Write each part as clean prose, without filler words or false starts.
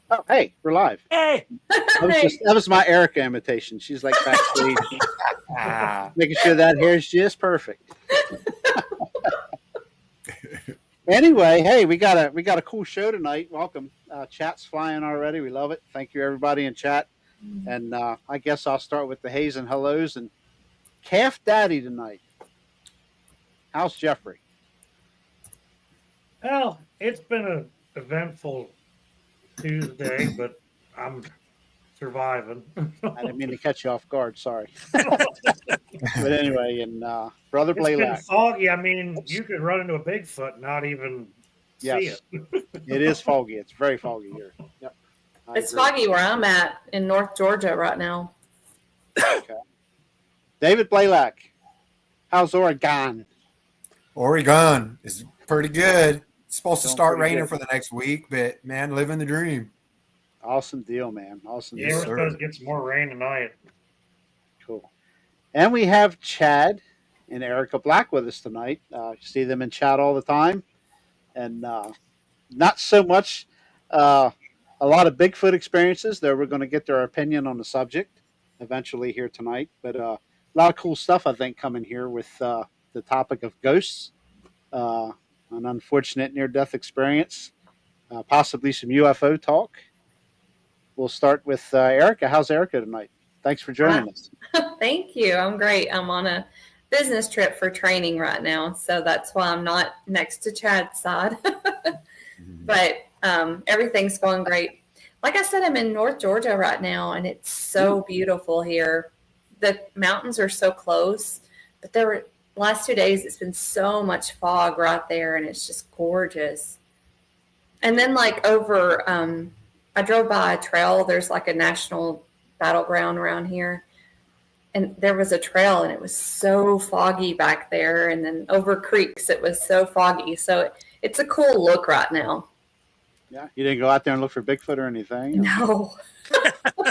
Oh, hey, we're live. Hey, That was my Erica imitation. She's like backstage, making sure that hair's just perfect. Anyway, hey, we got a cool show tonight. Welcome. Chat's flying already. We love it. Thank you everybody in chat. And I guess I'll start with the hays and hellos and Calf Daddy tonight. How's Jeffrey? well, it's been an eventful Tuesday, but I'm surviving. I didn't mean to catch you off guard. Sorry. But anyway, and Brother It's been Blaylock. foggy. I mean, you could run into a Bigfoot and not even see Yes, it. it is foggy. It's very foggy here. Yep. It's foggy where I'm at in North Georgia right now. Okay. David Blaylock, how's Oregon? Oregon is pretty good. It's supposed to Doing start pretty raining good. for the next week, but man, living the dream. Awesome deal, man. Awesome Yeah, deal. we're sir. supposed to get some more rain tonight. Cool. And we have Chad and Erica Black with us tonight. You see them in chat all the time. And not so much a lot of Bigfoot experiences, though we're going to get their opinion on the subject eventually here tonight. But a lot of cool stuff, I think, coming here with the topic of ghosts, an unfortunate near-death experience, possibly some UFO talk. We'll start with Erica. How's Erica tonight? Thanks for joining us. Thank you. I'm great. I'm on a business trip for training right now, so that's why I'm not next to Chad's side. But everything's going great. Like I said, I'm in North Georgia right now, and it's so beautiful here. The mountains are so close, but last 2 days it's been so much fog right there, and it's just gorgeous. And then like over, I drove by a trail. There's like a national battleground around here. And there was a trail and it was so foggy back there. And then over creeks, it was so foggy. So it's a cool look right now. Yeah, you didn't go out there and look for Bigfoot or anything. No.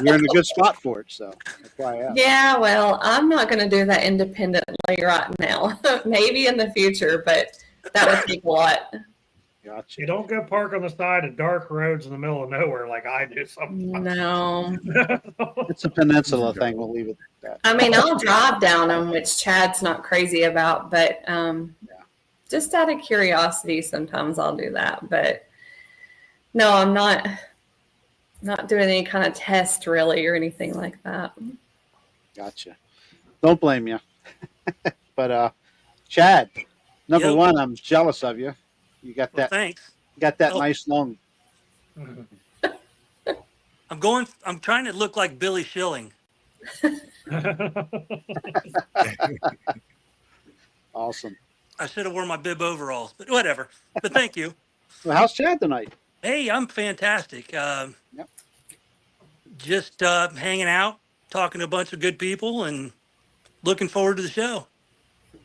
You're in a good spot for it, so that's why I asked. Yeah, well, I'm not going to do that independently right now. Maybe in the future, but that would take a lot. Gotcha. You don't go park on the side of dark roads in the middle of nowhere like I do sometimes. No. It's a peninsula thing. We'll leave it at that. I mean, I'll drive down them, which Chad's not crazy about, but just out of curiosity, sometimes I'll do that. But no, I'm not doing any kind of test really or anything like that. Gotcha. Don't blame you. But Chad, number Yep. one, I'm jealous of you. You got Well, that. thanks. Got that Oh. nice long. I'm trying to look like Billy Schilling. Awesome. I should have worn my bib overalls, but whatever. But thank you. Well, how's Chad tonight? Hey, I'm fantastic. Yep. Just hanging out, talking to a bunch of good people, and looking forward to the show.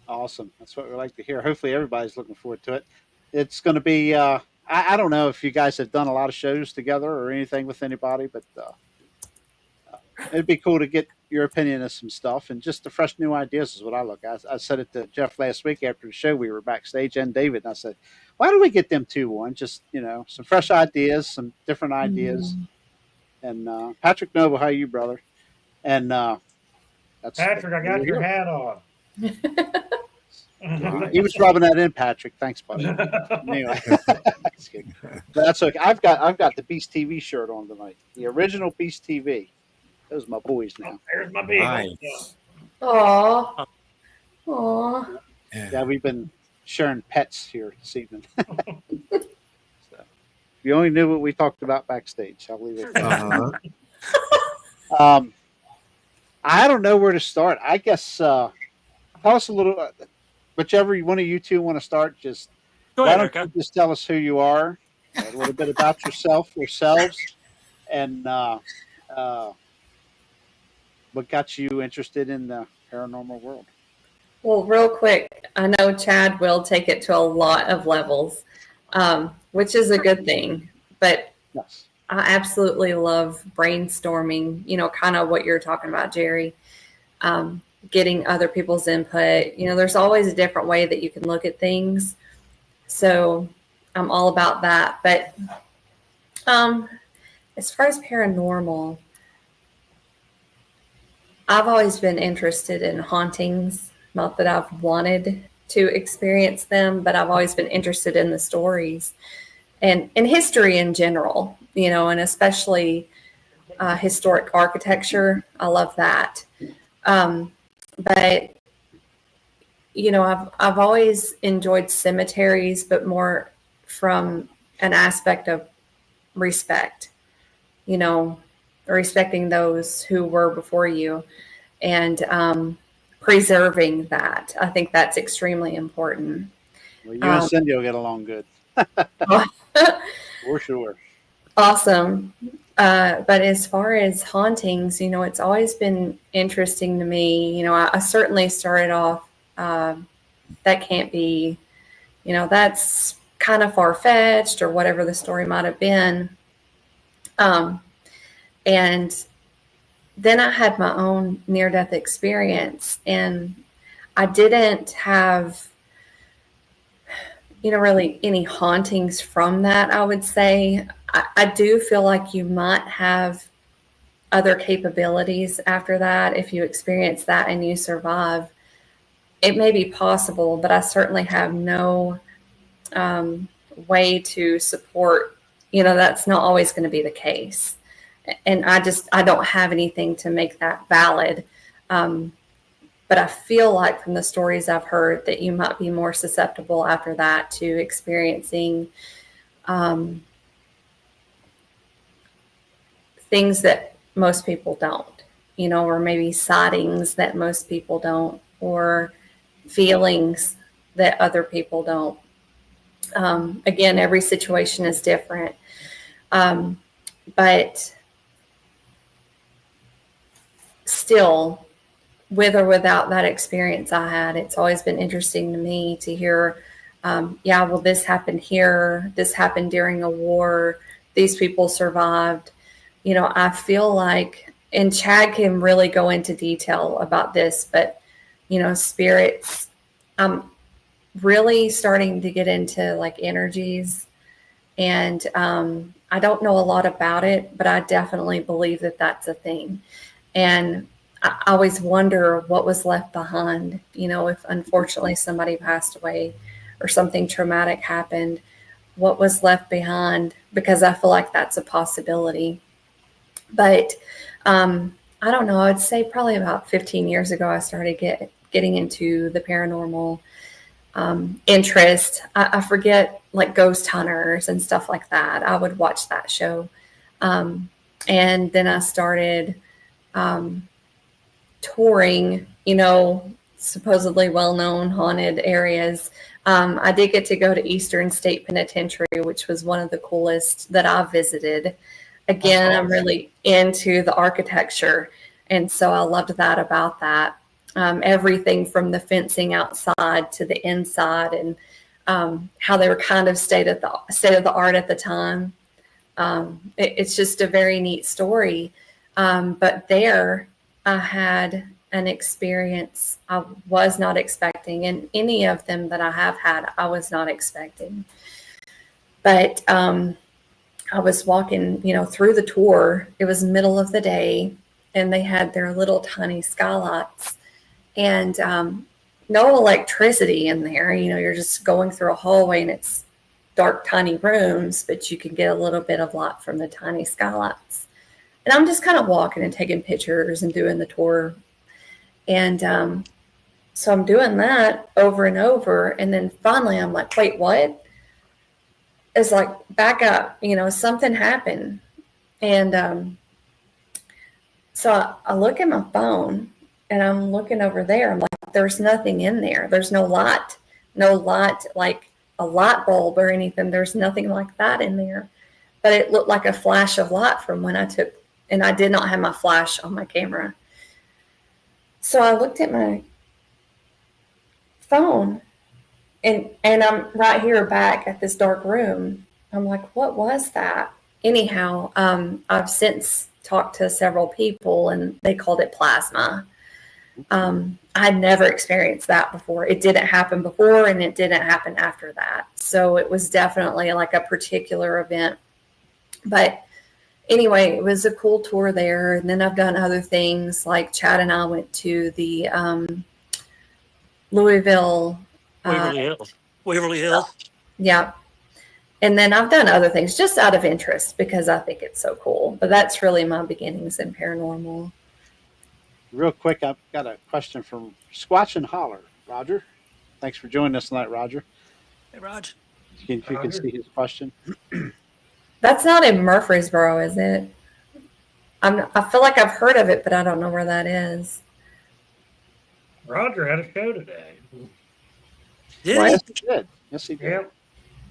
Awesome. That's what we like to hear. Hopefully, everybody's looking forward to it. It's going to be. I don't know if you guys have done a lot of shows together or anything with anybody, but it'd be cool to get your opinion of some stuff and just the fresh new ideas is what I look at. I said it to Jeff last week after the show. We were backstage and David, and I said, why don't we get them two on? Just, some fresh ideas, some different ideas. And Patrick Noble, how are you, brother? And that's Patrick, I got your hat on. He was rubbing that in, Patrick. Thanks, buddy. Anyway, just kidding. But that's okay. I've got the Beast TV shirt on tonight. The original Beast TV. Those are my boys now. There's my beagle. Nice. Aw. Aw. Yeah, we've been sharing pets here this evening. So, if you only knew what we talked about backstage, I'll leave it. I don't know where to start. I guess tell us a little. Whichever one of you two want to start, just Go why ahead, don't Erica. you just tell us who you are, a little bit about yourselves, and what got you interested in the paranormal world. Well, real quick, I know Chad will take it to a lot of levels, which is a good thing. But Yes. I absolutely love brainstorming, kind of what you're talking about, Jerry, getting other people's input. There's always a different way that you can look at things. So I'm all about that. But as far as paranormal, I've always been interested in hauntings. Not that I've wanted to experience them, but I've always been interested in the stories and in history in general, and especially historic architecture. I love that. But I've always enjoyed cemeteries, but more from an aspect of respect, respecting those who were before you and preserving that. I think that's extremely important. Well, you and Cindy will get along good. For sure. Awesome. But as far as hauntings, it's always been interesting to me. I certainly started off, that can't be, that's kind of far-fetched or whatever the story might have been. And then I had my own near-death experience, and I didn't have, really any hauntings from that, I would say. I do feel like you might have other capabilities after that. If you experience that and you survive, it may be possible, but I certainly have no way to support, that's not always going to be the case. And I don't have anything to make that valid. But I feel like from the stories I've heard that you might be more susceptible after that to experiencing things that most people don't, or maybe sightings that most people don't, or feelings that other people don't. Again, every situation is different. But still, with or without that experience I had, it's always been interesting to me to hear, well, this happened here, this happened during a war, these people survived. I feel like, and Chad can really go into detail about this, but, spirits, I'm really starting to get into like energies, and I don't know a lot about it, but I definitely believe that that's a thing. And I always wonder what was left behind, if unfortunately somebody passed away or something traumatic happened, what was left behind, because I feel like that's a possibility. But I don't know, I'd say probably about 15 years ago, I started getting into the paranormal interest. I forget, like Ghost Hunters and stuff like that. I would watch that show. And then I started touring, supposedly well-known haunted areas. I did get to go to Eastern State Penitentiary, which was one of the coolest that I've visited. Again, I'm really into the architecture, and so I loved that about that. Everything from the fencing outside to the inside, and how they were kind of state of the art at the time. It's just a very neat story. But there, I had an experience I was not expecting, and any of them that I have had, I was not expecting. But I was walking, through the tour. It was middle of the day, and they had their little tiny skylights, and no electricity in there. You're just going through a hallway, and it's dark, tiny rooms, but you can get a little bit of light from the tiny skylights. And I'm just kind of walking and taking pictures and doing the tour. And so I'm doing that over and over. And then finally I'm like, wait, what? It's like, back up, something happened. And so I look at my phone, and I'm looking over there. I'm like, there's nothing in there. There's no light, like a light bulb or anything. There's nothing like that in there. But it looked like a flash of light from when I took, and I did not have my flash on my camera. So I looked at my phone, and I'm right here back at this dark room. I'm like, what was that? Anyhow, I've since talked to several people, and they called it plasma. I had never experienced that before. It didn't happen before, and it didn't happen after that. So it was definitely like a particular event. But anyway, it was a cool tour there. And then I've done other things, like Chad and I went to the Louisville. Waverly Hills. Waverly Hills. Yeah. And then I've done other things just out of interest because I think it's so cool. But that's really my beginnings in paranormal. Real quick, I've got a question from Squatch and Holler. Roger, thanks for joining us tonight, Roger. Hey, Raj. If you can see his question. That's not in Murfreesboro, is it? I feel like I've heard of it, but I don't know where that is. Roger had a show today. Did What? he? Yes, he did. Yes, he did. Yep.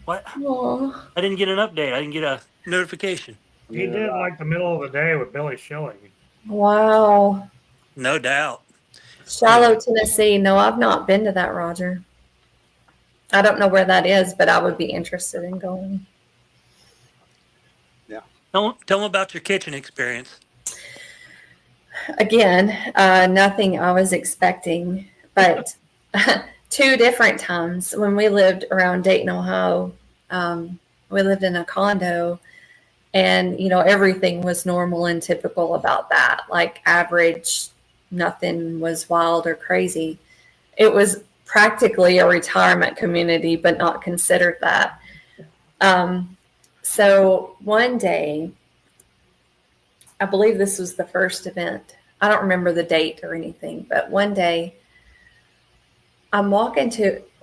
What? Oh, I didn't get an update. I didn't get a notification. He did like the middle of the day with Billy Schilling. wow. No doubt. Shiloh, Tennessee. No, I've not been to that, Roger. I don't know where that is, but I would be interested in going. Tell them about your kitchen experience. Again, nothing I was expecting, but 2 different times when we lived around Dayton, Ohio. We lived in a condo, and everything was normal and typical about that, like average. Nothing was wild or crazy. It was practically a retirement community, but not considered that. So one day, I believe this was the first event. I don't remember the date or anything, but one day I'm walking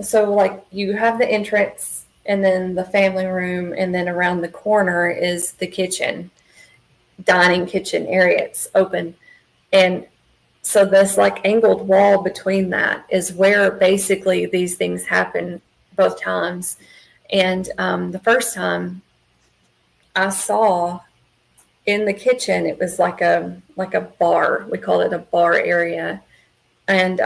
so like you have the entrance and then the family room, and then around the corner is the kitchen, dining kitchen area. It's open. And so this like angled wall between that is where basically these things happen both times. And the first time I saw in the kitchen, it was like a bar. We call it a bar area. And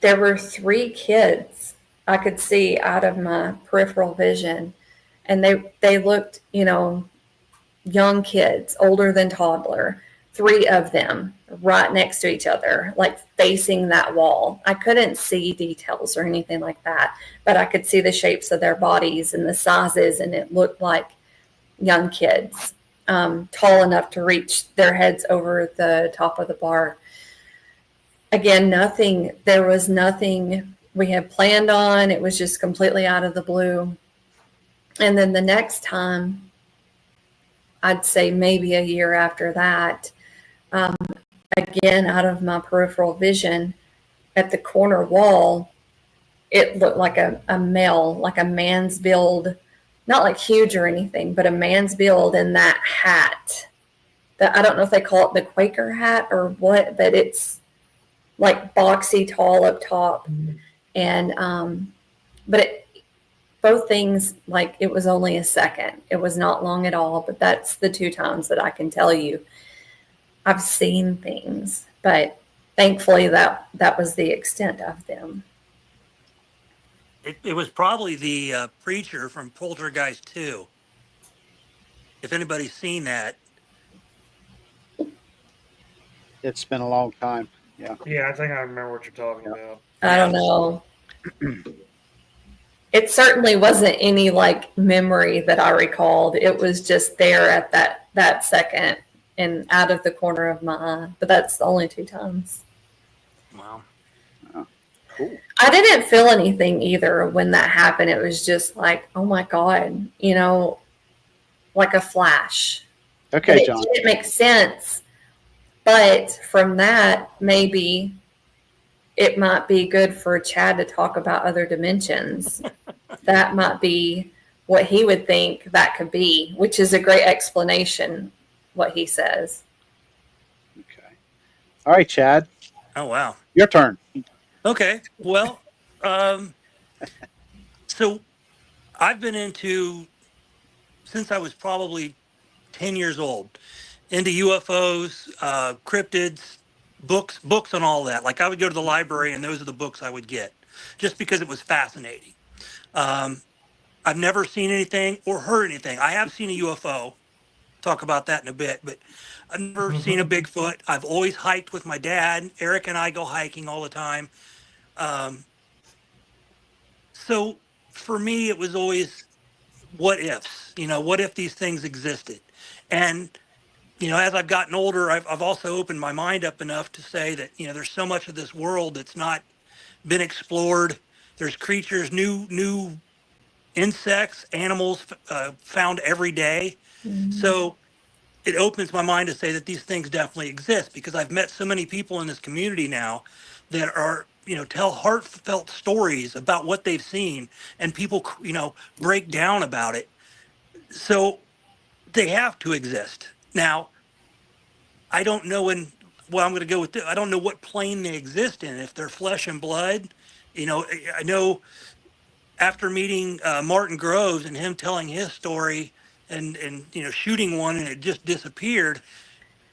there were 3 kids I could see out of my peripheral vision. And they looked, young kids, older than toddler, 3 of them right next to each other, like facing that wall. I couldn't see details or anything like that, but I could see the shapes of their bodies and the sizes, and it looked like young kids, tall enough to reach their heads over the top of the bar. Again, there was nothing we had planned on. It was just completely out of the blue. And then the next time, I'd say maybe a year after that, again, out of my peripheral vision, at the corner wall, it looked like a male, like a man's build, not like huge or anything, but a man's build in that hat. I don't know if they call it the Quaker hat or what, but it's like boxy, tall up top. And, but both things, like it was only a second. It was not long at all, but that's the 2 times that I can tell you I've seen things, but thankfully that was the extent of them. It was probably the preacher from Poltergeist 2. If anybody's seen that. It's been a long time. Yeah. Yeah, I think I remember what you're talking about. I don't know. It certainly wasn't any like memory that I recalled. It was just there at that second and out of the corner of my eye. But that's the only 2 times. Wow. Cool. I didn't feel anything either when that happened. It was just like, oh my God, like a flash. Okay, It John. didn't make sense. But from that, maybe it might be good for Chad to talk about other dimensions. That might be what he would think that could be, which is a great explanation, what he says. Okay. All right, Chad. Oh, wow. Your turn. Okay. Well, so I've been since I was probably 10 years old, into UFOs, cryptids, books and all that. Like I would go to the library and those are the books I would get just because it was fascinating. I've never seen anything or heard anything. I have seen a UFO. Talk about that in a bit, but I've never seen a Bigfoot. I've always hiked with my dad. Eric and I go hiking all the time. So for me, it was always what ifs. What if these things existed? And as I've gotten older, I've also opened my mind up enough to say that there's so much of this world that's not been explored. There's creatures, new insects, animals found every day. So it opens my mind to say that these things definitely exist, because I've met so many people in this community now that are, tell heartfelt stories about what they've seen, and people, break down about it. So they have to exist. Now, I don't know I'm going to go with this. I don't know what plane they exist in, if they're flesh and blood. I know after meeting Martin Groves and him telling his story and shooting one and it just disappeared,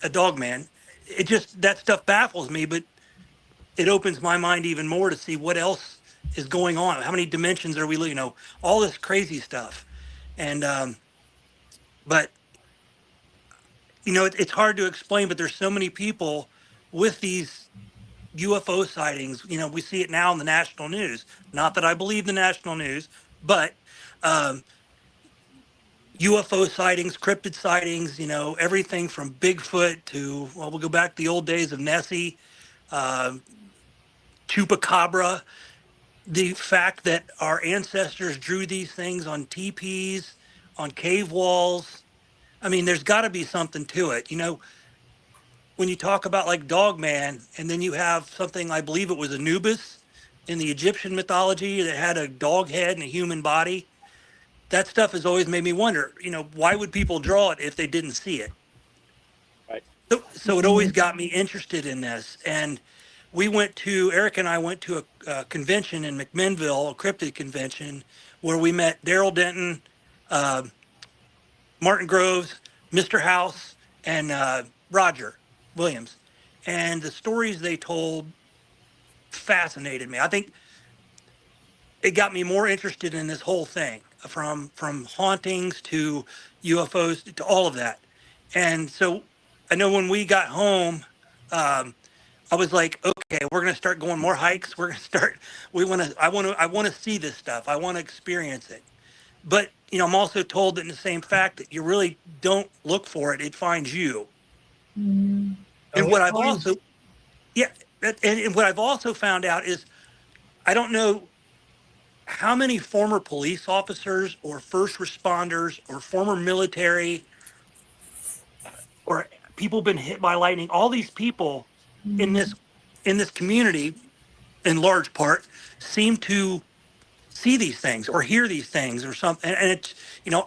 a dog man, that stuff baffles me, but it opens my mind even more to see what else is going on. How many dimensions are we, all this crazy stuff. And, but, it's hard to explain, but there's so many people with these UFO sightings. We see it now in the national news. Not that I believe the national news, but UFO sightings, cryptid sightings, everything from Bigfoot to, well, we'll go back to the old days of Nessie, Chupacabra. The fact that our ancestors drew these things on teepees, on cave walls. I mean, there's got to be something to it. When you talk about like Dogman, and then you have something, I believe it was Anubis in the Egyptian mythology that had a dog head and a human body. That stuff has always made me wonder, why would people draw it if they didn't see it? Right. So it always got me interested in this. And Eric and I went to a convention in McMinnville, a cryptid convention, where we met Daryl Denton, Martin Groves, Mr. House, and Roger Williams. And the stories they told fascinated me. I think it got me more interested in this whole thing, from hauntings to UFOs to all of that. And so I know when we got home, I was like, okay, we're going to start going more hikes. We're going to start, I want to see this stuff. I want to experience it. But, I'm also told that in the same fact that you really don't look for it. It finds you. And what I've also, and what I've also found out is, I don't know how many former police officers or first responders or former military or people been hit by lightning, all these people in this community, in large part, seem to see these things or hear these things or something. And it's,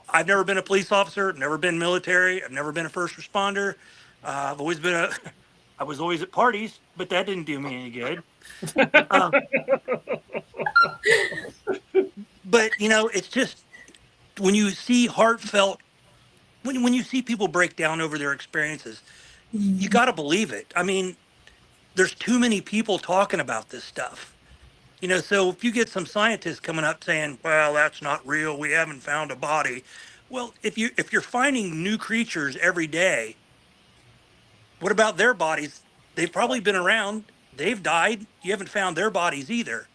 I've never been a police officer, never been military, I've never been a first responder. I've always been I was always at parties, but that didn't do me any good. But it's just, when you see heartfelt, when you see people break down over their experiences, you got to believe it. I mean, there's too many people talking about this stuff. So if you get some scientists coming up saying, well, that's not real, we haven't found a body. Well, if you're finding new creatures every day, what about their bodies? They've probably been around, they've died, you haven't found their bodies either.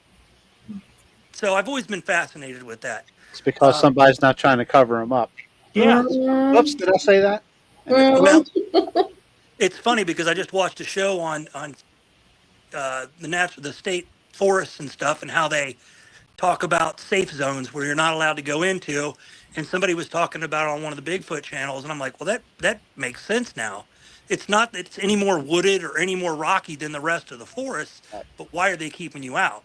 So I've always been fascinated with that. It's because somebody's not trying to cover them up. Yeah. Oops, did I say that? Well, it's funny because I just watched a show on the state forests and stuff, and how they talk about safe zones where you're not allowed to go into. And somebody was talking about it on one of the Bigfoot channels, and I'm like, well, that makes sense now. It's not that it's any more wooded or any more rocky than the rest of the forests, but why are they keeping you out?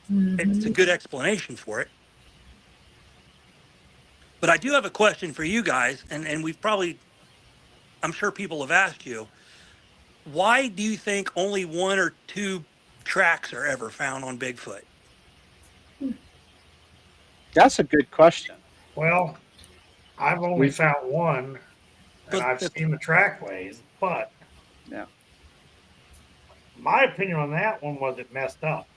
It's a good explanation for it. But I do have a question for you guys, and I'm sure people have asked you, why do you think only one or two tracks are ever found on Bigfoot? That's a good question. Well, I've only found one, and I've seen the trackways, but yeah, my opinion on that one was it messed up.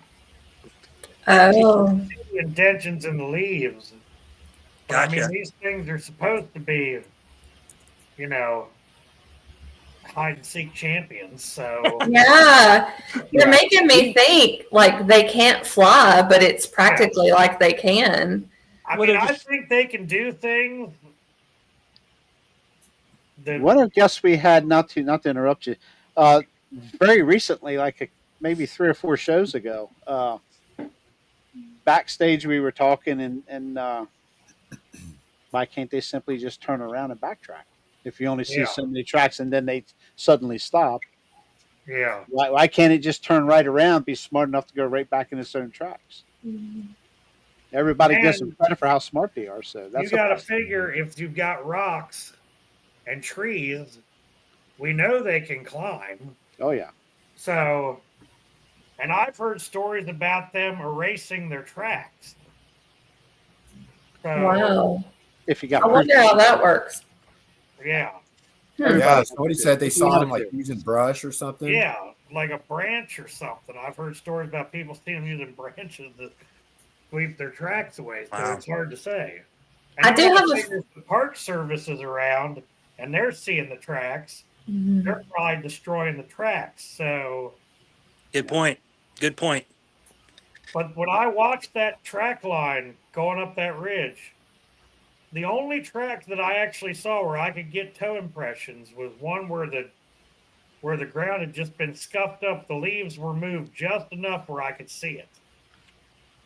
Oh. The indentions in the leaves. But, Gotcha. I mean, these things are supposed to be, hide and seek champions. So Yeah, you're making me think like they can't fly, but it's practically like they can. I mean, I think they can do things One of the guests we had, not to interrupt you, very recently, maybe 3 or 4 shows ago, backstage we were talking, and why can't they simply just turn around and backtrack? If you only see Yeah. so many tracks and then they suddenly stop, Yeah. why can't it just turn right around, be smart enough to go right back in its own tracks? Everybody gives them And credit for how smart they are. So that's you got to figure if you've got rocks and trees, we know they can climb. Oh yeah. So, and I've heard stories about them erasing their tracks. So, Wow. If you got I wonder how that works. yeah. Yeah, somebody said they If you saw want them like to. using brush or something. Yeah, like a branch or something. I've heard stories about people seeing them using branches to sweep their tracks away. So Wow. it's hard to say. And I do have a. if the Park Service is around and they're seeing the tracks, they're probably destroying the tracks. So, Good point. Good point. but when I watched that track line going up that ridge, the only track that I actually saw where I could get toe impressions was one where the ground had just been scuffed up. The leaves were moved just enough where I could see it.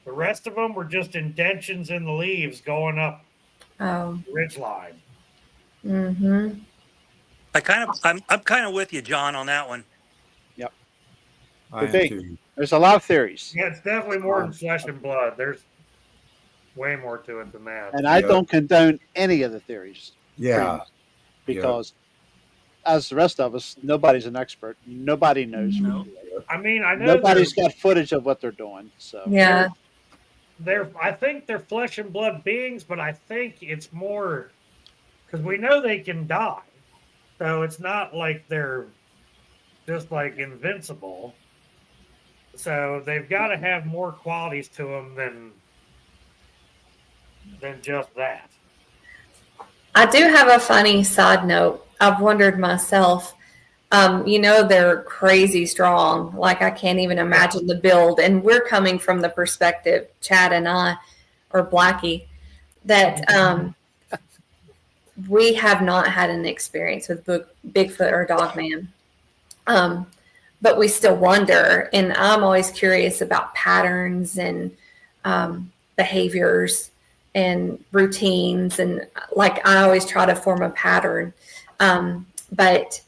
The rest of them were just indentions in the leaves going up Oh. the ridge line. Mm-hmm. I'm kind of with you, John, on that one. I am Big. too. There's a lot of theories, Yeah, it's definitely more than flesh and blood. There's way more to it than that. and I Yeah. don't condone any of the theories. Yeah. Because as the rest of us, nobody's an expert. Nobody knows. No. I mean, I know Nobody's got footage of what they're doing. So Yeah. I think they're flesh and blood beings, but I think it's more because we know they can die. So it's not like they're just like invincible. So they've got to have more qualities to them than just that. I do have a funny side note. I've wondered myself. They're crazy strong. Like I can't even imagine the build. And we're coming from the perspective, Chad and I, or Blackie, that we have not had an experience with Bigfoot or Dogman. But we still wonder. And I'm always curious about patterns and behaviors and routines. And like I always try to form a pattern. But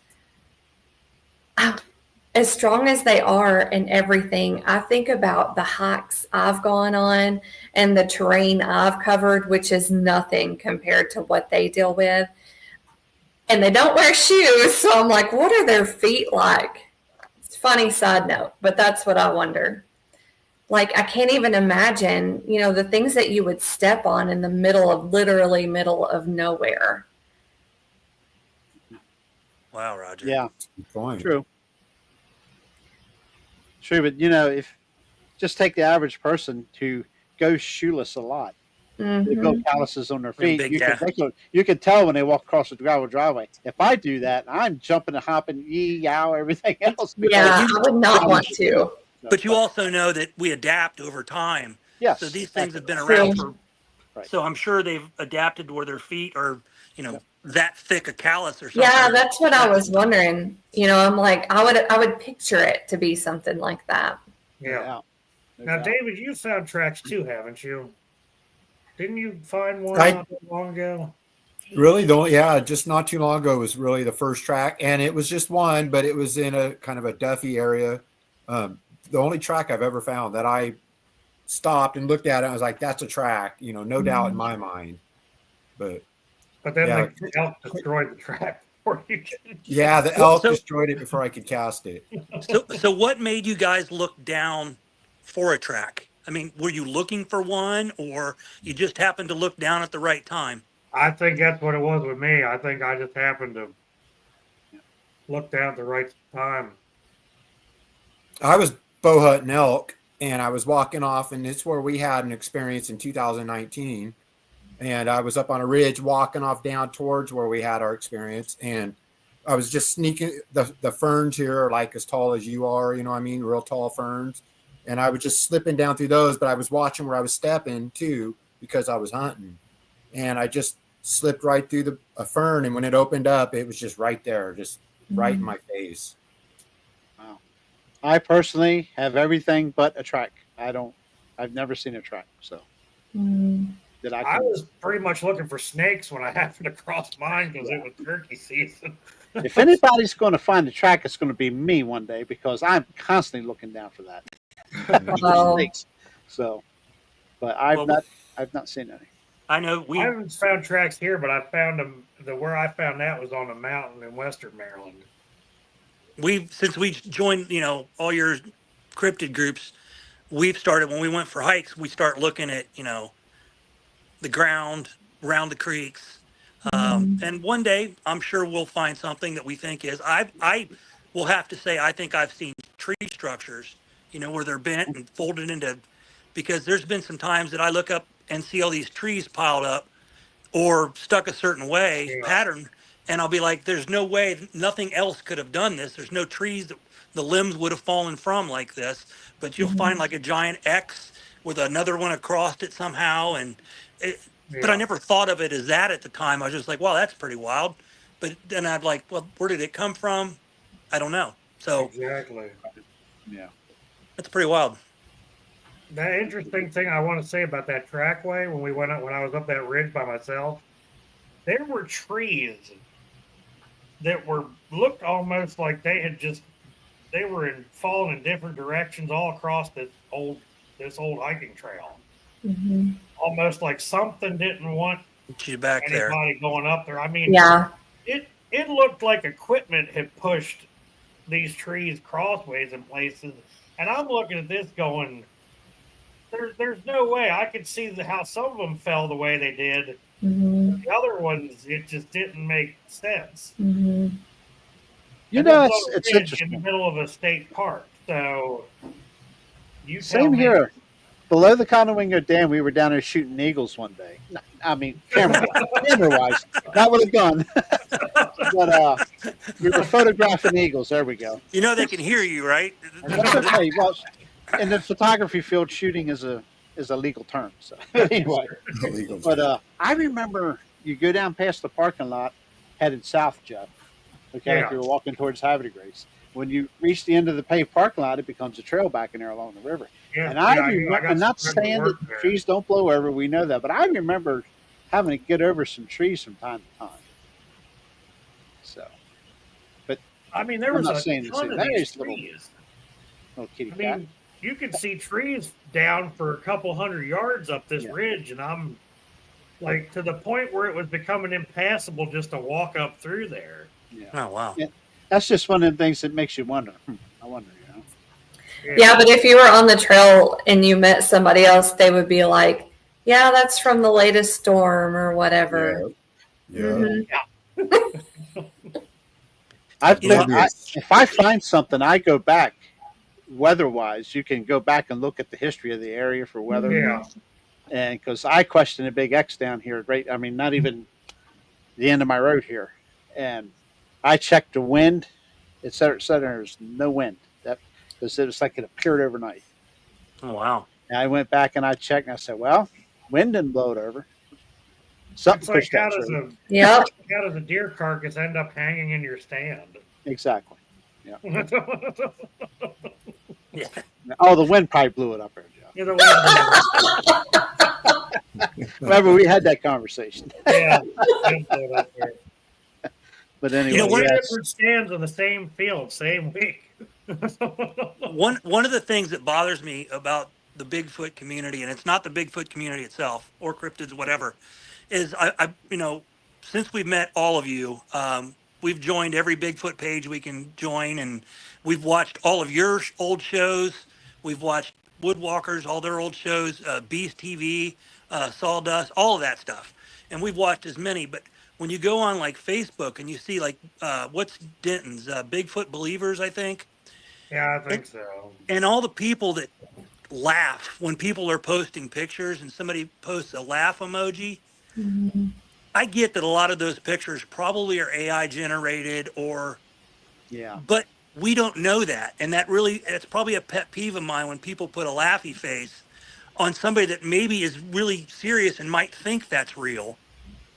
as strong as they are and everything, I think about the hikes I've gone on and the terrain I've covered, which is nothing compared to what they deal with. And they don't wear shoes. So I'm like, what are their feet like? It's a funny side note, but that's what I wonder. Like, I can't even imagine, the things that you would step on in the literally middle of nowhere. Wow, Roger. yeah, Good point. true. But if just take the average person who goes shoeless a lot, they Mm-hmm. build calluses on their feet. Big, You can tell when they walk across the gravel driveway. If I do that, I'm jumping and hopping, yow, everything else. Yeah, I would not want to. But you also know that we adapt over time. Yes. So these things have been True. around for. Right. So I'm sure they've adapted to where their feet are, that thick a callus or something. Yeah, that's what I was wondering. I'm like, I would picture it to be something like that. Yeah. No Now, doubt. David, you found tracks too, haven't you? Didn't you find one I- not that long ago? Really, just not too long ago was really the first track, and it was just one, but it was in a kind of a Duffy area. The only track I've ever found that I stopped and looked at it, I was like, "That's a track," no doubt in my mind. But But then Yeah. the elk destroyed the track before you could. yeah, the elk So- destroyed it before I could cast it. So what made you guys look down for a track? I mean, were you looking for one, or you just happened to look down at the right time? I think that's what it was with me. I think I just happened to look down at the right time. I was bow hunting elk, and I was walking off, and it's where we had an experience in 2019. And I was up on a ridge walking off down towards where we had our experience, and I was just sneaking. The ferns here are like as tall as you are, real tall ferns. And I was just slipping down through those, but I was watching where I was stepping too because I was hunting. And I just slipped right through a fern, and when it opened up, it was just right there, just right in my face. Wow. I personally have everything but a track. I've never seen a track, so Mm. that I I can. was pretty much looking for snakes when I happened to cross mine because it was turkey season. If anybody's going to find a track, it's going to be me one day because I'm constantly looking down for that. Oh. Snakes. So, but Well, I've not seen any. I know I haven't found tracks here, but I found them. Where I found that was on a mountain in Western Maryland. since we joined, all your cryptid groups, we've started when we went for hikes, we start looking at, the ground around the creeks. And one day I'm sure we'll find something that we think is, I will have to say, I think I've seen tree structures, where they're bent and folded into, because there's been some times that I look up and see all these trees piled up or stuck a certain way Yeah. pattern, and I'll be like, there's no way, nothing else could have done this. There's no trees that the limbs would have fallen from like this, but you'll find like a giant X with another one across it somehow. But I never thought of it as that at the time. I was just like, wow, that's pretty wild. But then I'd like, well, where did it come from? I don't know. So Exactly. Yeah. that's pretty wild. The interesting thing I want to say about that trackway when we went up, when I was up that ridge by myself, there were trees that looked almost like they were falling in different directions all across this old hiking trail. Mm-hmm. Almost like something didn't want She's back there. anybody going up there. I mean, Yeah. it looked like equipment had pushed these trees crossways in places, and I'm looking at this going, there's no way. I could see how some of them fell the way they did. Mm-hmm. The other ones, it just didn't make sense. Mm-hmm. You And know, this little it's ridge in interesting. the middle of a state park. So you tell Same me. here. Below the Conowingo Dam, we were down there shooting eagles one day. I mean, camera wise, not with a gun, but we were photographing eagles. There we go. They can hear you, right? And that's okay. Well, in the photography field, shooting is a legal term. So anyway, but I remember you go down past the parking lot, headed south, Jeff. Okay, Yeah. if you're walking towards Havre-de-Grace. When you reach the end of the paved parking lot, it becomes a trail back in there along the river. Yeah, And I got remember, some I'm not friends that saying work that there. trees don't blow over. We know that, but I remember having to get over some trees from time to time. So, I mean, there I'm was not a saying the ton same. of That these is little trees. kitty I cat. mean, you could see trees down for a couple hundred yards up this Yeah. ridge, and I'm like to the point where it was becoming impassable just to walk up through there. Yeah. Oh, wow. That's just one of the things that makes you wonder. I wonder, Yeah, but if you were on the trail and you met somebody else, they would be like, yeah, that's from the latest storm or whatever. Yeah. Mhm. If I find something, I go back weather-wise. You can go back and look at the history of the area for weather. Yeah. And because I questioned a big X down here, I mean, not even the end of my road here, and I checked the wind. It said there's no wind. That because it was like it appeared overnight. Oh, wow. And I went back and I checked, and I said, "Well, wind didn't blow it over. Something It's like pushed that tree." Yep. how does a deer carcass end up hanging in your stand? Exactly. Yeah. Yeah. Oh, the wind probably blew it up there, Joe. You know what? Remember, we had that conversation. Yeah. But anyway, You know, Two yes. different stands on the same field, same week. One of the things that bothers me about the Bigfoot community, and it's not the Bigfoot community itself or cryptids, whatever, is I since we've met all of you, we've joined every Bigfoot page we can join, and we've watched all of your old shows. We've watched Woodwalkers, all their old shows, Beast TV, Sawdust, all of that stuff, and we've watched as many. But when you go on like Facebook and you see like what's Denton's Bigfoot Believers, I think. Yeah, I think so. And all the people that laugh when people are posting pictures and somebody posts a laugh emoji. Mm-hmm. I get that a lot of those pictures probably are AI generated Yeah. but we don't know that. And it's probably a pet peeve of mine when people put a laughy face on somebody that maybe is really serious and might think that's real.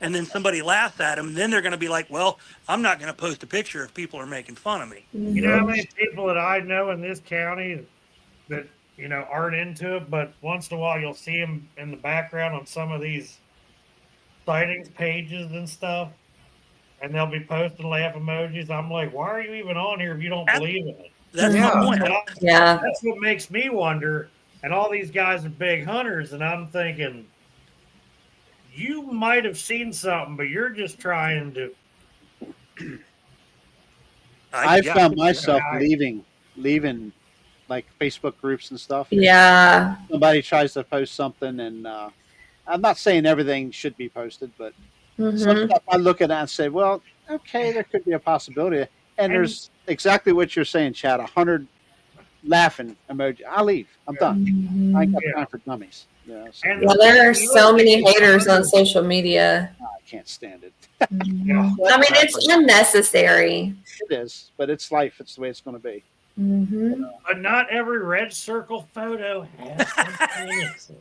and then somebody laughs at them, then they're going to be like, well, I'm not going to post a picture if people are making fun of me. You know how many people that I know in this county that, aren't into it, but once in a while you'll see them in the background on some of these sightings pages and stuff, and they'll be posting laugh emojis. I'm like, why are you even on here if you don't believe in it? That's my point. Yeah. That's what makes me wonder. And all these guys are big hunters, and I'm thinking, you might have seen something, but you're just trying to. I yeah. found myself leaving like Facebook groups and stuff. Yeah. Somebody tries to post something, and I'm not saying everything should be posted, but some stuff I look at it and say, well, okay, there could be a possibility. And there's exactly what you're saying, Chad. 100 laughing emoji. I'll leave. I'm done. I ain't got time for dummies. Yeah, so And Well, there are so many haters on social media. I can't stand it. Yeah. I mean, it's unnecessary. It is, but it's life. It's the way it's going to be. But not every red circle photo has something innocent.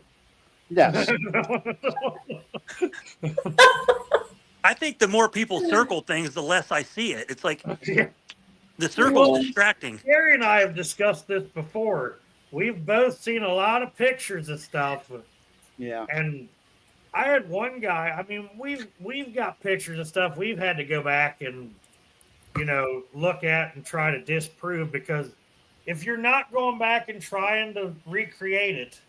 Yes. I think the more people circle things, the less I see it. It's like Yeah. the circle's distracting. Gary and I have discussed this before. We've both seen a lot of pictures of stuff, Yeah. and I had one guy. I mean, we've got pictures of stuff we've had to go back and look at and try to disprove, because if you're not going back and trying to recreate it,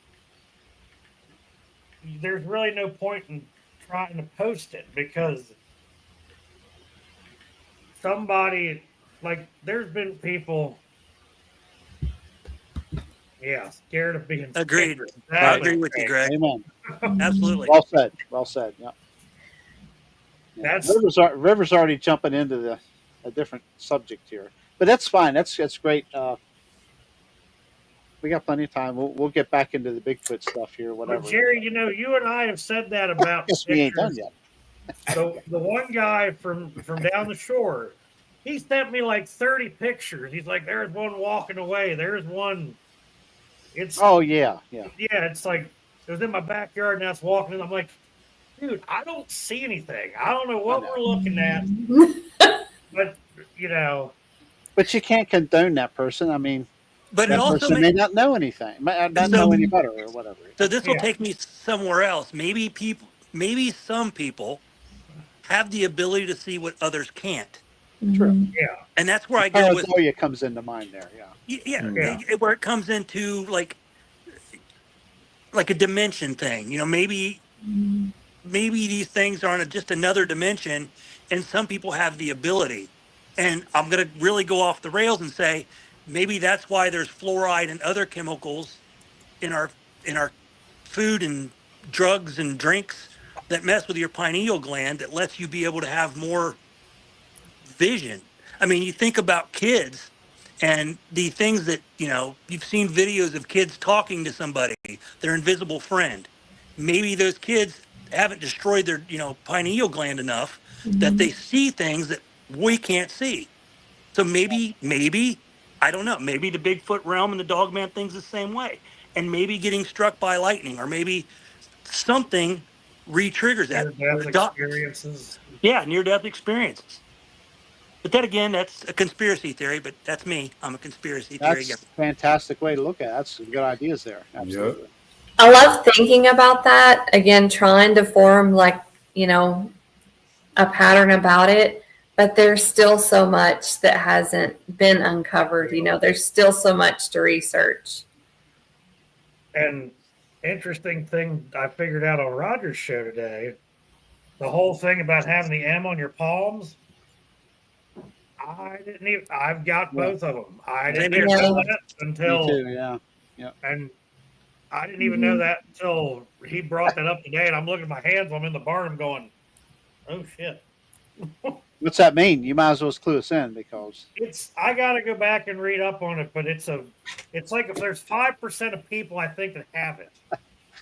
there's really no point in trying to post it, because somebody, like, there's been people, scared of being Agreed. scared. I agree with you, Greg. Amen. Absolutely. Well said. Well said. Yeah. Yeah. River's already jumping into a different subject here, but that's fine. That's great. We got plenty of time. We'll get back into the Bigfoot stuff here, whatever. But Jerry, you and I have said that about Guess we ain't done yet. The one guy from down the shore, he sent me like 30 pictures. He's like, there's one walking away. There's one. It's yeah. It's like it was in my backyard and that's walking in. I'm like, dude, I don't see anything. I don't know what we're looking at. But But you can't condone that person. I mean, But that it also person may not know anything, may not know any better or whatever. So this will take me somewhere else. Maybe some people have the ability to see what others can't. True. Yeah. And that's where I go with paranoia comes into mind there. where it comes into like a dimension thing. Maybe these things are on just another dimension, and some people have the ability. And I'm going to really go off the rails and say maybe that's why there's fluoride and other chemicals in our food and drugs and drinks that mess with your pineal gland, that lets you be able to have more vision. I mean, you think about kids and the things that, you've seen videos of kids talking to somebody, their invisible friend. Maybe those kids haven't destroyed their, pineal gland enough that they see things that we can't see. So maybe, I don't know, maybe the Bigfoot realm and the Dogman thing's the same way. And maybe getting struck by lightning, or maybe something re-triggers that. Near-death experiences. Yeah, near-death experiences. But then again, that's a conspiracy theory, but that's me. I'm a conspiracy theory. That's a fantastic way to look at it. That's some good ideas there. Absolutely. I love thinking about that. Again, trying to form a pattern about it, but there's still so much that hasn't been uncovered. There's still so much to research. And interesting thing I figured out on Roger's show today, the whole thing about having the M on your palms. I've got both of them. I didn't even know that until. Me too, yeah. And I didn't even know that until he brought that up today. And I'm looking at my hands while I'm in the barn. I'm going, oh shit. What's that mean? You might as well clue us in, because I got to go back and read up on it, but it's like if there's 5% of people I think that have it.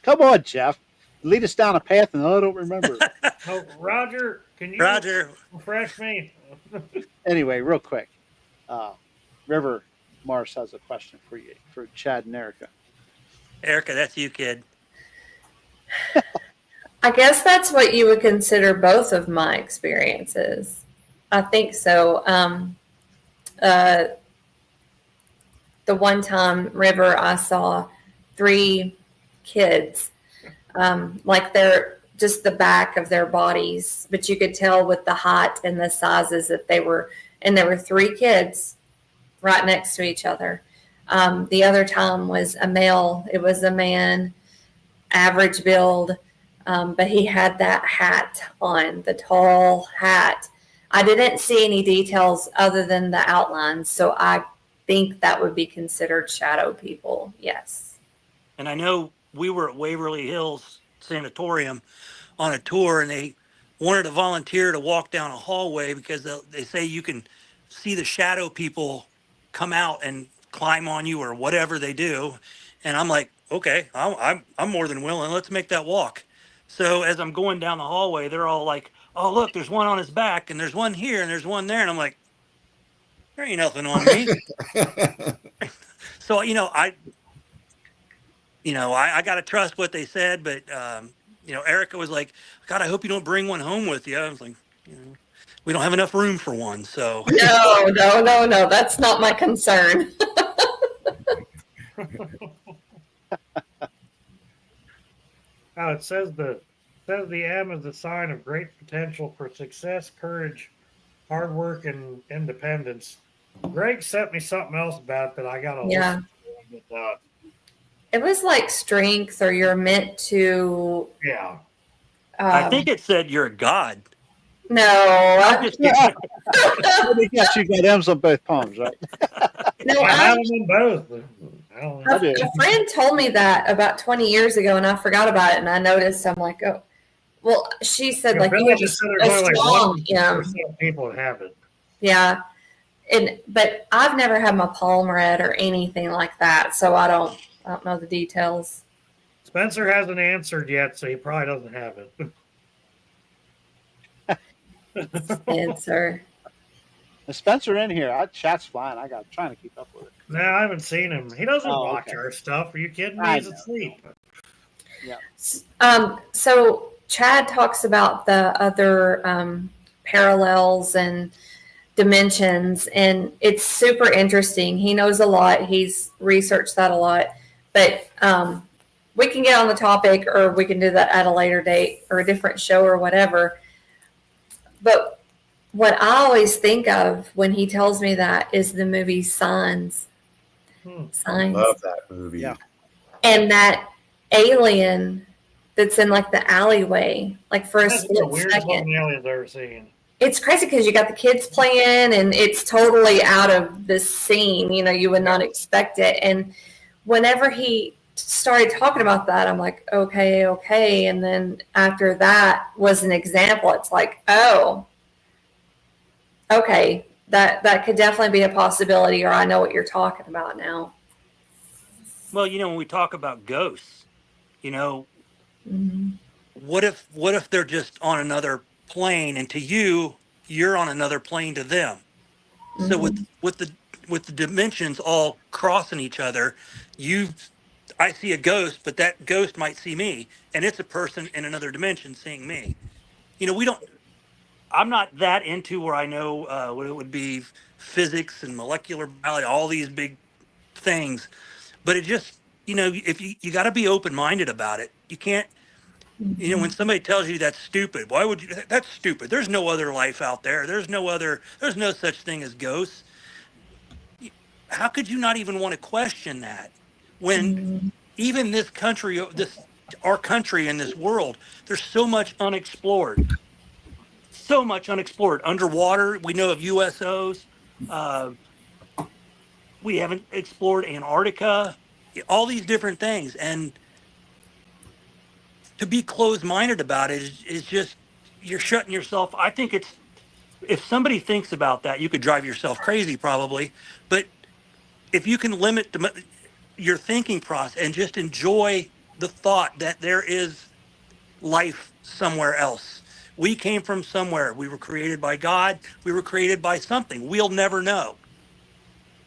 Come on, Jeff, lead us down a path, and I don't remember. Oh, Roger, can you refresh me? Anyway, real quick, River Mars has a question for you, for Chad and Erica. Erica, that's you, kid. I guess that's what you would consider both of my experiences. I think so. Uh, the one time river, I saw 3 kids, like they're just the back of their bodies, but you could tell with the height and the sizes that they were, and there were 3 kids right next to each other. The other time was a male. It was a man, average build, but he had that hat on, the tall hat. I didn't see any details other than the outlines, so I think that would be considered shadow people. Yes. And I know we were at Waverly Hills Sanatorium on a tour, and they wanted a volunteer to walk down a hallway because they say you can see the shadow people come out and climb on you or whatever they do. And I'm like, okay, I'm more than willing. Let's make that walk. So as I'm going down the hallway, they're all like, "Oh, look, there's one on his back, and there's one here, and there's one there." And I'm like, "There ain't nothing on me." So I got to trust what they said, but Erica was like, "God, I hope you don't bring one home with you." I was like, we don't have enough room for one, so. No. That's not my concern. It says the M is a sign of great potential for success, courage, hard work, and independence. Greg sent me something else about it that I got to listen to. It was like strength, or you're meant to. Yeah. I think it said you're a god. No. I'm just kidding. Yes, you got M's on both palms, right? No, I have them in both. a friend told me that about 20 years ago, and I forgot about it. And I noticed, I'm like, oh, well, she said, like, you have a strong M. People have it. Yeah. But I've never had my palm read or anything like that, so I don't know the details. Spencer hasn't answered yet, so he probably doesn't have it. Spencer. Is Spencer in here? Chat's flying. Trying to keep up with it. No, I haven't seen him. He doesn't watch our stuff. Are you kidding me? He's asleep. Yeah. So Chad talks about the other parallels and dimensions, and it's super interesting. He knows a lot. He's researched that a lot, but we can get on the topic, or we can do that at a later date or a different show or whatever. But what I always think of when he tells me that is the movie Signs. Signs. Love that movie. Yeah. And that alien that's in like the alleyway, like for a split second. Alien I've ever seen. It's crazy because you got the kids playing, and it's totally out of the scene. You would not expect it. And whenever he started talking about that, I'm like, okay. And then after that was an example, it's like, oh, okay, that could definitely be a possibility, or I know what you're talking about now. Well, when we talk about ghosts, Mm-hmm. what if they're just on another plane, and to you're on another plane to them? Mm-hmm. So with the dimensions all crossing each other, I see a ghost, but that ghost might see me, and it's a person in another dimension seeing me. I'm not that into where I know what it would be physics and molecular biology, all these big things, but it just, if you got to be open-minded about it. You can't, when somebody tells you that's stupid, why would you? That's stupid. There's no other life out there. There's no such thing as ghosts. How could you not even want to question that when even our country in this world, there's so much unexplored. So much unexplored. Underwater, we know of USOs. We haven't explored Antarctica. All these different things, and to be closed-minded about it is just, you're shutting yourself. I think if somebody thinks about that, you could drive yourself crazy probably. But if you can limit your thinking process and just enjoy the thought that there is life somewhere else. We came from somewhere. We were created by God. We were created by something. We'll never know.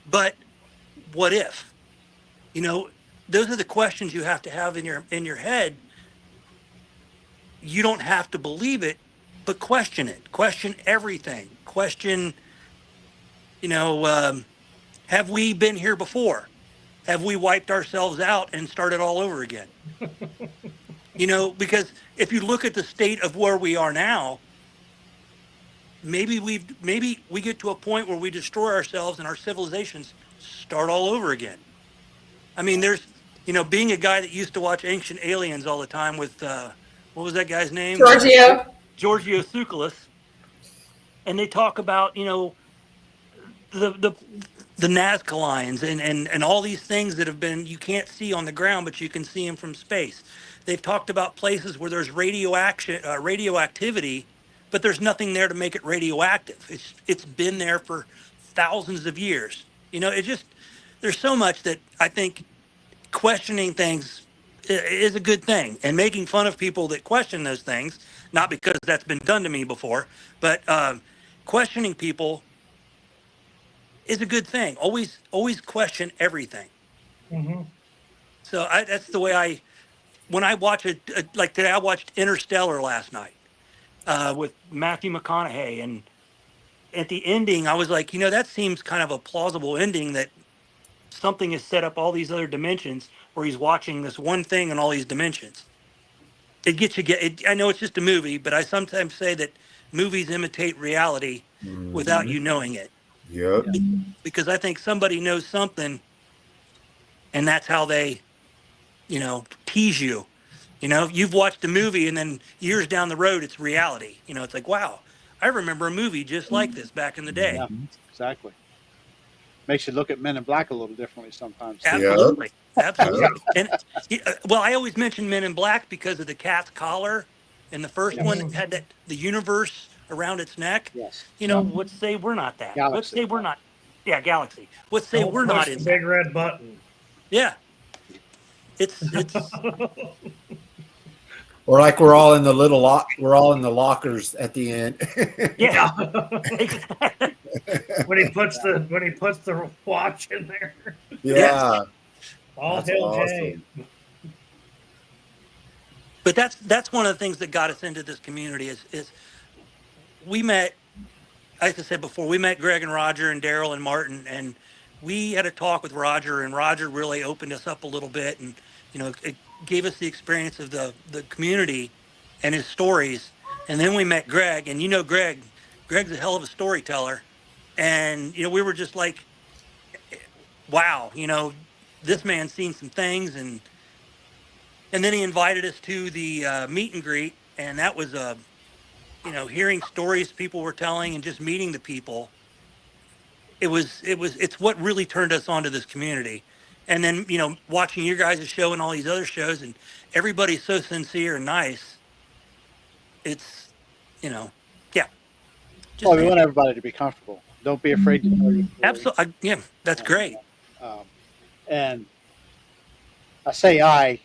But what if? Those are the questions you have to have in your head. you don't have to believe it, but question it. Question everything. Question, have we been here before? Have we wiped ourselves out and started all over again? Because if you look at the state of where we are now, maybe we get to a point where we destroy ourselves and our civilizations start all over again. I mean, there's, being a guy that used to watch Ancient Aliens all the time with, what was that guy's name? Giorgio Tsoukalos. And they talk about, the Nazca lines and all these things that have been, you can't see on the ground, but you can see them from space. They've talked about places where there's radioactivity, but there's nothing there to make it radioactive. It's been there for thousands of years. There's so much that I think questioning things is a good thing, and making fun of people that question those things, not because that's been done to me before, but questioning people is a good thing. Always question everything. Mm-hmm. So that's the way when I watch it, like today, I watched Interstellar last night with Matthew McConaughey. And at the ending, I was like, that seems kind of a plausible ending, that something has set up all these other dimensions where he's watching this one thing in all these dimensions. It gets you, I know it's just a movie, but I sometimes say that movies imitate reality without you knowing it. Yep. Because I think somebody knows something, and that's how they, tease you. You've watched a movie, and then years down the road, it's reality. It's like, wow, I remember a movie just like this back in the day. Yeah, exactly. Makes you look at Men in Black a little differently sometimes. Absolutely. Absolutely. And I always mention Men in Black because of the cat's collar. And the first one had the universe around its neck. Yes. Let's say we're not that. Galaxy. Let's say we're not. Yeah, Galaxy. Let's say we're not in the big red button. Yeah. It's Or like we're all in the lockers at the end. yeah. when he puts the watch in there. Yeah. All That's hail awesome. Jay. But that's one of the things that got us into this community is we met, like I said before, we met Greg and Roger and Daryl and Martin, and we had a talk with Roger, and Roger really opened us up a little bit, and it gave us the experience of the community and his stories. And then we met Greg, and Greg's a hell of a storyteller, and we were just like, wow, this man's seen some things. And then he invited us to the meet and greet, and that was hearing stories people were telling and just meeting the people. It's what really turned us onto this community. And then, watching your guys' show and all these other shows, and everybody's so sincere and nice. It's, yeah. Well, we want everybody to be comfortable. Don't be afraid to tell your story. Absolutely. Yeah, that's great. And I say I've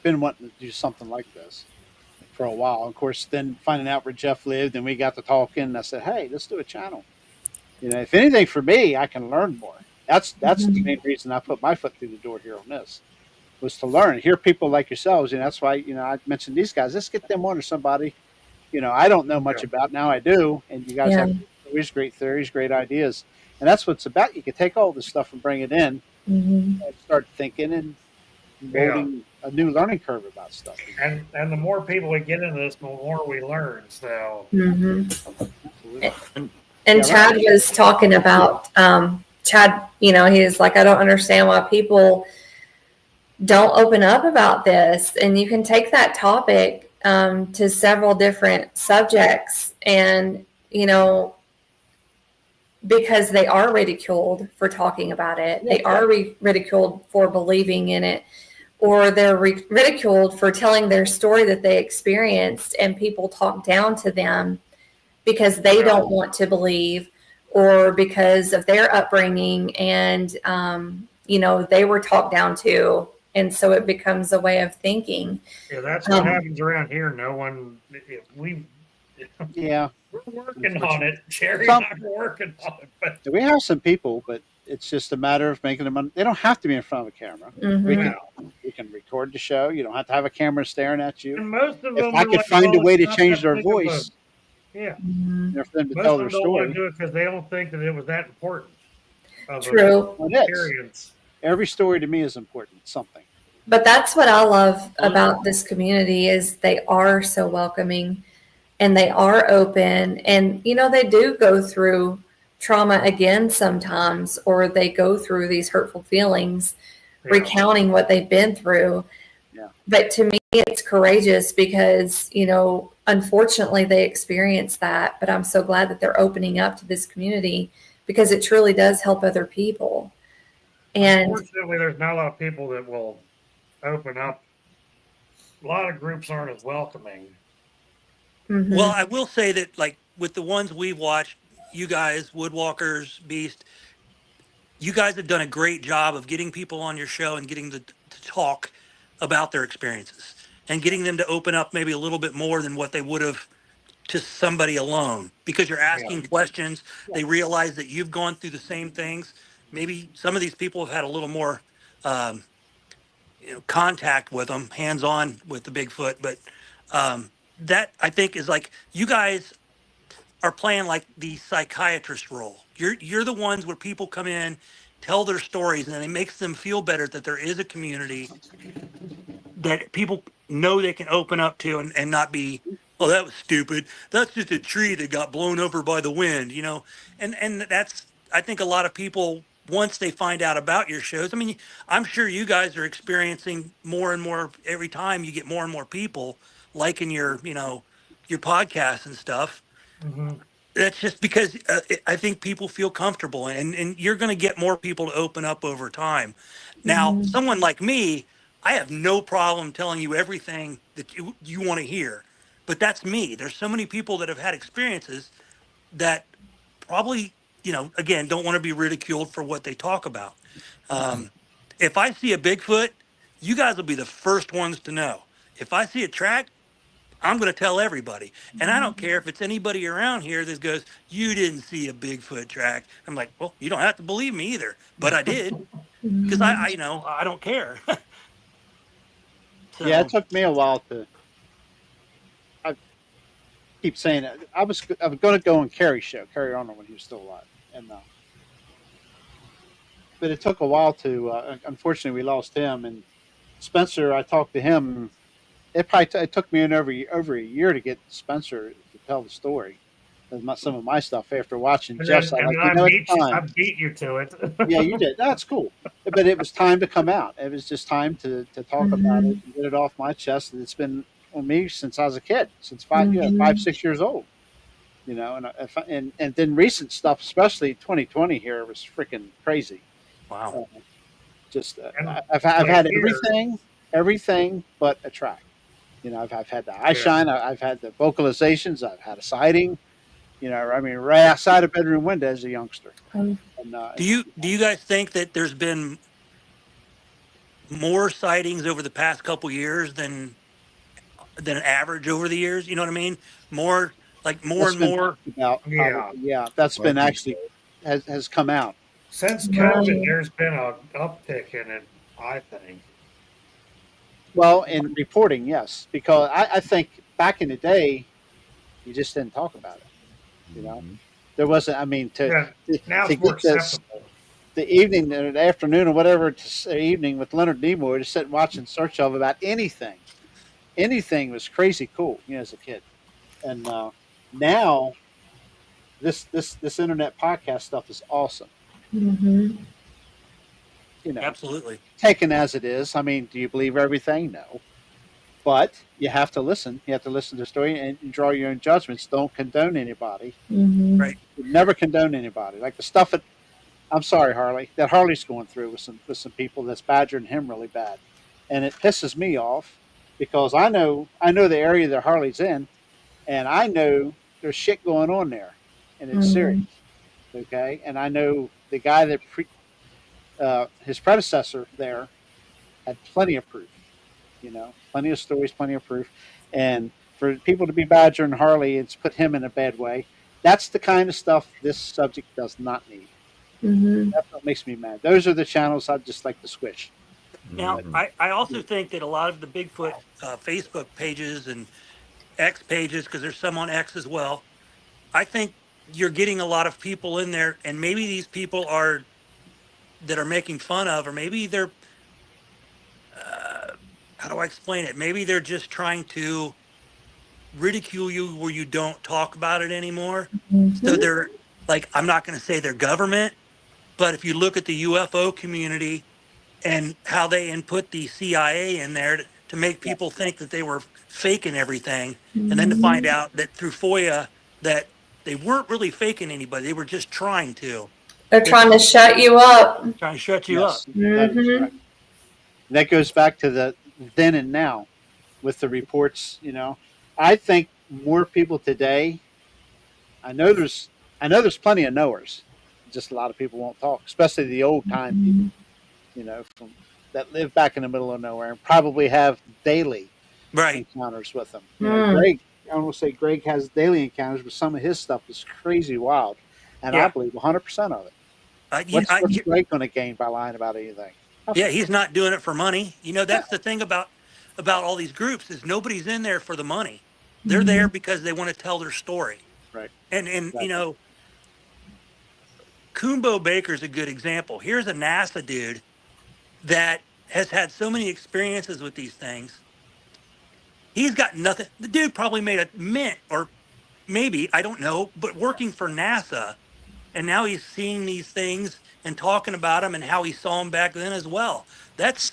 been wanting to do something like this for a while. Of course, then finding out where Jeff lived, and we got to talking, and I said, hey, let's do a channel. If anything for me, I can learn more. That's the main reason I put my foot through the door here on this, was to learn, hear people like yourselves. And that's why, I mentioned these guys. Let's get them on, or somebody, I don't know much about. Now I do. And you guys have great theories, great ideas. And that's what it's about. You can take all this stuff and bring it in and start thinking and building a new learning curve about stuff. And the more people we get into this, the more we learn. So. And Chad was talking about, he was like, I don't understand why people don't open up about this. And you can take that topic to several different subjects, and, because they are ridiculed for talking about it. They are ridiculed for believing in it, or they're ridiculed for telling their story that they experienced, and people talk down to them because they don't want to believe, or because of their upbringing, and they were talked down to, and so it becomes a way of thinking. Yeah, that's what happens around here. No one, we're working on it. Jerry and I are working on it. But we have some people, but it's just a matter of making them. They don't have to be in front of a camera. We can record record the show. You don't have to have a camera staring at you. And most of If them I are could like, find a well, way it's to not change that their big of a voice, yeah. for them to Most tell of their them don't want to story, do it because they don't think that it was that important of an True. it is. experience. Every story to me is important. Something. But that's what I love about this community is they are so welcoming and they are open. And, you know, they do go through trauma again sometimes, or they go through these hurtful feelings, Yeah. recounting what they've been through. Yeah. But to me, it's courageous because, you know, unfortunately they experience that. But I'm so glad that they're opening up to this community because it truly does help other people. And Unfortunately, there's not a lot of people that will open up. A lot of groups aren't as welcoming. mhm. Well, I will say that, like with the ones we've watched, you guys, Woodwalkers, Beast, you guys have done a great job of getting people on your show and getting to talk about their experiences and getting them to open up maybe a little bit more than what they would have to somebody alone, because you're asking questions. They realize that you've gone through the same things. Maybe some of these people have had a little more um, contact with them, hands on with the Bigfoot. But that, I think, is like you guys are playing like the psychiatrist role. You're the ones where people come in, tell their stories, and it makes them feel better that there is a community that people know they can open up to, and not be, oh, that was stupid. That's just a tree that got blown over by the wind, And that's, I think, a lot of people, once they find out about your shows. I mean, I'm sure you guys are experiencing more and more every time you get more and more people liking your podcasts and stuff. Mm-hmm. That's just because I think people feel comfortable, and you're going to get more people to open up over time. Now, someone like me, I have no problem telling you everything that you want to hear, but that's me. There's so many people that have had experiences that probably, again, don't want to be ridiculed for what they talk about. If I see a Bigfoot, you guys will be the first ones to know. If I see a track, I'm going to tell everybody. And I don't care if it's anybody around here that goes, you didn't see a Bigfoot track. I'm like, well, you don't have to believe me either, but I did, because I don't care. So, Yeah, it took me a while to. I keep saying it. I was going to go on Kerry's show, Kerry Arnold, when he was still alive, and but it took a while to. Unfortunately, we lost him, and Spencer. I talked to him. It probably it took me over a year to get Spencer to tell the story of some of my stuff after watching And Jeff's. then, and Like, then at the I time, beat you to it. yeah, you did. That's cool. But it was time to come out. It was just time to talk about it and get it off my chest. And it's been on me since I was a kid, since 6 years old. And then recent stuff, especially 2020 here, was freaking crazy. wow. I've like had here- everything but a track. I've had the eye shine. I've had the vocalizations. I've had a sighting. I mean, right outside a bedroom window as a youngster. And, Do you guys think that there's been more sightings over the past couple years than average over the years? You know what I mean? More that's and been more. talked about. Yeah. Yeah, that's been actually has come out. Since COVID, there's been an uptick in it, I think. Well, in reporting, yes, because I think back in the day, you just didn't talk about it. There wasn't. I mean, Now to it's more get this acceptable. the evening, the afternoon, or whatever evening with Leonard Nimoy to sit and watch in search of about anything. Anything was crazy cool, as a kid. And now this internet podcast stuff is awesome. Absolutely. Taken as it is. I mean, do you believe everything? No. But you have to listen. You have to listen to the story and draw your own judgments. Don't condone anybody. Right. Never condone anybody. Like the stuff I'm sorry, Harley, that Harley's going through with some people that's badgering him really bad. And it pisses me off because I know the area that Harley's in, and I know there's shit going on there, and it's serious. Okay, and I know the guy that his predecessor there had plenty of proof. Plenty of stories, plenty of proof, and for people to be badgering Harley, it's put him in a bad way. That's the kind of stuff this subject does not need. That's what makes me mad. Those are the channels I'd just like to squish. Now, Mhm. I also think that a lot of the Bigfoot Facebook pages and X pages, because there's some on X as well, I think you're getting a lot of people in there, and maybe these people are that are making fun of, or maybe they're, how do I explain it? Maybe they're just trying to ridicule you where you don't talk about it anymore. So Mhm. they're like, I'm not going to say their government, but if you look at the UFO community and how they input the CIA in there to make Yeah. people think that they were faking everything, and then to find Mhm. out that through FOIA that they weren't really faking anybody, they were just trying to. They're It's trying to shut you up. trying to shut you up. Yes, that is Hmm. correct. And that goes back to the then and now with the reports. I think more people today. I know there's I know there's plenty of knowers. Just a lot of people won't talk, especially the old time people. From that live back in the middle of nowhere and probably have daily Right. encounters with them. Mm. Greg, I want to say Greg has daily encounters, but some of his stuff is crazy wild, and I Yeah. believe 100% of it. You, What's Greg going to gain by lying about anything? yeah, Nothing. he's not doing it for money. Yeah, That's the thing about all these groups is nobody's in there for the money. They're there Mhm. because they want to tell their story. right. And Exactly. Kumbo Baker's a good example. Here's a NASA dude that has had so many experiences with these things. He's got nothing. The dude probably made a mint or maybe, I don't know, but working for NASA. And now he's seeing these things and talking about them and how he saw them back then as well. That's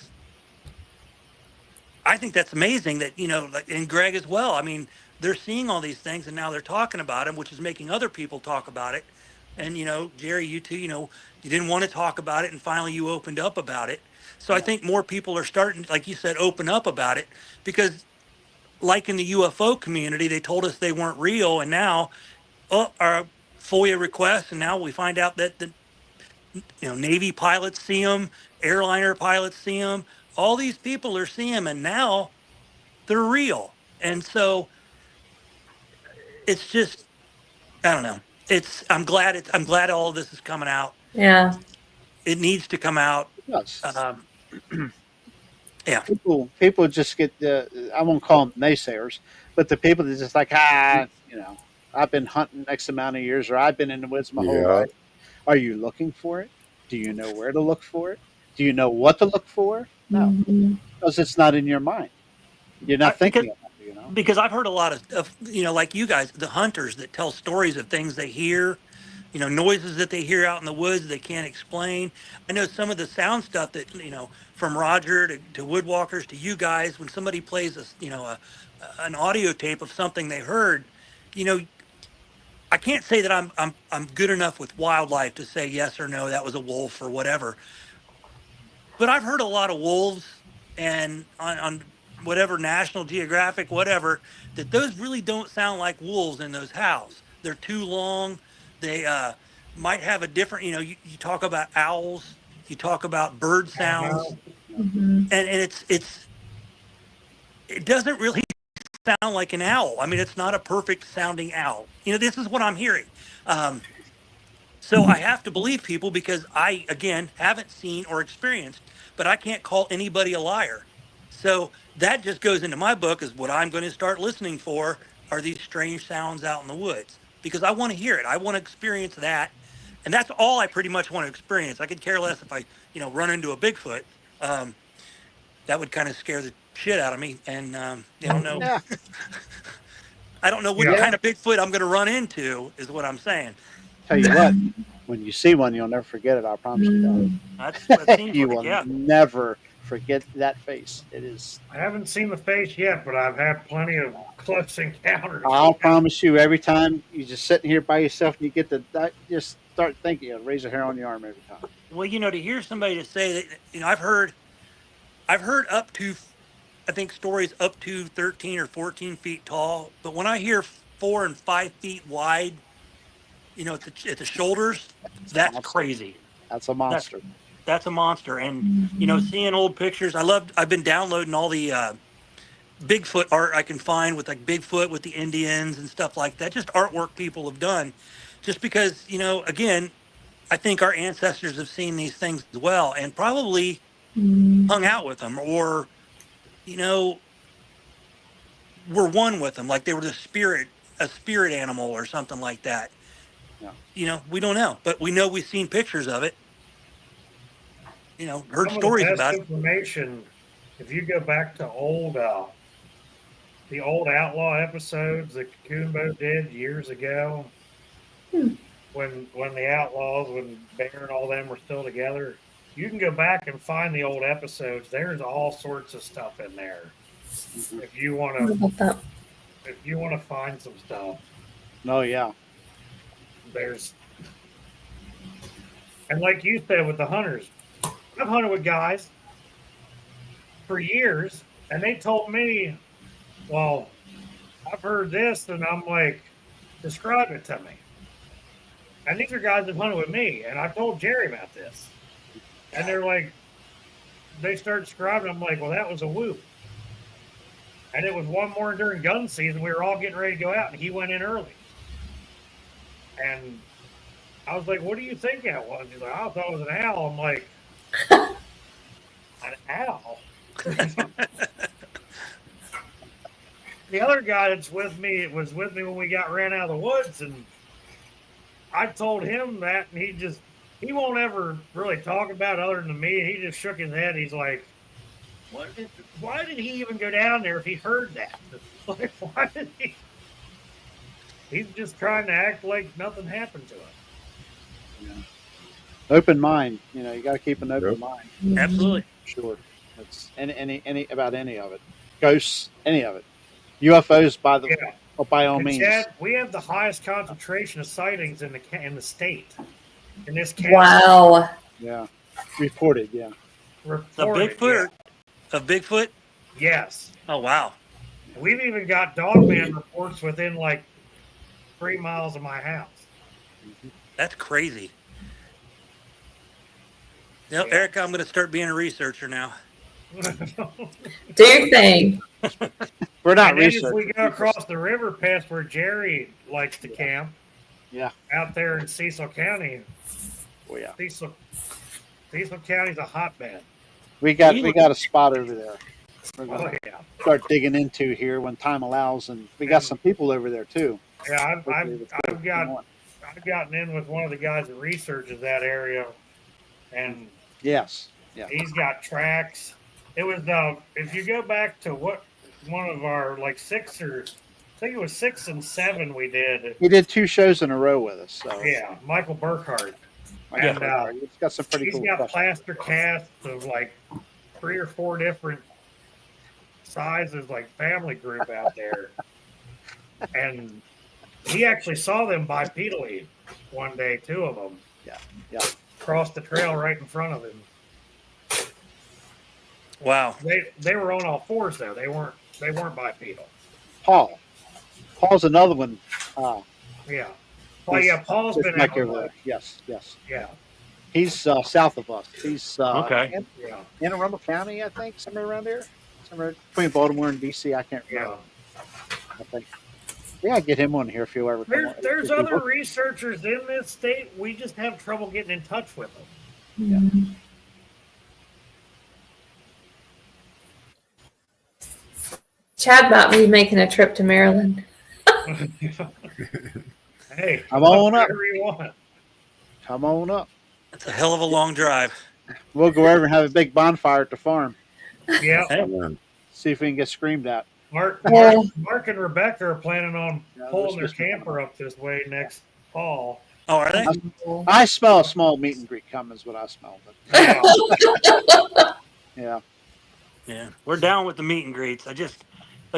I think that's amazing that, like, and Greg as well. I mean, they're seeing all these things and now they're talking about them, which is making other people talk about it. And, Jerry, you too, you didn't want to talk about it and finally you opened up about it. So I Yeah. think more people are starting, like you said, open up about it because, like in the UFO community, they told us they weren't real. And now, our FOIA requests, and now we find out that Navy pilots see them, airliner pilots see them. All these people are seeing them. And now, they're real. And so it's just, I don't know. I'm glad all of this is coming out. Yeah. It needs to come out. It does. Um, yeah. People just get I won't call them naysayers, but the people that just like I've been hunting X amount of years, or I've been in the woods my whole Yeah. life. Are you looking for it? Do you know where to look for it? Do you know what to look for? No, Mhm. because it's not in your mind. You're I, not because thinking about it. because I've heard a lot of like you guys, the hunters that tell stories of things they hear, noises that they hear out in the woods they can't explain. I know some of the sound stuff that, from Roger to Woodwalkers to you guys, when somebody plays an audio tape of something they heard, you know, I can't say that I'm good enough with wildlife to say yes or no, that was a wolf or whatever. But I've heard a lot of wolves and on whatever National Geographic, whatever, that those really don't sound like wolves in those howls. They're too long. They might have a different, you talk about owls, you talk about bird sounds, Mhm. and it doesn't really sound like an owl. I mean, it's not a perfect sounding owl. This is what I'm hearing. Um, So I have to believe people because I, again, haven't seen or experienced, but I can't call anybody a liar. So that just goes into my book is what I'm going to start listening for are these strange sounds out in the woods because I want to hear it. I want to experience that. And that's all I pretty much want to experience. I could care less if I, run into a Bigfoot. Um, that would kind of scare the shit out of me. And I don't know. Yeah, I don't know what Yeah. yeah. kind of Bigfoot I'm going to run into is what I'm saying. Tell you what, when you see one, you'll never forget it. I promise you Mhm. That's what it that. seems You like. will Yeah. never forget that face. It is. I haven't seen the face yet, but I've had plenty of close encounters. I'll promise you. Every time you just sitting here by yourself and you get just start thinking. You'll raise a hair on your arm every time. Well, to hear somebody to say that, I've heard up to, I think stories up to 13 or 14 feet tall, but when I hear 4 and 5 feet wide, at the shoulders, It's a that's monster. crazy. That's a That's monster. that's a monster. And Mhm. seeing old pictures, I've been downloading all the Bigfoot art I can find with like Bigfoot with the Indians and stuff like that. Just artwork people have done, just because again, I think our ancestors have seen these things as well, and probably hung out with them, or you know, were one with them, like they were a spirit animal or something like that. Yeah. You know, we don't know, but we know we've seen pictures of it. You know, heard Some of the stories best about it. information, if you go back to the old outlaw episodes that Kumbo did years ago, when the outlaws, when Bear and all them were still together, you can go back and find the old episodes. There's all sorts of stuff in there. If you want What to, about that? if you want to find some stuff, Oh yeah. there's, and like you said with the hunters, I've hunted with guys for years, and they told me, well, I've heard this, and I'm like, describe it to me. And these are guys that hunted with me, and I told Jerry about this. And they're like, they start describing. I'm like, well, that was a whoop. And it was one more during gun season. We were all getting ready to go out, and he went in early. And I was like, what do you think that was? He's like, I thought it was an owl. I'm like, an owl? The other guy that's with me was with me when we got ran out of the woods, and I told him that, and he won't ever really talk about it other than me. He just shook his head. He's like, why did he even go down there if he heard that? Like, why did he? He's just trying to act like nothing happened to him. Yeah. Open mind. You know, you got to keep an open Yep. mind. Absolutely. Sure. It's any about any of it. Ghosts, any of it. UFOs by all And means. Chad, we have the highest concentration of sightings in the state. In this county. Wow. Yeah. Reported. Yeah. A Reported, Bigfoot, a Bigfoot. Yes. Oh wow. We've even got dogman reports within like 3 miles of my house. That's crazy. Yep, Yeah. Erica, I'm going to start being a researcher now. Do your thing. We're not And then if researching. we go across the river past where Jerry likes to camp, Yeah. out there in Cecil County, Oh yeah. Cecil County's a hotbed. We got a spot over there. We're Oh gonna yeah, start digging into here when time allows, and we got some people over there too. yeah. Hopefully I've gotten in with one of the guys that researches that area, and Yes. Yeah. he's got tracks. It was if you go back to what one of our like I think it was 6 and 7 we did. He did 2 shows in a row with us. So Yeah, Michael Burkhart. yeah, he's got some pretty He's cool got stuff. plaster casts of like 3 or 4 different sizes, like family group out there. And he actually saw them bipedally one day, 2 of them. Yeah. Crossed the trail right in front of him. Wow. They were on all 4s though. They weren't bipedal. Paul's another one. Yeah. Well, yeah, Paul's Just been like out over there. there. Yes. Yeah. He's south of us. He's Okay. Yeah. Anne Arundel County, I think, somewhere around there. Somewhere between Baltimore and DC. I can't remember. Yeah. I think. We gotta get him on here if he'll ever come on. There's If he other works- researchers in this state. We just have trouble getting in touch with them. Yeah. Chad might be making a trip to Maryland. Hey, I'm on up. whatever you want. Come on up. That's a hell of a long drive. We'll go over and have a big bonfire at the farm. Yeah. Hey, Man, See if we can get screamed at. Mark and Rebecca are planning on Yeah, pulling their let's just- camper up this way next fall. oh, are they? I smell a small meet and greet coming is what I smell. But Yeah. yeah. Yeah, we're down with the meet and greets.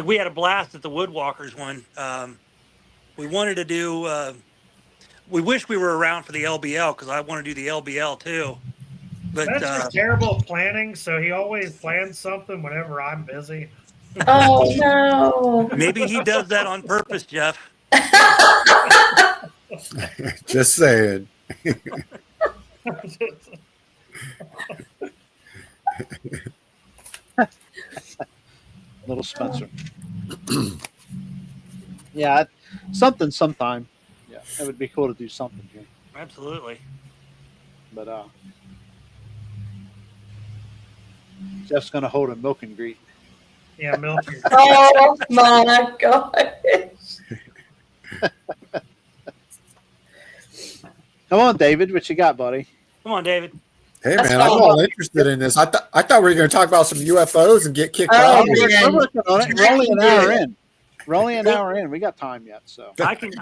We had a blast at the Woodwalkers one. We wanted to do. We wish we were around for the LBL because I want to do the LBL too. But That's just terrible planning. So he always plans something whenever I'm busy. Oh no. maybe he does that on purpose, Jeff. just saying. Little Spencer. Yeah, something sometime. Yeah, it would be cool to do something here. Absolutely. But Jeff's going to hold a milk and greet. Yeah, Milton. Oh my God. Come on, David. What you got, buddy? Come on, David. Hey That's man, I'm all. all interested in this. I thought we were going to talk about some UFOs and get kicked Oh, out. We're man. working on it. We're only an Yeah. hour in. We're only an hour in. We got time yet, so I can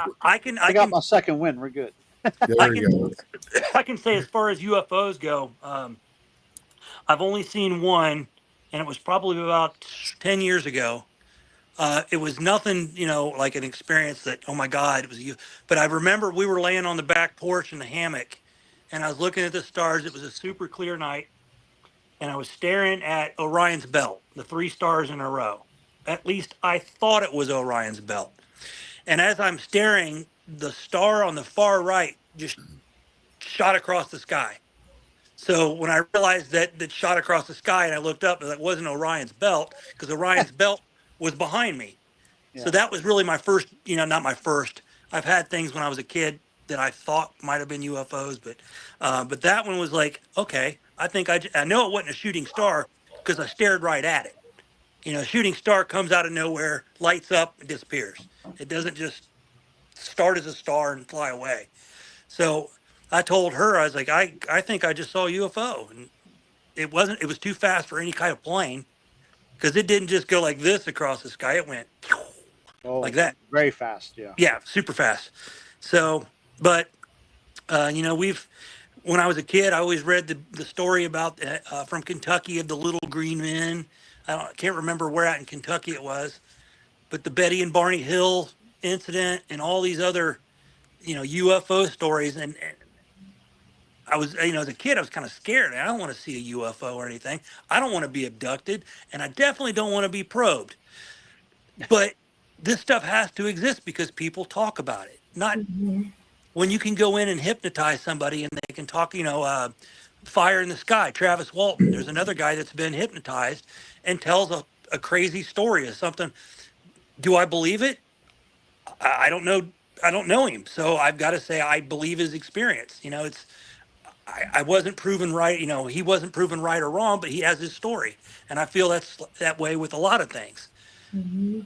I got my second win. We're good. There we go. I can say as far as UFOs go, I've only seen one, and it was probably about 10 years ago. It was nothing, like an experience that, oh my God, it was you. But I remember we were laying on the back porch in the hammock, and I was looking at the stars. It was a super clear night, and I was staring at Orion's belt, the 3 stars in a row. At least I thought it was Orion's belt. And as I'm staring, the star on the far right just shot across the sky. So when I realized that shot across the sky and I looked up, that wasn't Orion's belt, because Orion's belt was behind me. Yeah. So that was really my first, not my first. I've had things when I was a kid that I thought might have been UFOs, but that one was like, okay, I think I know it wasn't a shooting star because I stared right at it. A shooting star comes out of nowhere, lights up, and disappears. It doesn't just start as a star and fly away. So I told her, I was like, I think I just saw a UFO. And it was too fast for any kind of plane, because it didn't just go like this across the sky. It went like that. Very fast. Yeah. Yeah, super fast. So, but, when I was a kid, I always read the story about from Kentucky of the little green men. I can't remember where out in Kentucky it was, but the Betty and Barney Hill incident and all these other, UFO stories. And I was, as a kid, I was kind of scared. I don't want to see a UFO or anything. I don't want to be abducted, and I definitely don't want to be probed. But this stuff has to exist because people talk about it. Not when you can go in and hypnotize somebody and they can talk, fire in the sky, Travis Walton. There's another guy that's been hypnotized and tells a crazy story of something. Do I believe it? I don't know. I don't know him. So I've got to say I believe his experience. I wasn't proven right. He wasn't proven right or wrong, but he has his story. And I feel that's that way with a lot of things. Mm-hmm.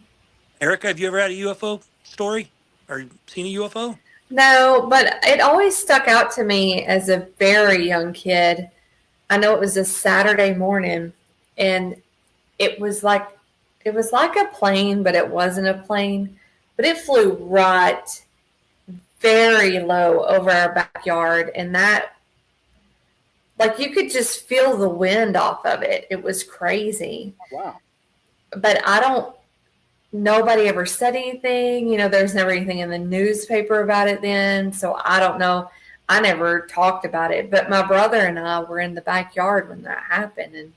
Erica, have you ever had a UFO story or seen a UFO? No, but it always stuck out to me as a very young kid. I know it was a Saturday morning, and it was like a plane, but it wasn't a plane. But it flew right very low over our backyard, and that, like, you could just feel the wind off of it. It was crazy. Wow. But nobody ever said anything. There's never anything in the newspaper about it then. So I don't know. I never talked about it. But my brother and I were in the backyard when that happened. And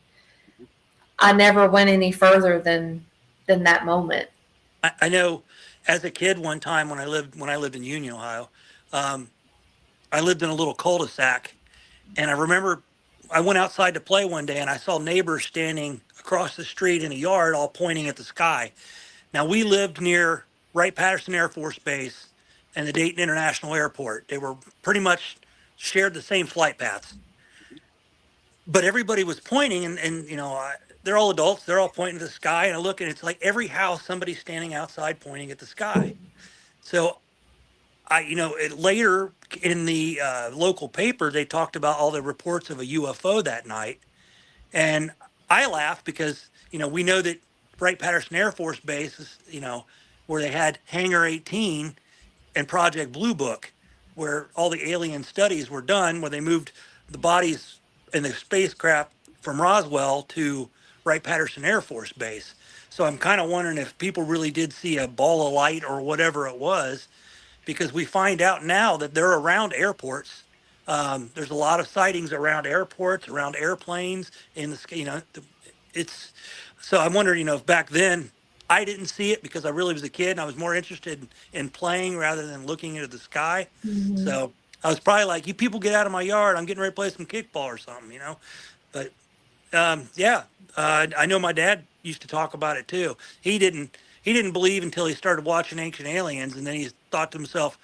I never went any further than that moment. I know as a kid one time when I lived in Union, Ohio, I lived in a little cul-de-sac. And I remember I went outside to play one day and I saw neighbors standing across the street in a yard all pointing at the sky. Now, we lived near Wright-Patterson Air Force Base and the Dayton International Airport. They were pretty much shared the same flight paths. But everybody was pointing, and they're all adults. They're all pointing to the sky. And I look, and it's like every house, somebody's standing outside pointing at the sky. So, later in the local paper, they talked about all the reports of a UFO that night. And I laughed because, we know that Wright-Patterson Air Force Base is, where they had Hangar 18 and Project Blue Book, where all the alien studies were done, where they moved the bodies in the spacecraft from Roswell to Wright-Patterson Air Force Base. So I'm kind of wondering if people really did see a ball of light or whatever it was, because we find out now that they're around airports. There's a lot of sightings around airports, around airplanes, in the, it's, so I'm wondering, if back then I didn't see it because I really was a kid and I was more interested in playing rather than looking into the sky. Mm-hmm. So I was probably like, you people get out of my yard. I'm getting ready to play some kickball or something, But I know my dad used to talk about it too. He didn't believe until he started watching Ancient Aliens, and then he thought to himself,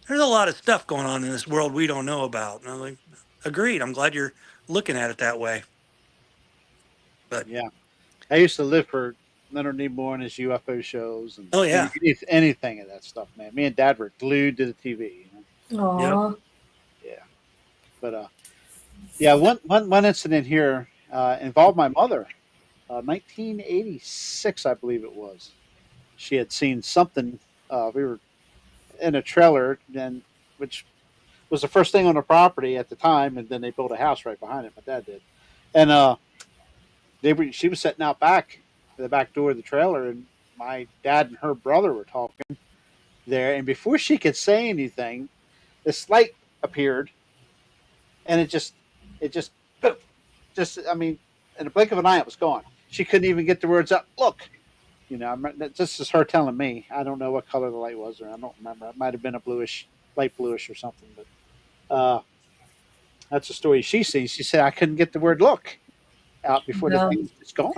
there's a lot of stuff going on in this world we don't know about. And I'm like, agreed. I'm glad you're looking at it that way. But Yeah, I used to live for Leonard Nimoy and his UFO shows and oh yeah, anything of that stuff, man. Me and Dad were glued to the TV. yep. Aw. Yeah, but yeah, one incident here involved my mother. 1986, I believe it was. She had seen something. We were in a trailer, and which was the first thing on the property at the time, and then they built a house right behind it. My dad did, and she was sitting out back at the back door of the trailer, and my dad and her brother were talking there, and before she could say anything, this light appeared, and it just boom, just I mean, in the blink of an eye, it was gone. She couldn't even get the words out. Look, this is her telling me. I don't know what color the light was, or I don't remember. It might have been a bluish, light bluish, or something. But that's a story she sees. She said I couldn't get the word "look" out before the No. thing was gone.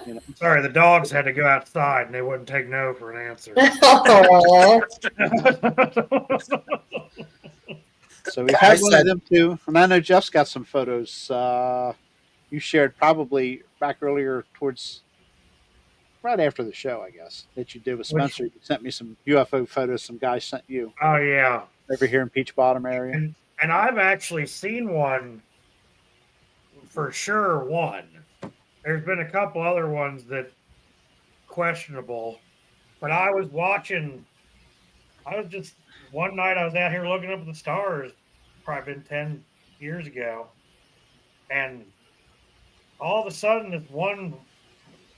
You know, Sorry, the dogs had to go outside and they wouldn't take no for an answer. Aw. so we've had I one of said- them too, and I know Jeff's got some photos. You shared probably back earlier towards right after the show, I guess, that you did with Which- Spencer. You sent me some UFO photos. Some guy sent you Oh yeah, over here in Peach Bottom area. and I've actually seen one for sure. One. There's been a couple other ones that questionable, but I was watching. I was just one night I was out here looking up at the stars, probably been 10 years ago, and all of a sudden this one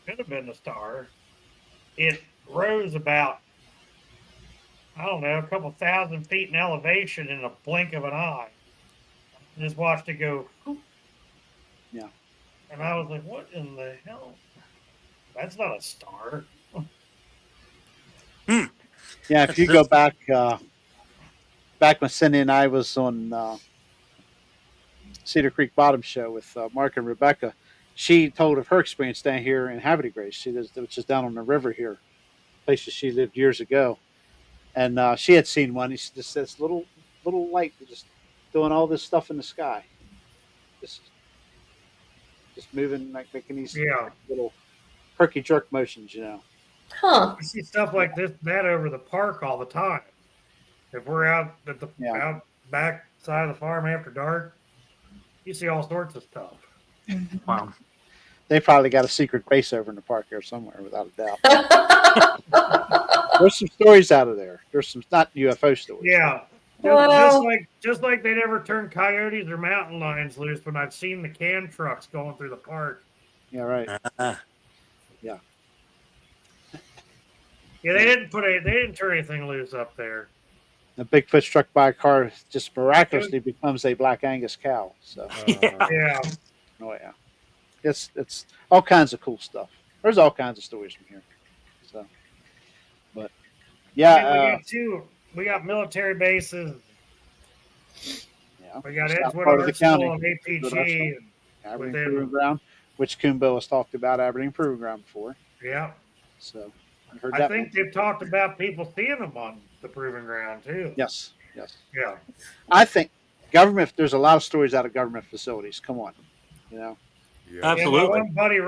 could have been a star. It rose about, I don't know, a couple thousand feet in elevation in a blink of an eye. I just watched it go. Whoop. Yeah. And I was like, what in the hell? That's not a star. Yeah, if you go back when Cindy and I was on Cedar Creek Bottom show with Mark and Rebecca, she told of her experience down here in Havre de Grace. She lives, which is down on the river here, places she lived years ago, and she had seen one. He just says little light just doing all this stuff in the sky, just moving, like making these Yeah. little herky jerk motions, Huh. I see stuff like that over the park all the time. If we're out at the Yeah. out back side of the farm after dark, you see all sorts of stuff. Wow. They probably got a secret base over in the park here somewhere, without a doubt. There's some stories out of there. There's some not UFO stories. Yeah. Well- Just like they never turn coyotes or mountain lions loose when I've seen the can trucks going through the park. Yeah, right. Yeah, they didn't turn anything loose up there. A Bigfoot struck by a car just miraculously becomes a black Angus cow. So, Yeah. oh yeah, it's all kinds of cool stuff. There's all kinds of stories from here. So, but yeah, We got military bases. yeah. We got South Edgewood part of the county, Arsenal and APG. Aberdeen within- Proving Ground, which Kumbo has talked about Aberdeen Proving Ground before. Yeah. So, I heard I that. think they've talked about people seeing them on the proving ground too. Yes. Yeah. I think government. There's a lot of stories out of government facilities. Come on, Yeah. Yeah, my Absolutely. one buddy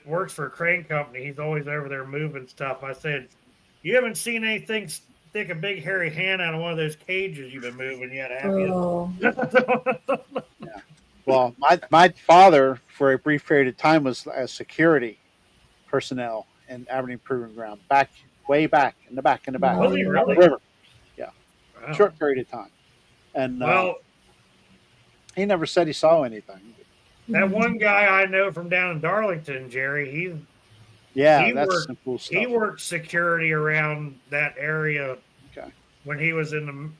works for a crane company. He's always over there moving stuff. I said, "You haven't seen anything stick a big hairy hand out of one of those cages you've been moving yet, have you?" Oh. Well, my father, for a brief period of time, was a security personnel in Aberdeen Proving Ground, way back in the back, Was he really? river, Wow. short period of time, and Well, he never said he saw anything. that one guy I know from down in Darlington, Jerry, Yeah, He that's worked- some cool stuff. he worked security around that area Okay. when he was in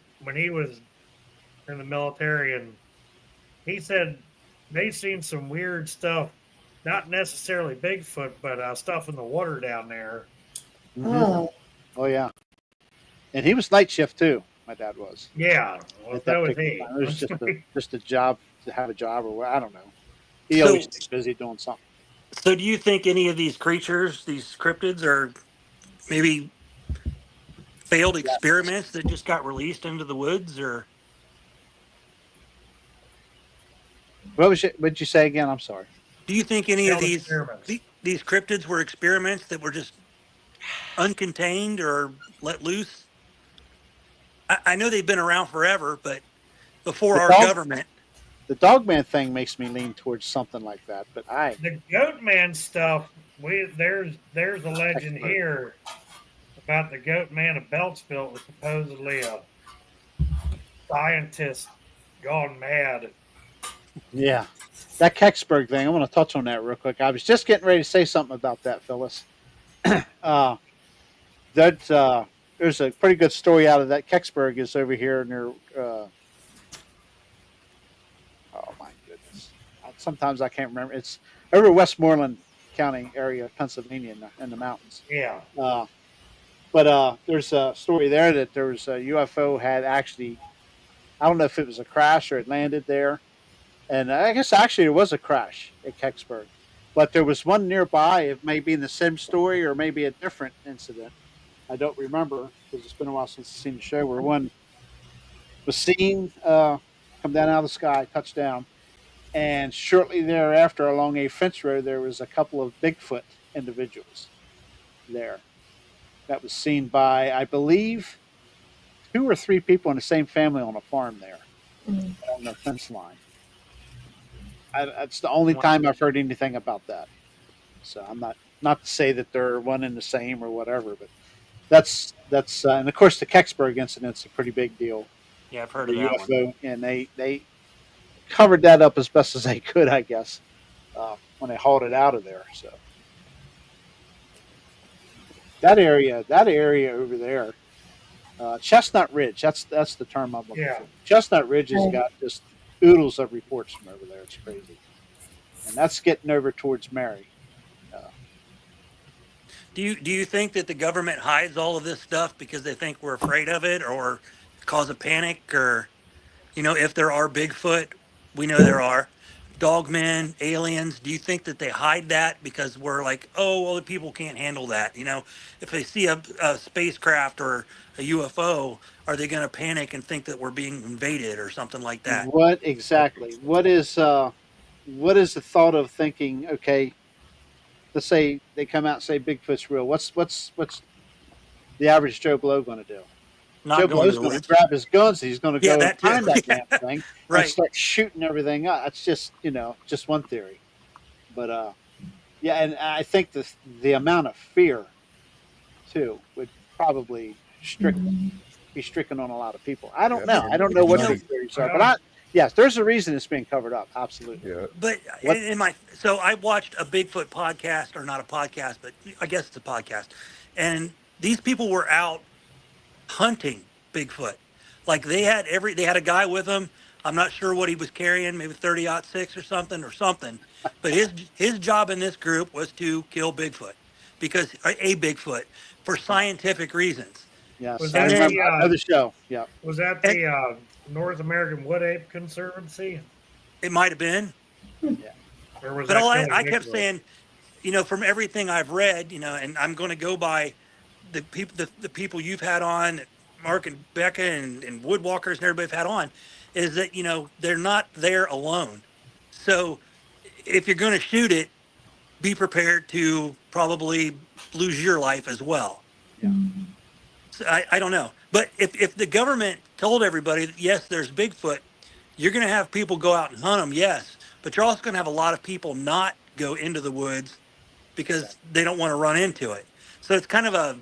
the military, and he said they've seen some weird stuff, not necessarily Bigfoot, but stuff in the water down there. Mhm. Oh. Oh yeah, and he was night shift too. My dad was. Yeah, well, At that so was particular he. time. It was just a job to have a job, or I don't know. He So- always stays busy doing something. So, do you think any of these creatures, these cryptids, are maybe failed experiments that just got released into the woods, or What'd you say again? I'm sorry. Do you think any of failed experiments. these cryptids were experiments that were just uncontained or let loose? I know they've been around forever, but before The our dog, government. the Dogman thing makes me lean towards something like that. But The goat man stuff, there's a legend here about the goat man of Beltsville was supposedly a scientist gone mad. yeah, that Kecksburg thing. I want to touch on that real quick. I was just getting ready to say something about that, Phyllis. uh, that there's a pretty good story out of that. Kecksburg is over here near. Oh my goodness! Sometimes I can't remember. It's over Westmoreland County area, Pennsylvania, in the mountains. Yeah. But there's a story there that there was a UFO had actually. I don't know if it was a crash or it landed there, and I guess actually it was a crash at Kecksburg. But there was one nearby. It may be in the same story or maybe a different incident. I don't remember because it's been a while since I've seen the show where one was seen come down out of the sky, touch down, and shortly thereafter, along a fence road, there was a couple of Bigfoot individuals there that was seen by, I believe, 2 or 3 people in the same family on a farm there on the fence line. That's the only time I've heard anything about that. So I'm not to say that they're one and the same or whatever, but that's and of course the Kecksburg incident's a pretty big deal. Yeah, I've heard The of that UFO, one. and they covered that up as best as they could, I guess, when they hauled it out of there. So that area over there, Chestnut Ridge. That's the term I'm looking for. Chestnut Ridge has got just oodles of reports from over there. It's crazy, and that's getting over towards Mary. Do you think that the government hides all of this stuff because they think we're afraid of it, or cause a panic, or if there are Bigfoot, we know there are dogmen, aliens. Do you think that they hide that because we're like, oh well, the people can't handle that? If they see a spacecraft or a UFO, are they going to panic and think that we're being invaded or something like that? What exactly? What is the thought of thinking? Okay, let's say they come out and say Bigfoot's real. What's the average Joe Blow going to do? Joe Not going to Blow's the going to woods. grab his guns and he's going to Yeah, go and that too. find that Yeah. damn thing and Right. start shooting everything up. That's just one theory. But yeah, and I think the amount of fear too would probably be stricken on a lot of people. I don't know. I don't know You what know, the theories are, but yes, there's a reason it's being covered up. Absolutely. Yeah. But What? so I watched a Bigfoot podcast, or not a podcast, but I guess it's a podcast, and these people were out hunting Bigfoot. Like they had a guy with them. I'm not sure what he was carrying, maybe 30-06 or something. But his job in this group was to kill Bigfoot because a Bigfoot for scientific reasons. Yes, Was I And that then remember. I know the show. Yeah. was that and the North American Wood Ape Conservancy, it might have been, Yeah. or was but that all Kelly I kept Bigfoot? saying, from everything I've read, and I'm going to go by the people you've had on, Mark and Becca and Woodwalkers and everybody have had on, is that they're not there alone. So if you're going to shoot it, be prepared to probably lose your life as well. Yeah. So I don't know, but if the government told everybody that yes, there's Bigfoot, you're going to have people go out and hunt them, yes, but you're also going to have a lot of people not go into the woods because they don't want to run into it. So it's kind of a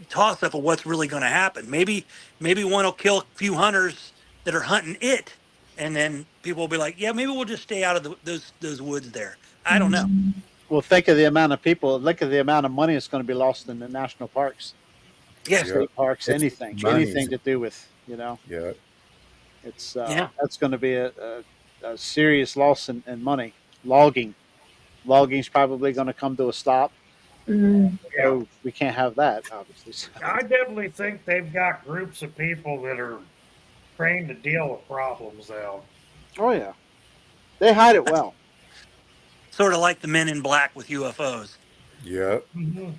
toss up of what's really going to happen. Maybe one will kill a few hunters that are hunting it, and then people will be like, yeah, maybe we'll just stay out of those woods there. I don't know. Well, think of the amount of people. Look at the amount of money that's going to be lost in the national parks, Yeah, state parks, It's anything to do with Yeah. It's Yeah. that's going to be a serious loss in money. Logging's probably going to come to a stop. So we can't have that, obviously. So, I definitely think they've got groups of people that are trained to deal with problems, though. oh yeah, they hide it well. sort of like the Men in Black with UFOs. Yeah. Mm-hmm.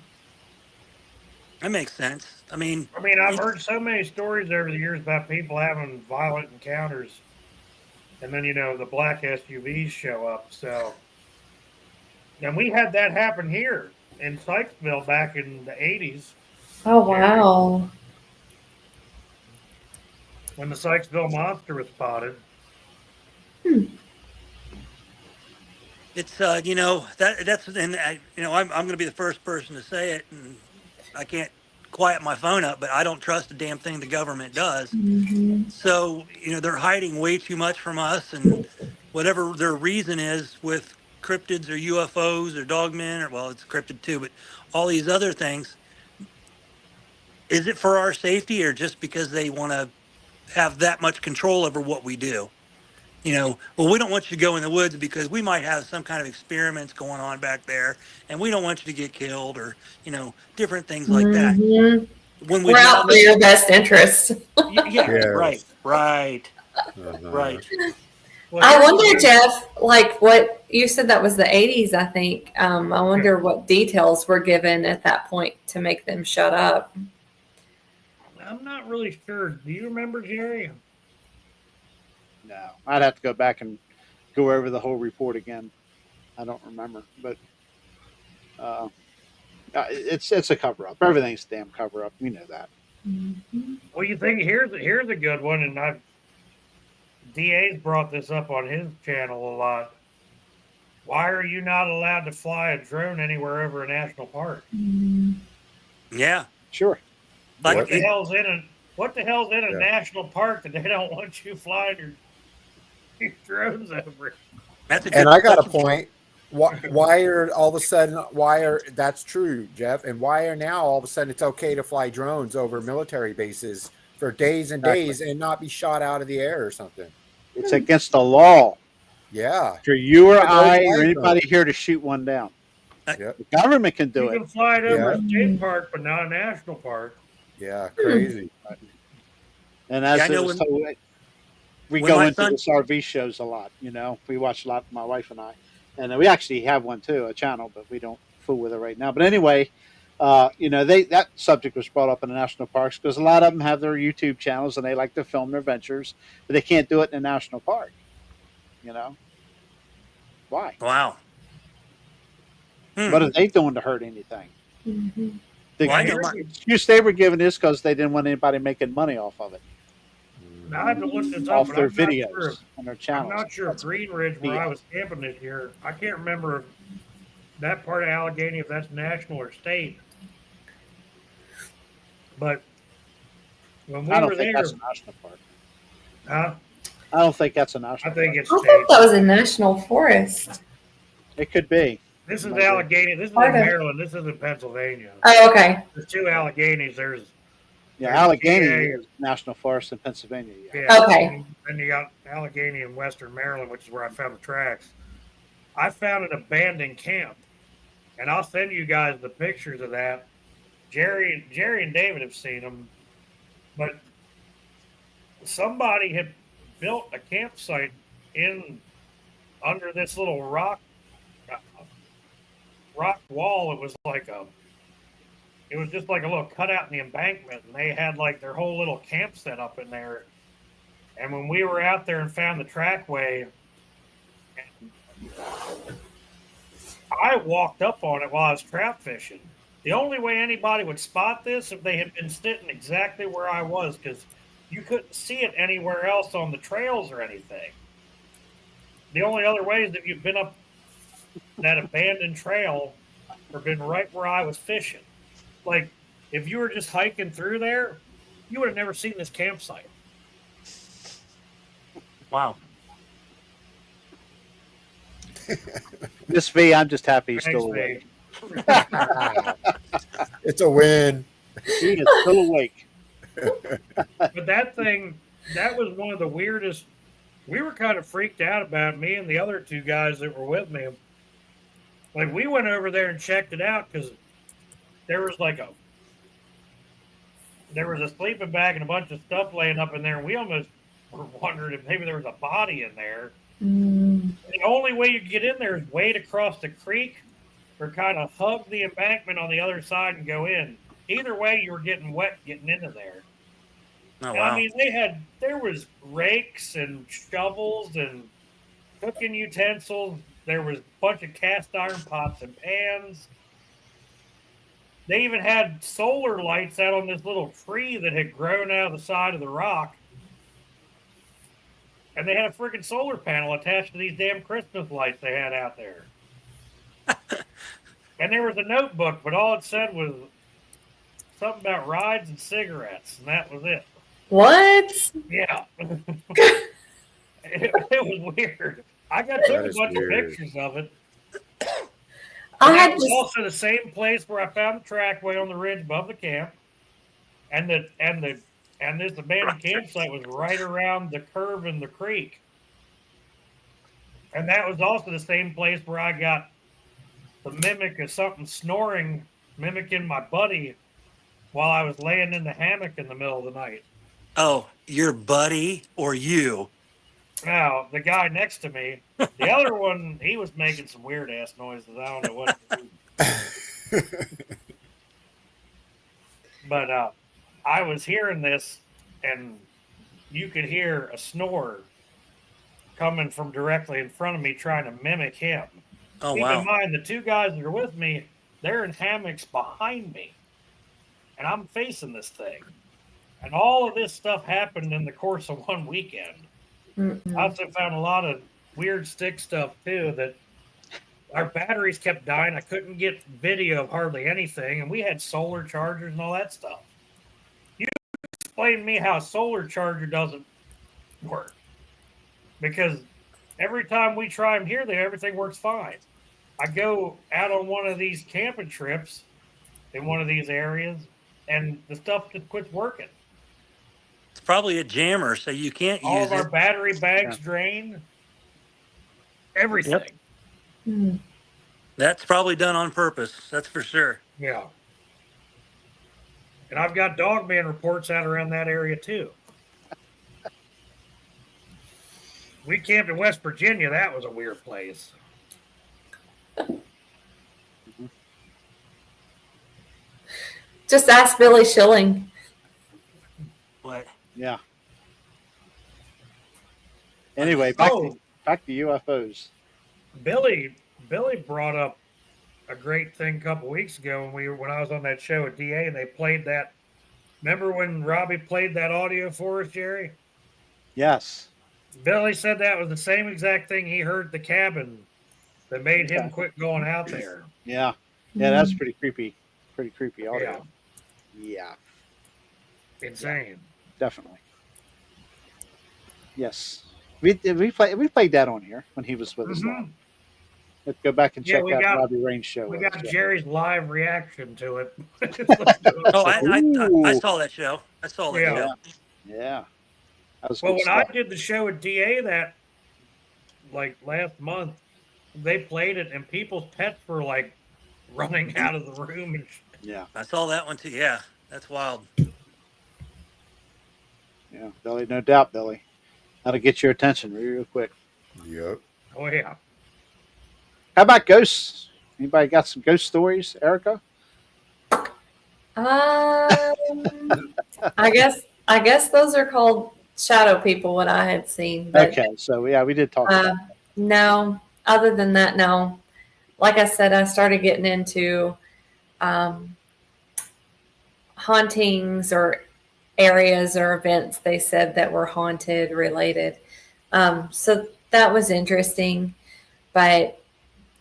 That makes sense. I mean, I've heard so many stories over the years about people having violent encounters, and then the black SUVs show up. So And we had that happen here in Sykesville back in the 80s Oh, wow. when the Sykesville monster was spotted. It's that's and I'm going to be the first person to say it, and I can't quiet my phone up, but I don't trust a damn thing the government does. Mm-hmm. So they're hiding way too much from us, and whatever their reason is with cryptids or UFOs or dogmen, or well, it's cryptid too, but all these other things, is it for our safety or just because they want to have that much control over what we do? Well, we don't want you to go in the woods because we might have some kind of experiments going on back there, and we don't want you to get killed or, different things like that. Mm-hmm. When We're we've out now for your best interest. yeah, right, Yes. right, Uh-huh. right. Well, I here's wonder, the- Jeff, like what you said that was the 80s, I think. I wonder what details were given at that point to make them shut up. I'm not really sure. Do you remember, Jerry? No, I'd have to go back and go over the whole report again. I don't remember, but uh, it's a cover up. Everything's a damn cover up. We know that. Mm-hmm. Well, you think here's a good one, and DA's brought this up on his channel a lot. Why are you not allowed to fly a drone anywhere over a national park? Yeah, Sure. like What the hell's in a Yeah. national park that they don't want you flying your drones over? that's a good And I got a question. point. Why are all of a sudden? That's true, Jeff? And why are now all of a sudden it's okay to fly drones over military bases for days and Exactly. days and not be shot out of the air or something? It's against the law Yeah. for you or For those I or flying anybody drones. here to shoot one down. Yep. The government can do You it. can fly it over Yeah. a state park, but not a national park. Yeah. Crazy. And as Yeah, I know it- so we when go my into son- this RV shows a lot. We watch a lot. My wife and I, and we actually have one too, a channel, but we don't fool with it right now. But anyway, that subject was brought up in the national parks because a lot of them have their YouTube channels and they like to film their ventures, but they can't do it in a national park. Why? Wow. What are they doing to hurt anything? Mm-hmm. The Well, I know my- excuse they were giving is because they didn't want anybody making money off of it, Now, I have to look this up, off but their I'm not videos sure. on their I'm channels. not sure if Green Ridge, where I was camping this year, I can't remember if that part of Allegheny, if that's national or state. But when we I don't were think there, that's a national park. huh? I don't think that's a I national think park. it's I state. thought that was a national forest. It could be. This is Maybe. Allegheny. This is in Part of- Maryland. This is in Pennsylvania. Oh, okay. There's two Alleghenies. There's Yeah, There's Allegheny GA. is national forest in Pennsylvania. Yeah. yeah. Okay. And you got Allegheny in Western Maryland, which is where I found the tracks. I found an abandoned camp, and I'll send you guys the pictures of that. Jerry and David have seen them, but somebody had built a campsite in under this little rock wall. It was just like a little cutout in the embankment, and they had like their whole little camp set up in there. And when we were out there and found the trackway, I walked up on it while I was trout fishing. The only way anybody would spot this if they had been sitting exactly where I was, because you couldn't see it anywhere else on the trails or anything. The only other way is if you've been up that abandoned trail or been right where I was fishing. Like, if you were just hiking through there, you would have never seen this campsite. Wow. Miss V, I'm just happy he's Thanks, still awake. It's a win. He is still awake. But that was one of the weirdest. We were kind of freaked out about it, me and the other two guys that were with me. Like, we went over there and checked it out because there was a sleeping bag and a bunch of stuff laying up in there, and we almost were wondering if maybe there was a body in there. Mm. The only way you could get in there is wade across the creek or kind of hug the embankment on the other side and go in. Either way, you were getting wet getting into there. Oh, And, wow. I mean, there was rakes and shovels and cooking utensils, There was a bunch of cast iron pots and pans. They even had solar lights out on this little tree that had grown out of the side of the rock. And they had a freaking solar panel attached to these damn Christmas lights they had out there. And there was a notebook, but all it said was something about rides and cigarettes, and that was it. What? Yeah. it was weird. I took a bunch of pictures of it. That was also the same place where I found the trackway on the ridge above the camp, and this abandoned campsite was right around the curve in the creek. And that was also the same place where I got the mimic of something snoring, mimicking my buddy while I was laying in the hammock in the middle of the night. Oh, your buddy or you? Now, the guy next to me, the other one, he was making some weird ass noises. I don't know what he was. But I was hearing this, and you could hear a snore coming from directly in front of me trying to mimic him. Oh, Keep wow. in mind, the two guys that are with me, they're in hammocks behind me. And I'm facing this thing. And all of this stuff happened in the course of one weekend. Mm-mm. I also found a lot of weird stick stuff, too, that our batteries kept dying. I couldn't get video of hardly anything. And we had solar chargers and all that stuff. You explain to me how a solar charger doesn't work. Because every time we try them here, everything works fine. I go out on one of these camping trips in one of these areas, and the stuff just quits working. It's probably a jammer, so you can't All use of our it. battery banks drain. Everything. Yep. Mm. That's probably done on purpose. That's for sure. Yeah. And I've got dogman reports out around that area, too. We camped in West Virginia. That was a weird place. Just ask Billy Schilling. What? Yeah. Anyway, back to UFOs. Billy brought up a great thing a couple weeks ago when I was on that show at DA, and they played that. Remember when Robbie played that audio for us, Jerry? Yes. Billy said that was the same exact thing he heard at the cabin that made him quit going out there. Yeah. Yeah, that's pretty creepy. Pretty creepy audio. Yeah. Insane. Definitely. Yes. We played that on here when he was with us. Let's go back and check out Robbie Rain's show. We got Jerry's live reaction to it. Oh, I saw that show. I saw that show. Yeah. Well, when I did the show at DA that last month, they played it and people's pets were running out of the room. And yeah. I saw that one too. Yeah. That's wild. Yeah, Billy, no doubt, Billy. That'll get your attention real quick. Yep. Oh, yeah. How about ghosts? Anybody got some ghost stories, Erica? I guess those are called shadow people, what I had seen. But, okay, so yeah, we did talk about that. No, other than that, no. Like I said, I started getting into hauntings or areas or events they said that were haunted related. So that was interesting, but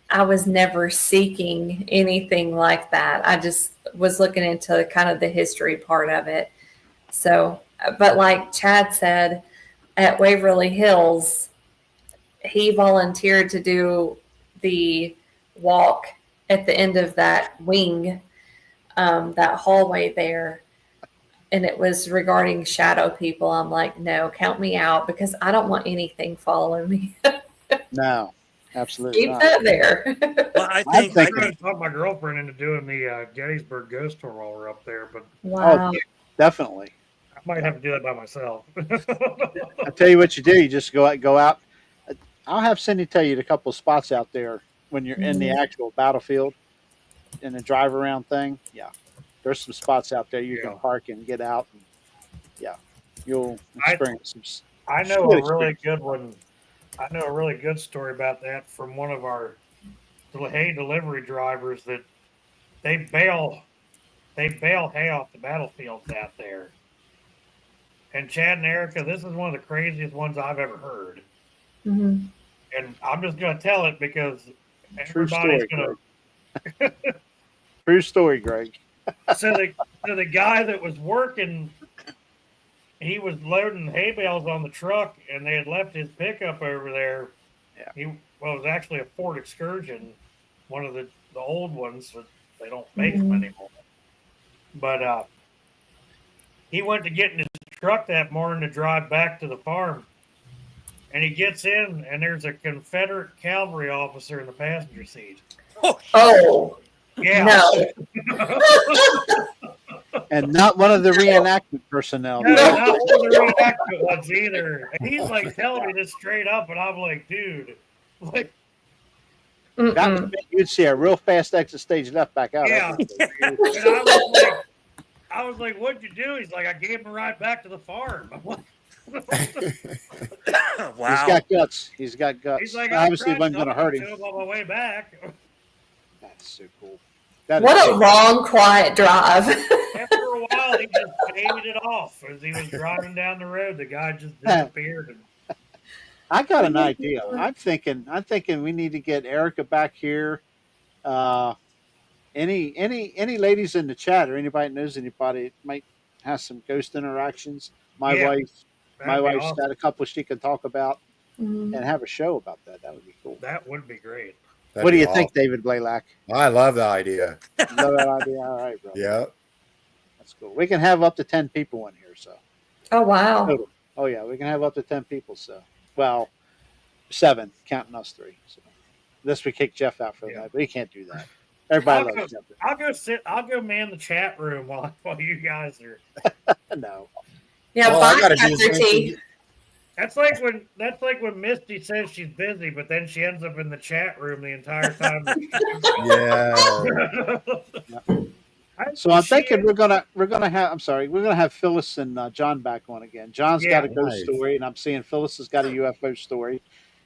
I was never seeking anything like that. I just was looking into kind of the history part of it. So, but like Chad said, at Waverly Hills, he volunteered to do the walk at the end of that wing, that hallway there. And it was regarding shadow people. I'm like, no, count me out because I don't want anything following me. No, absolutely Keep not. that there. Well, I I think tried to talk my girlfriend into doing the Gettysburg Ghost Tour while we're up there, but Wow. Oh, definitely. I might have to do that by myself. I'll tell you what you do. You just go out. I'll have Cindy tell you a couple of spots out there when you're in the actual battlefield in the drive around thing. Yeah. There's some spots out there you can park and get out. And, you'll experience some. I know a really good one. I know a really good story about that from one of our hay delivery drivers that they bail hay off the battlefields out there. And Chad and Erica, this is one of the craziest ones I've ever heard. Mm-hmm. And I'm just going to tell it because True everybody's story, going Greg. True story, Greg. to. So the guy that was working, he was loading hay bales on the truck, and they had left his pickup over there. Yeah. It was actually a Ford Excursion, one of the old ones that they don't make Mm-hmm. them anymore. But he went to get in his truck that morning to drive back to the farm. And he gets in, and there's a Confederate cavalry officer in the passenger seat. Oh, Yeah. no. And not one of the reenactment personnel. No, not one of the reenactment ones either. And he's like telling me this straight up, and I'm like, dude, like, That would mean you'd see a real fast exit stage left back out. yeah. And I was like, what'd you do? He's like, I gave him a ride back to the farm. I'm like, Wow. He's got guts. He's got guts. he's like, Obviously, I wasn't going to hurt him. him on my way back. That's so cool. That What is a so long, quiet drive. After a while, he just faded it off as he was driving down the road. The guy just disappeared. And I got an idea. I'm thinking we need to get Erica back here. Any ladies in the chat or anybody that knows anybody that might have some ghost interactions. My Yeah, wife's awesome. got a couple she can talk about Mhm. and have a show about that. That would be cool. That would be great. That'd What do be you awesome. think, David Blaylock? I love the idea. Love that idea. All right, bro. Yeah. That's cool. We can have up to 10 people in here. So, Oh, wow. total. Oh yeah, we can have up to 10 people. So, well, 7 counting us 3. So, unless we kick Jeff out for the Yeah. night, but he can't do that. Everybody I'll loves Jeff. I'll go man the chat room while you guys are. No. Yeah, All I bye, gotta do is Dr. T. mention- That's like when Misty says she's busy, but then she ends up in the chat room the entire time. Yeah. So I'm thinking we're gonna have Phyllis and John back on again. John's got a ghost Nice. story, and I'm seeing Phyllis has got a UFO story,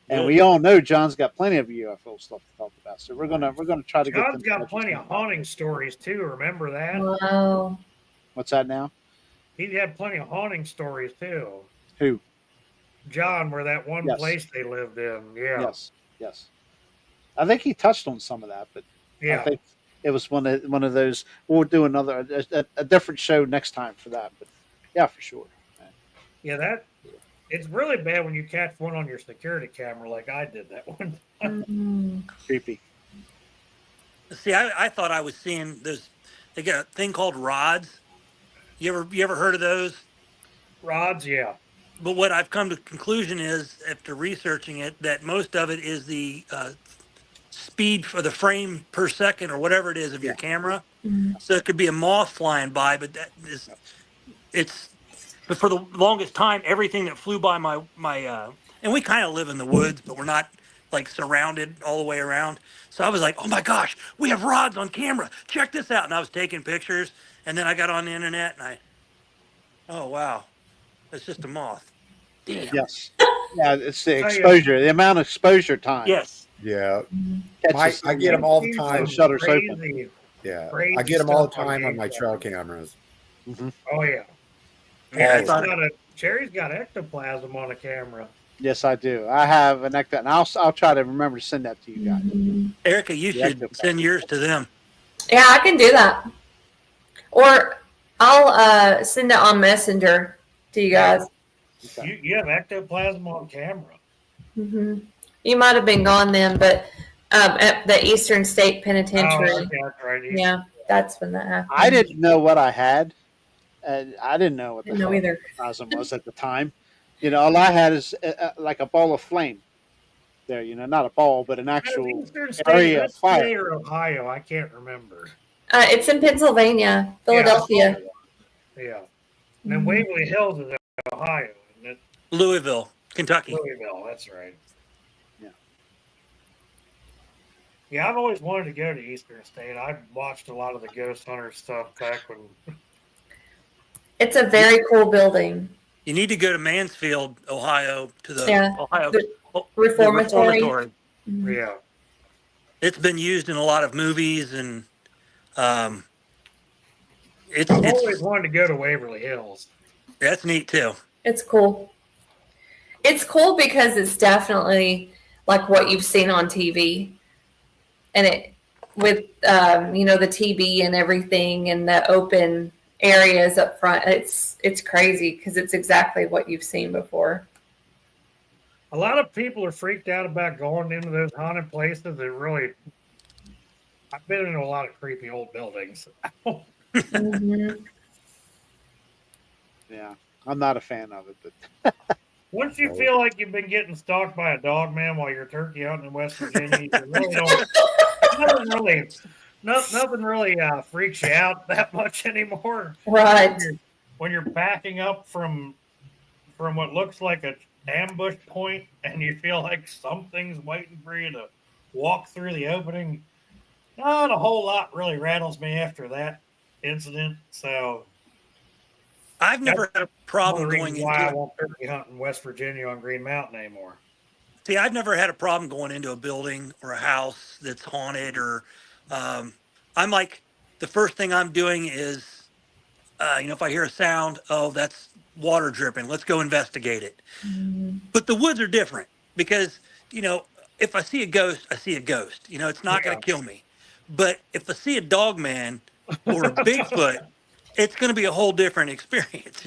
and Good. we all know John's got plenty of UFO stuff to talk about. So we're gonna try to get. John's them got plenty of haunting stories too. Remember that? Wow. What's that now? He had plenty of haunting stories too. Who? John, where that one Yes. place they lived in. Yeah. Yes. I think he touched on some of that, but I Yeah. think it was one of those. We'll do a different show next time for that. But yeah, for sure. Yeah, it's really bad when you catch one on your security camera like I did that one. Mhm. Creepy. See, I thought I was seeing they got a thing called rods. You ever heard of those? Rods, yeah. But what I've come to the conclusion is, after researching it, that most of it is the speed for the frame per second or whatever it is of your camera. Mhm. So it could be a moth flying by, but but for the longest time, everything that flew by my and we kind of live in the woods, but we're not like surrounded all the way around. So I was like, oh my gosh, we have rods on camera. Check this out. And I was taking pictures, and then I got on the internet and oh wow, it's just a moth. Damn. Yes. Yeah, it's the Oh, yeah. exposure, the amount of exposure time. Yes. Yeah. Catches I get them all the These time. are Shutters crazy. open. Yeah. Crazy I get them all the stuff on time on my game trail cameras. cameras. Oh yeah. Yeah, Cherry's got ectoplasm on a camera. Yes, I do. I have an ecto, and I'll try to remember to send that to you guys. Mhm. Erica, you Yeah, should okay. send yours to them. Yeah, I can do that. Or I'll send it on Messenger to you guys. Okay. You have ectoplasm on camera. Hmm. You might have been gone then, but at the Eastern State Penitentiary. Oh, okay, that's right. Yeah, that's when that happened. I didn't know what I had, and I didn't know what the Didn't know either. ectoplasm was at the time. You know, all I had is like a ball of flame. There, you know, not a ball, but an actual Eastern State, area of that's fire. State or Ohio. I can't remember. It's in Pennsylvania, Philadelphia. Yeah. And then Waverly Hills is in Ohio, isn't it? Louisville, Kentucky. Louisville, that's right. Yeah. Yeah, I've always wanted to go to Eastern State. I've watched a lot of the Ghost Hunter stuff back when. It's a very cool building. You need to go to Mansfield, Ohio, to the Yeah. Ohio Oh, the reformatory. Mhm. Yeah. It's been used in a lot of movies, and um, I've it's always wanted to go to Waverly Hills. that's neat too. It's cool. It's cool because it's definitely like what you've seen on TV, and it with the TV and everything and the open areas up front. It's crazy because it's exactly what you've seen before. A lot of people are freaked out about going into those haunted places. That really, I've been in a lot of creepy old buildings. Mm-hmm. Yeah, I'm not a fan of it, but Once you feel like you've been getting stalked by a dog man while you're turkey hunting in West Virginia, you really don't. Nothing really freaks you out that much anymore. Right. When you're backing up from what looks like an ambush point, and you feel like something's waiting for you to walk through the opening. Not a whole lot really rattles me after that incident. So I've never had a one of problem the going reasons why I into. won't turkey hunt in West Virginia on Green Mountain anymore. See, I've never had a problem going into a building or a house that's haunted, or I'm like, the first thing I'm doing is, if I hear a sound, oh, that's water dripping. Let's go investigate it. Mm-hmm. But the woods are different because, if I see a ghost, I see a ghost. It's not going Yeah. to kill me. But if I see a dog man or a Bigfoot, it's going to be a whole different experience.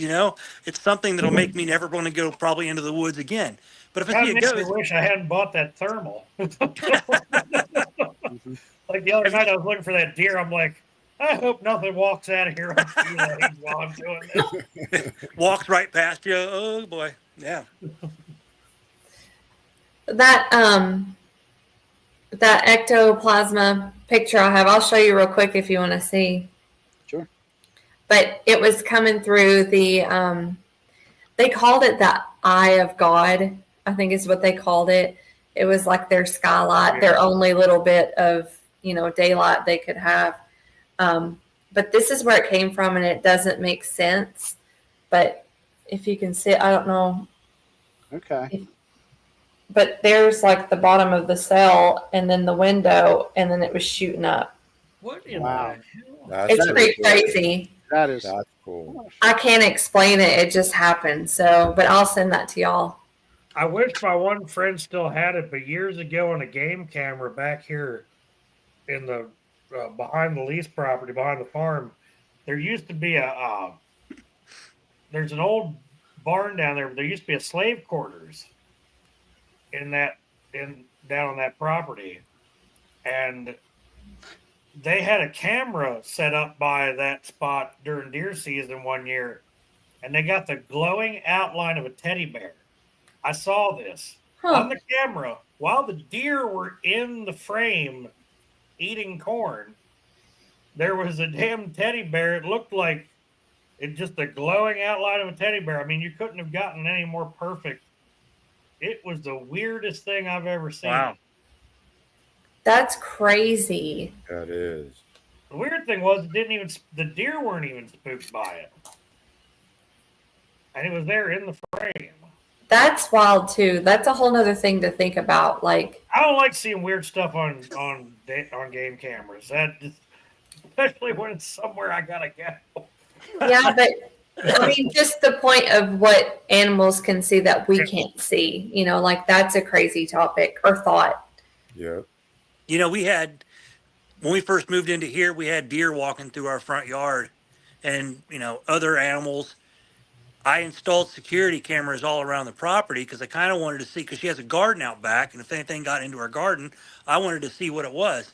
It's something that'll make me never want to go probably into the woods again. But if I That see a makes me ghost, wish I hadn't bought that thermal. Mhm. Like the other night, I was looking for that deer. I'm like, I hope nothing walks out of here on sea legs while I'm doing this. walks right past you. Oh boy, yeah. That ectoplasma picture I have, I'll show you real quick if you want to see. Sure. But it was coming through the they called it the eye of God, I think is what they called it. It was like their skylight, their only little bit of daylight they could have. But this is where it came from, and it doesn't make sense. But if you can see, I don't know. Okay. But there's like the bottom of the cell, and then the window, and then it was shooting up. What in Wow. the hell? That's It's pretty pretty cool. crazy. That is. That's cool. I can't explain it. It just happened. So, but I'll send that to y'all. I wish my one friend still had it, but years ago on a game camera back here in the behind the lease property, behind the farm, there used to be there's an old barn down there. There used to be a slave quarters down on that property, and they had a camera set up by that spot during deer season one year, and they got the glowing outline of a teddy bear. I saw this on the camera while the deer were in the frame eating corn. There was a damn teddy bear. It looked like just the glowing outline of a teddy bear. I mean, you couldn't have gotten any more perfect. It was the weirdest thing I've ever seen. Wow. That's crazy. That is. The weird thing was the deer weren't even spooked by it. And it was there in the frame. That's wild too. That's a whole nother thing to think about. Like, I don't like seeing weird stuff on game cameras. Especially when it's somewhere I gotta go. yeah, but I mean, just the point of what animals can see that we can't see. Like that's a crazy topic or thought. Yeah. We had, when we first moved into here, we had deer walking through our front yard, and other animals. I installed security cameras all around the property because I kind of wanted to see, because she has a garden out back, and if anything got into her garden, I wanted to see what it was.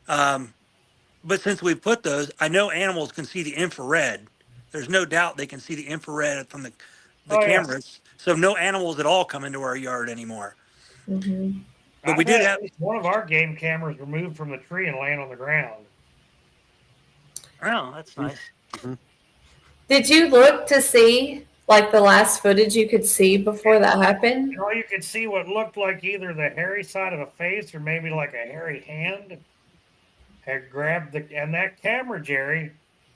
But since we put those, I know animals can see the infrared. There's no doubt they can see the infrared from the cameras. Yeah. So no animals at all come into our yard anymore. Mm-hmm. But we did have one of our game cameras removed from the tree and laying on the ground. Oh, that's nice. Mm-hmm. Did you look to see like the last footage you could see before that happened? You could see what looked like either the hairy side of a face or maybe like a hairy hand had grabbed and that camera, Jerry,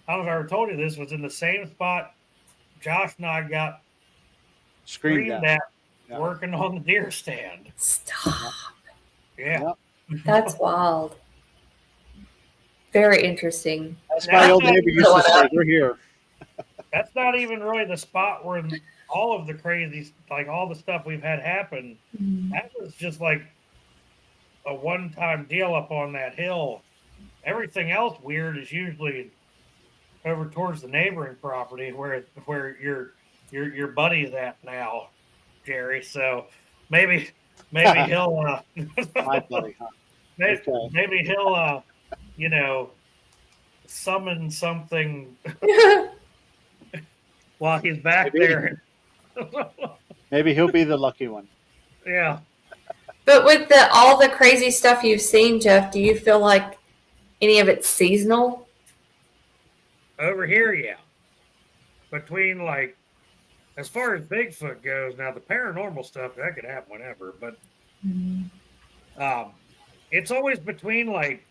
I don't know if I ever told you this, was in the same spot Josh and I got screamed at Yeah. working on the deer stand. Stop. Yeah. That's wild. Very interesting. That's Now, my old neighbor used to Going say, up. "We're here." That's not even really the spot where all of the crazy, like all the stuff we've had happen. Mhm. That was just like a one-time deal up on that hill. Everything else weird is usually over towards the neighboring property where your buddy's at now, Jerry. So maybe he'll My buddy, huh? maybe, Okay. maybe he'll you know summon something while he's back Maybe. there. Maybe he'll be the lucky one. Yeah. But with all the crazy stuff you've seen, Jeff, do you feel like any of it's seasonal? Over here, yeah. Between like, as far as Bigfoot goes, now the paranormal stuff that could happen whenever, but it's always between like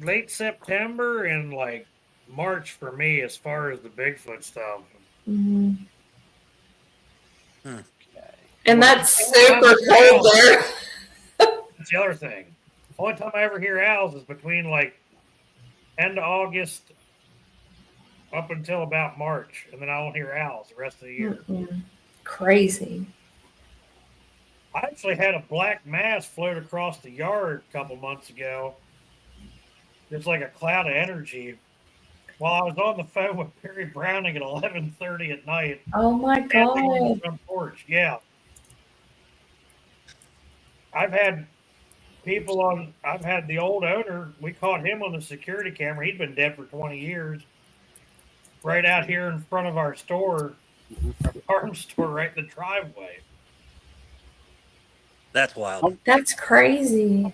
late September and like March for me as far as the Bigfoot stuff. Mm-hmm. Okay. And that's super cold there. That's the other thing. Only time I ever hear owls is between like end of August up until about March, and then I won't hear owls the rest of the year. Mm-mm. Crazy. I actually had a black mass float across the yard a couple months ago. It's like a cloud of energy. While I was on the phone with Perry Browning at 11:30 at night, Oh my standing on the God. front porch. Yeah, I've had people on. I've had the old owner. We caught him on the security camera. He'd been dead for 20 years. Right out here in front of our store, our farm store, right in the driveway. That's wild. That's crazy.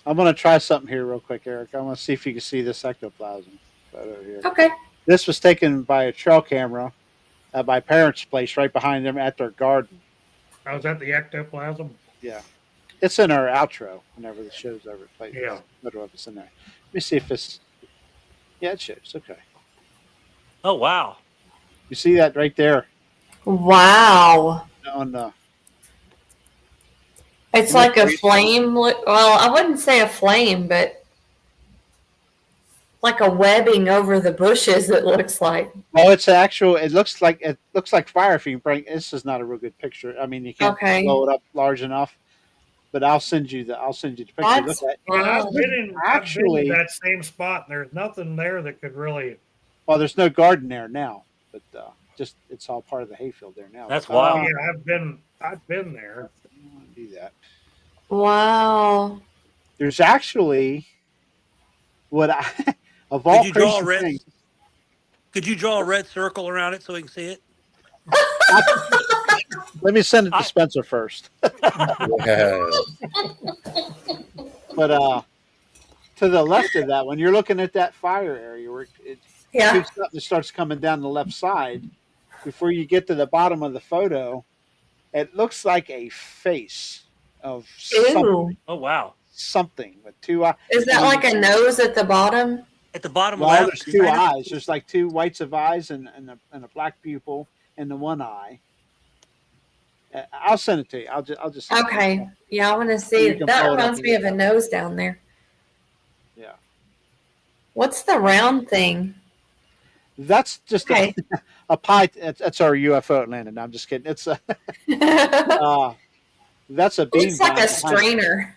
I'm going to try something here real quick, Eric. I want to see if you can see this ectoplasm photo here. Okay. This was taken by a trail camera at my parents' place right behind them at their garden. I was at the ectoplasm. Yeah. It's in our outro whenever the show's over. Play Yeah. photo of it's in there. Let me see if it's. Yeah, it shows. Okay. Oh wow. You see that right there Wow. on the. It's like a flame. Well, I wouldn't say a flame, but like a webbing over the bushes. It looks like. Oh, it's actual. It looks like fire. If you can bring. This is not a real good picture. I mean, you can't Okay. blow it up large enough. But I'll send you the picture. That's Look at And I've wow. been in Actually- that same spot, and there's nothing there that could really. Well, there's no garden there now, but just it's all part of the hayfield there now. That's But, wild. Yeah, I've been there. I want to do that. Wow. There's actually what I of all Could you draw a crazy red? things. Could you draw a red circle around it so we can see it? Let me send it to Spencer first. Yeah. But to the left of that, when you're looking at that fire area where it Yeah. shoots up and starts coming down the left side, before you get to the bottom of the photo, it looks like a face of Ew. Oh wow. something with two eyes. Is that like a nose at the bottom? At the bottom Well, left. there's two kind of- eyes. There's like two whites of eyes and a black pupil in the one eye. I'll send it to you. I'll just send it to you. Okay. Yeah, I want to see. You can That pull it up reminds and me get of a that. nose down there. Yeah, What's the round thing? that's just Okay. a pie. That's our UFO it landed. No, I'm just kidding. It's a that's a bean. Looks like a behind it. strainer.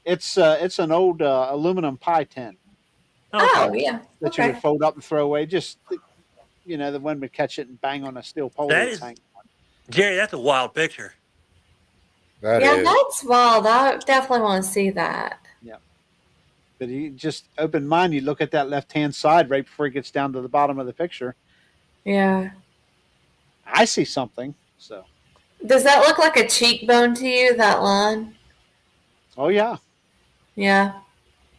It's an old aluminum pie tin Oh, yeah. that you Okay. would fold up and throw away. Just the wind would catch it and bang on a steel pole. That it's is- hanging on. Jerry, that's a wild picture. That Yeah, is. that's wild. I definitely want to see that. But you just open mind. You look at that left hand side right before it gets down to the bottom of the picture. Yeah. I see something. So, Does that look like a cheekbone to you, that line? oh yeah. Yeah.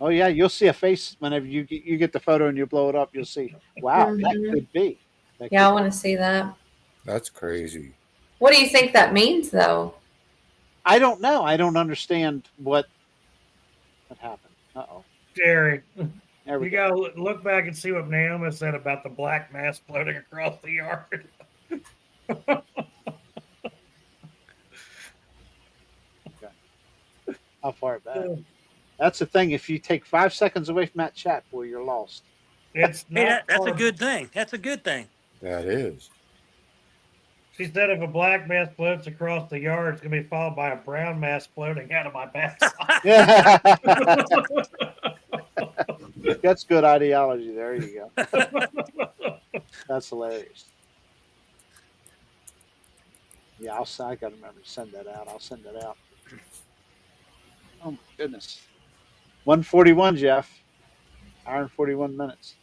Oh yeah, you'll see a face whenever you get the photo and you blow it up. You'll see, wow, that Mhm. could be. That Yeah, I could want to see that. That's crazy. What do you think that means, though? I don't know. I don't understand what happened. Uh-oh. Jerry, There we you go. gotta look back and see what Naomi said about the black mass floating across the yard. far back. That's the thing. If you take 5 seconds away from that chat, boy, you're lost. It's Hey, not that's a far. good thing. That's a good thing. That is. She said if a black mass floats across the yard, it's going to be followed by a brown mass floating out of my backside. Yeah, that's good ideology. There you go. That's hilarious. Yeah, I got to remember to send that out. I'll send that out. Oh my goodness. 141, Jeff. Hour and 41 minutes.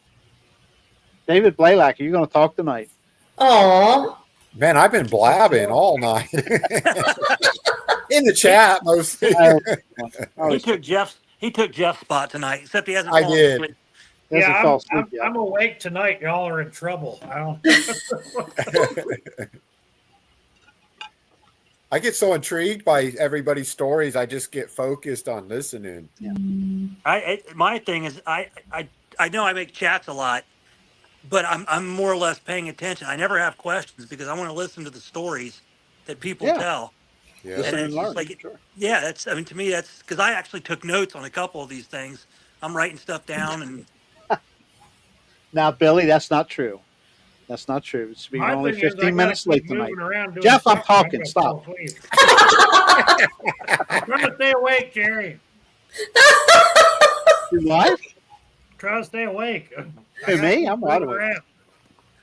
David Blaylock, are you going to talk tonight? Oh, Man, I've been blabbing all night. In the chat mostly. He took Jeff's spot tonight, except he hasn't I fallen did. asleep. Doesn't Yeah, fall asleep yet. I'm awake tonight. Y'all are in trouble. I don't. I get so intrigued by everybody's stories. I just get focused on listening. My thing is I know I make chats a lot, but I'm more or less paying attention. I never have questions because I want to listen to the stories that people Yeah. tell. Yeah. Listen And and it's learn. just like, Sure. yeah, that's, I mean, to me, that's because I actually took notes on a couple of these things. I'm writing stuff down and Now, Billy, that's not true. That's not true. It's My only thing is, 15 I minutes gotta late keep tonight. moving around doing Jeff, I'm something. talking. gonna Stop. fall asleep. I'm trying to stay awake, Jerry. You live? Trying to stay awake. Who, me? I'm wide awake.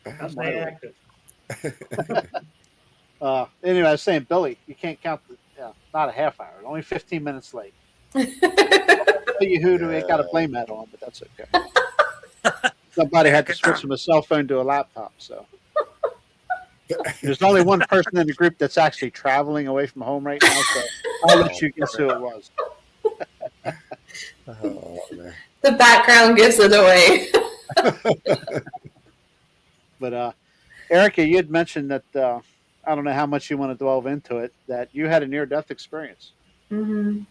Gotta I'm stay wide active. Anyway, I was saying, Billy, you can't count not a half hour. Only 15 minutes late. Tell you who do we got to blame that on, but that's okay. Somebody had to switch from a cell phone to a laptop, so. There's only one person in the group that's actually traveling away from home right now, so I'll let you guess who it was. Oh, man. the background gives it away. But Erica, you had mentioned that I don't know how much you want to delve into it. That you had a near-death experience. Mm-hmm.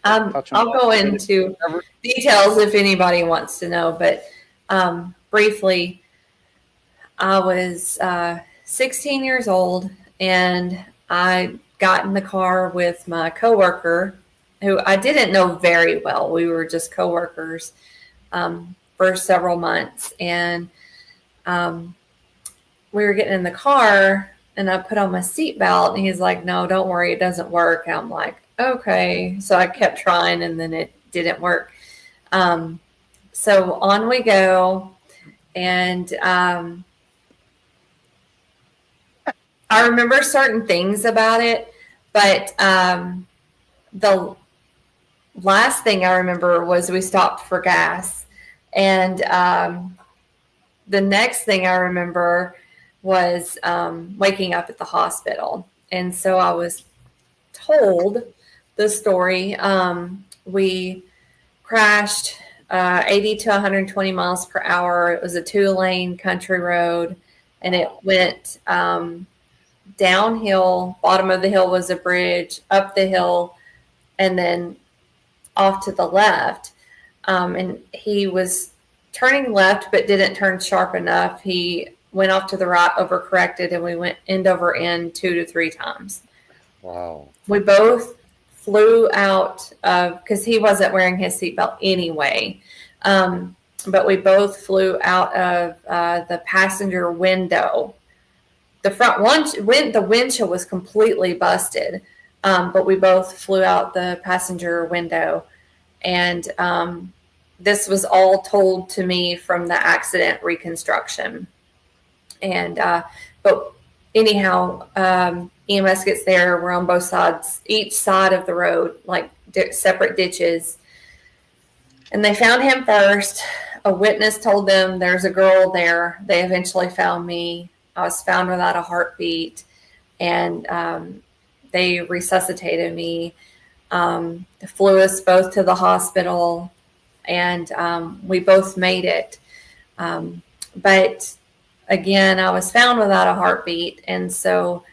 Touch on I'll that. go into details if anybody wants to know, but briefly, I was 16 years old and I got in the car with my coworker who I didn't know very well. We were just coworkers for several months, and we were getting in the car and I put on my seatbelt and he's like, "No, don't worry, it doesn't work." And I'm like, "Okay." So I kept trying and then it didn't work. So on we go. And I remember certain things about it, but the last thing I remember was we stopped for gas. And the next thing I remember was waking up at the hospital. And so I was told the story. We crashed 80 to 120 miles per hour. It was a 2-lane country road, and it went downhill. Bottom of the hill was a bridge, up the hill, and then off to the left. And he was turning left, but didn't turn sharp enough. He went off to the right, overcorrected, and we went end over end 2 to 3 times. Wow. We both flew out of, because he wasn't wearing his seatbelt anyway. But we both flew out of the passenger window. The front one, the windshield was completely busted, but we both flew out the passenger window. And this was all told to me from the accident reconstruction. And but anyhow, EMS gets there. We're on both sides, each side of the road, like separate ditches. And they found him first. A witness told them there's a girl there. They eventually found me. I was found without a heartbeat, and they resuscitated me. Flew us both to the hospital, and we both made it. But again, I was found without a heartbeat, and so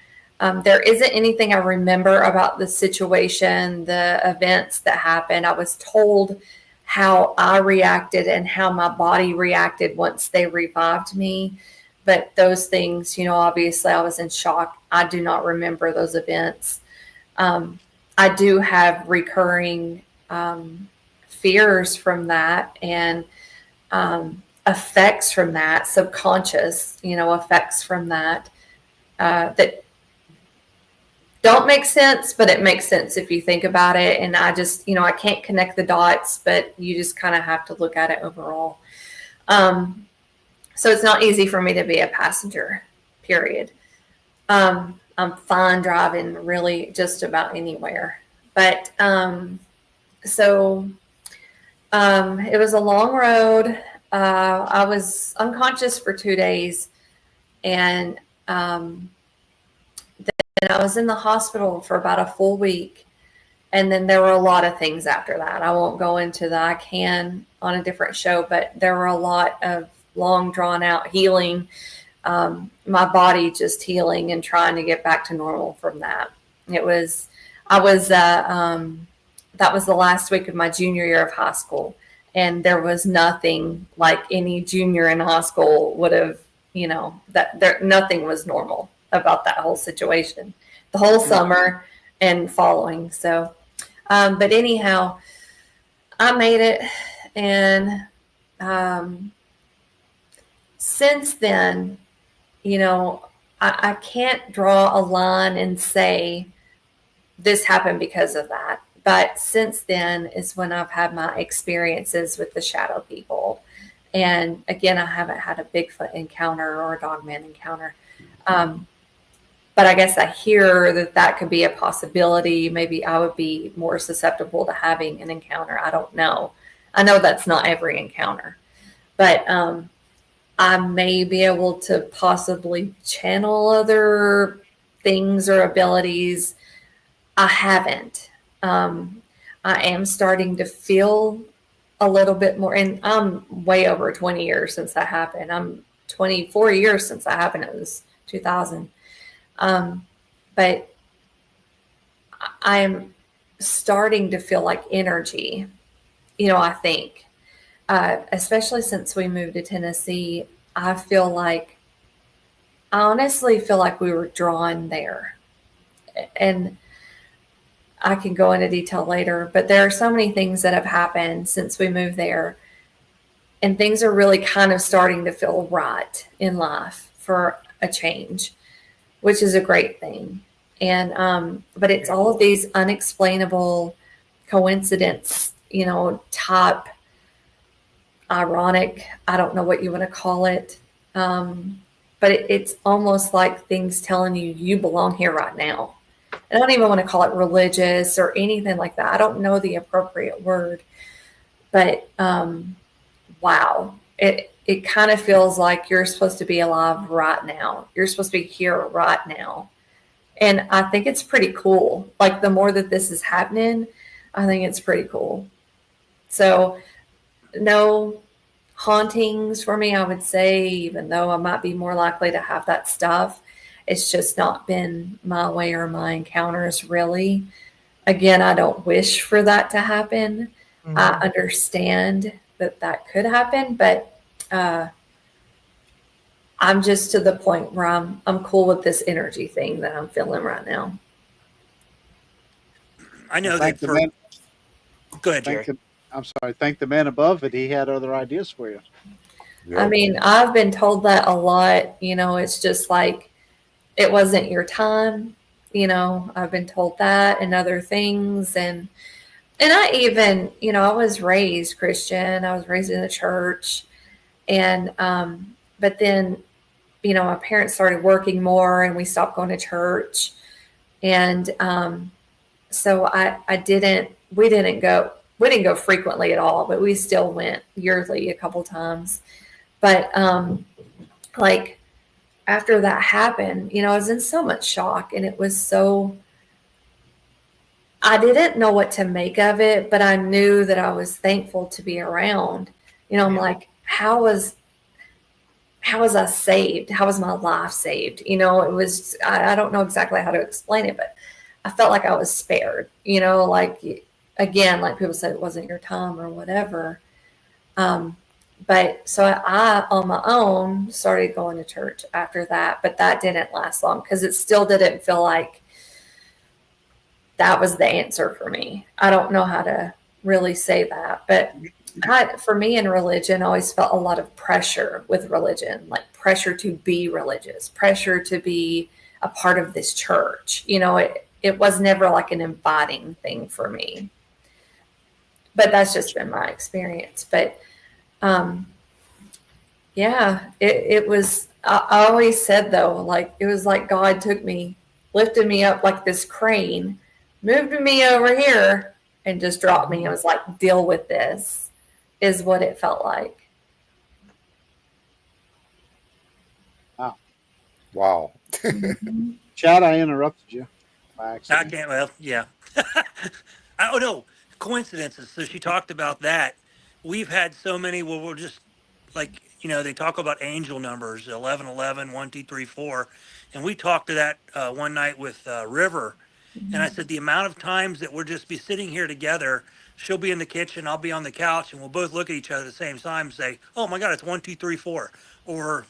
there isn't anything I remember about the situation, the events that happened. I was told how I reacted and how my body reacted once they revived me. But those things, obviously I was in shock. I do not remember those events. I do have recurring fears from that, and effects from that, subconscious, effects from that, that don't make sense, but it makes sense if you think about it. And I just, I can't connect the dots, but you just kind of have to look at it overall. So it's not easy for me to be a passenger, period. I'm fine driving really just about anywhere. But it was a long road. I was unconscious for 2 days, and then I was in the hospital for about a full week. And then there were a lot of things after that. I won't go into that. I can on a different show, but there were a lot of long drawn out healing, my body just healing and trying to get back to normal from that. That was the last week of my junior year of high school. And there was nothing like any junior in high school would have, nothing was normal about that whole situation, the whole summer and following. So, but anyhow, I made it. And since then, I can't draw a line and say this happened because of that. But since then is when I've had my experiences with the shadow people. And again, I haven't had a Bigfoot encounter or a dogman encounter. But I guess I hear that could be a possibility. Maybe I would be more susceptible to having an encounter. I don't know. I know that's not every encounter. But I may be able to possibly channel other things or abilities. I haven't. I am starting to feel a little bit more, and I'm way over 20 years since that happened. I'm 24 years since that happened. It was 2000. But I'm starting to feel like energy, I think, especially since we moved to Tennessee, I honestly feel like we were drawn there. And I can go into detail later, but there are so many things that have happened since we moved there, and things are really kind of starting to feel right in life for a change, which is a great thing. And, but it's all of these unexplainable coincidence, type, ironic, I don't know what you want to call it. But it's almost like things telling you belong here right now. I don't even want to call it religious or anything like that. I don't know the appropriate word, but wow, it kind of feels like you're supposed to be alive right now. You're supposed to be here right now. And I think it's pretty cool. Like the more that this is happening, I think it's pretty cool. So no hauntings for me, I would say, even though I might be more likely to have that stuff. It's just not been my way or my encounters, really. Again, I don't wish for that to happen. Mm-hmm. I understand that could happen, but I'm just to the point where I'm cool with this energy thing that I'm feeling right now. I know that for... Go ahead, Jerry. I'm sorry. Thank the man above that he had other ideas for you. Yep. I mean, I've been told that a lot. It's just like, it wasn't your time. I've been told that and other things. And I even, I was raised Christian. I was raised in the church. And, but then, my parents started working more and we stopped going to church. And so we didn't go frequently at all, but we still went yearly a couple times. But like after that happened, I was in so much shock, and it was so, I didn't know what to make of it, but I knew that I was thankful to be around. I'm like, how was I saved? How was my life saved? It was, I don't know exactly how to explain it, but I felt like I was spared, like, again, like people said, it wasn't your time or whatever. But so I, on my own, started going to church after that, but that didn't last long because it still didn't feel like that was the answer for me. I don't know how to really say that, but for me in religion, I always felt a lot of pressure with religion, like pressure to be religious, pressure to be a part of this church. It was never like an inviting thing for me. But that's just been my experience. But yeah, it was, I always said though, like it was like God took me, lifted me up like this crane, moved me over here and just dropped me. It was like, deal with this, is what it felt like. Wow. Chad, I interrupted you by I accident. can't. Well, yeah. Oh no, coincidences. So she talked about that. We've had so many where we're just like, they talk about angel numbers 11, 11, 1, 2, 3, 4. And we talked to that one night with River. And I said, the amount of times that we'll just be sitting here together, she'll be in the kitchen, I'll be on the couch, and we'll both look at each other at the same time and say, oh my God, it's 1, 2, 3, 4. Or,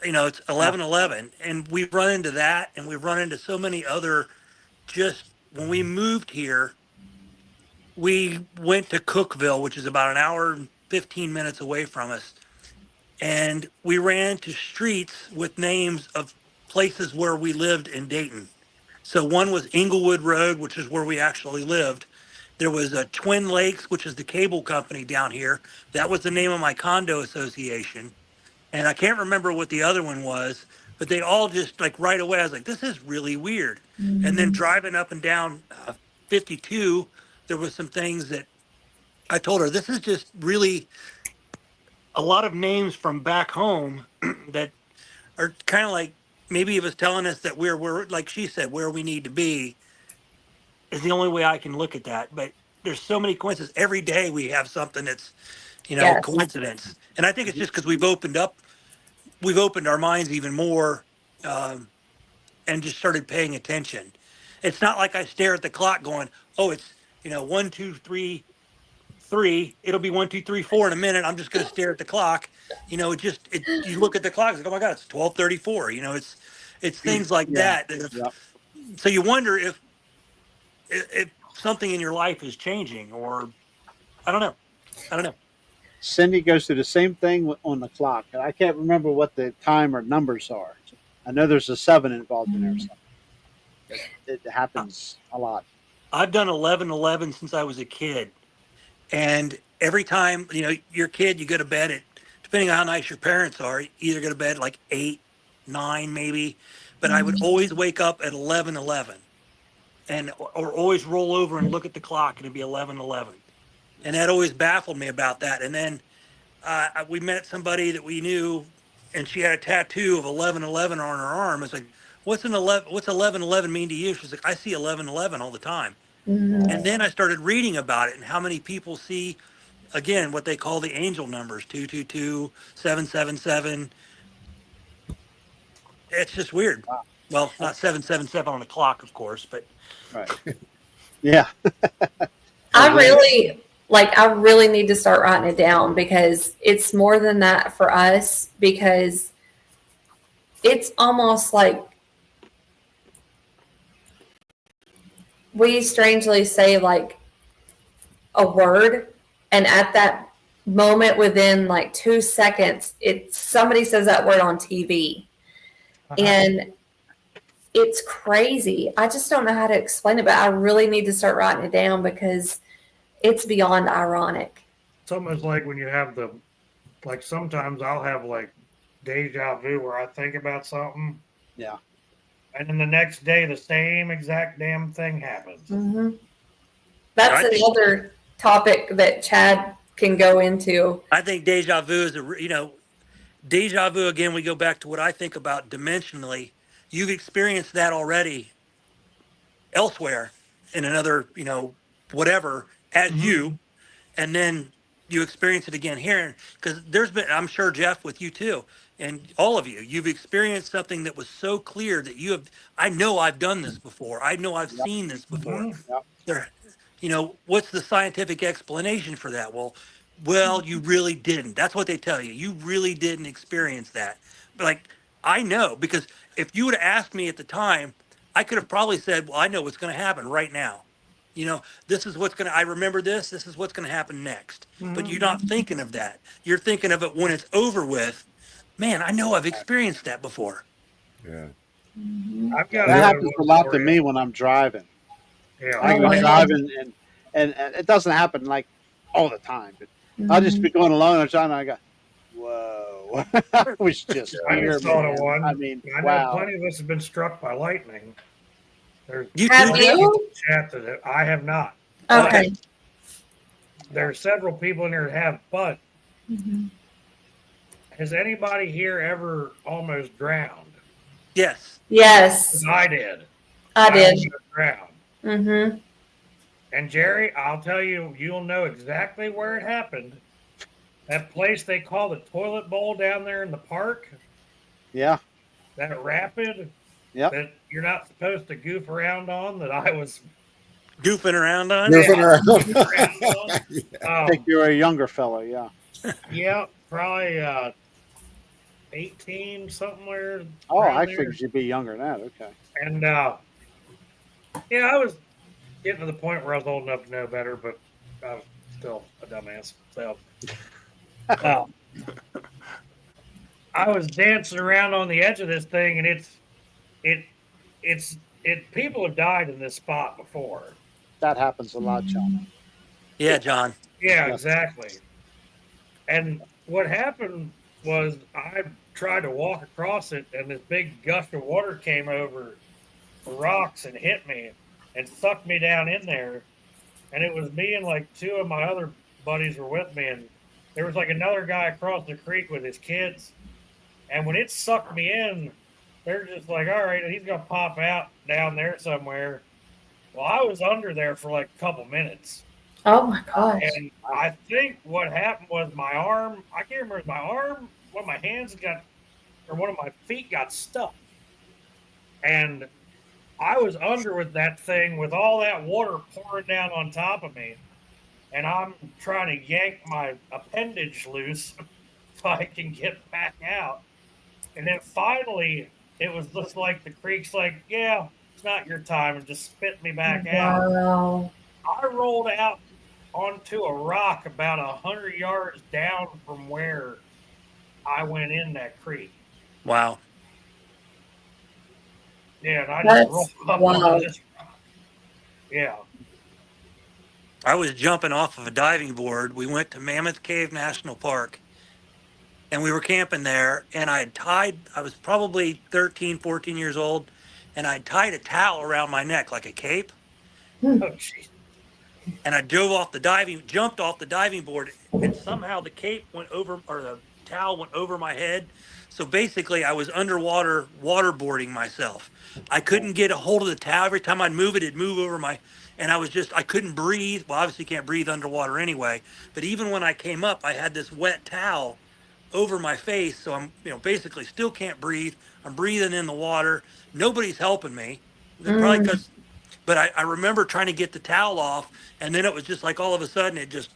it's 11, 11. And we've run into that, and we've run into so many other, just when we moved here, we went to Cookville, which is about an hour and 15 minutes away from us. And we ran to streets with names of places where we lived in Dayton. So one was Inglewood Road, which is where we actually lived. There was a Twin Lakes, which is the cable company down here. That was the name of my condo association. And I can't remember what the other one was, but they all just like right away, I was like, this is really weird. And then driving up and down 52, there was some things that I told her, this is just really a lot of names from back home that are kind of like, maybe it was telling us that we're like she said, where we need to be is the only way I can look at that. But there's so many coincidences. Every day we have something that's, Yes. coincidence. And I think it's just because we've opened our minds even more, and just started paying attention. It's not like I stare at the clock going, oh, it's, 1, 2, 3, 3. It'll be 1, 2, 3, 4 in a minute. I'm just going to stare at the clock. You look at the clock, it's like, oh my God, it's 12:34. It's things like Yeah. that. Yep. So you wonder if something in your life is changing, or I don't know. Cindy goes through the same thing on the clock. I can't remember what the time or numbers are. I know there's a 7 involved in there. So it happens a lot. I've done 11:11 since I was a kid. And every time, you're a kid, you go to bed at, depending on how nice your parents are, you either go to bed like 8, 9 maybe. But I would always wake up at 11:11 or always roll over and look at the clock and it'd be 11:11. And that always baffled me about that. And then we met somebody that we knew, and she had a tattoo of 11:11 on her arm. It's like, what's 11:11 mean to you? She's like, I see 11:11 all the time. And then I started reading about it and how many people see, again, what they call the angel numbers, 222, 777. It's just weird. Wow. Well, not 777 on the clock, of course, but Right. Yeah. I really need to start writing it down, because it's more than that for us, because it's almost like we strangely say like a word, and at that moment within like 2 seconds, somebody says that word on TV. And it's crazy. I just don't know how to explain it, but I really need to start writing it down, because it's beyond ironic. It's almost like when you have like sometimes I'll have like deja vu where I think about something. Yeah. And then the next day, the same exact damn thing happens. That's another topic that Chad can go into. I think deja vu is deja vu, again, we go back to what I think about dimensionally. You've experienced that already elsewhere in another, whatever, as you, and then you experience it again here. Because I'm sure, Jeff, with you too, and all of you, you've experienced something that was so clear that I know I've done this before. I know I've seen this before. Yep. What's the scientific explanation for that? Well, you really didn't. That's what they tell you. You really didn't experience that. But I know, because if you would have asked me at the time, I could have probably said, well, I know what's going to happen right now. You know, this is what's going to, I remember this. This is what's going to happen next. But you're not thinking of that. You're thinking of it when it's over with. Man, I know I've experienced that before. Yeah. I've got That another happens a one lot for to you. me when I'm driving. Yeah, I can Oh, be yeah. driving and it doesn't happen like all the time, but I'll just be going alone and I go, whoa, I was just I here, just thought of man. one. I mean, I know wow. plenty of us have been struck by lightning. There's You Have too, plenty Jeff? of you? people in the chat that I have not. Okay. There are several people in there that have, but Mhm. has anybody here ever almost drowned? Yes. Yes, I did. I did. almost drowned. Mm-hmm. And Jerry, I'll tell you, you'll know exactly where it happened. That place they call the toilet bowl down there in the park, Yeah. that rapid Yep. that you're not supposed to goof around on, that I was Goofing around on. Goofing around. goofing around I on. think you're a younger fellow. Yeah. Yeah, probably 18 somewhere Oh, around I there. figured you'd be younger than that. Okay. And yeah, I was getting to the point where I was old enough to know better, but I was still a dumbass. So uh, I was dancing around on the edge of this thing, and it. People have died in this spot before. That happens a lot, John. Yeah, John. Yeah, Yes. exactly. And what happened was I tried to walk across it, and this big gush of water came over the rocks and hit me and sucked me down in there. And it was me and like two of my other buddies were with me, and there was like another guy across the creek with his kids. And when it sucked me in, they're just like, all right, he's gonna pop out down there somewhere. Well, I was under there for like a couple minutes. Oh my gosh. And I think what happened was my arm, I can't remember, my arm, one of my hands got, or one of my feet got stuck. And I was under with that thing with all that water pouring down on top of me. And I'm trying to yank my appendage loose so I can get back out. And then finally, it was just like the creek's like, yeah, it's not your time, and just spit me back out. Wow. I rolled out onto a rock about 100 yards down from where I went in that creek. Wow. Yeah, and I That's just rolled up wild. onto this rock. Yeah. I was jumping off of a diving board. We went to Mammoth Cave National Park and we were camping there. And I was probably 13, 14 years old, and I tied a towel around my neck like a cape. Oh, jeez. And I jumped off the diving board, and somehow the cape went over, or the towel went over my head. So basically, I was underwater waterboarding myself. I couldn't get a hold of the towel. Every time I'd move it, it'd move over and I couldn't breathe. Well, obviously, you can't breathe underwater anyway. But even when I came up, I had this wet towel over my face. So I'm, basically still can't breathe. I'm breathing in the water. Nobody's helping me. Probably because but I remember trying to get the towel off, and then it was just like all of a sudden it just,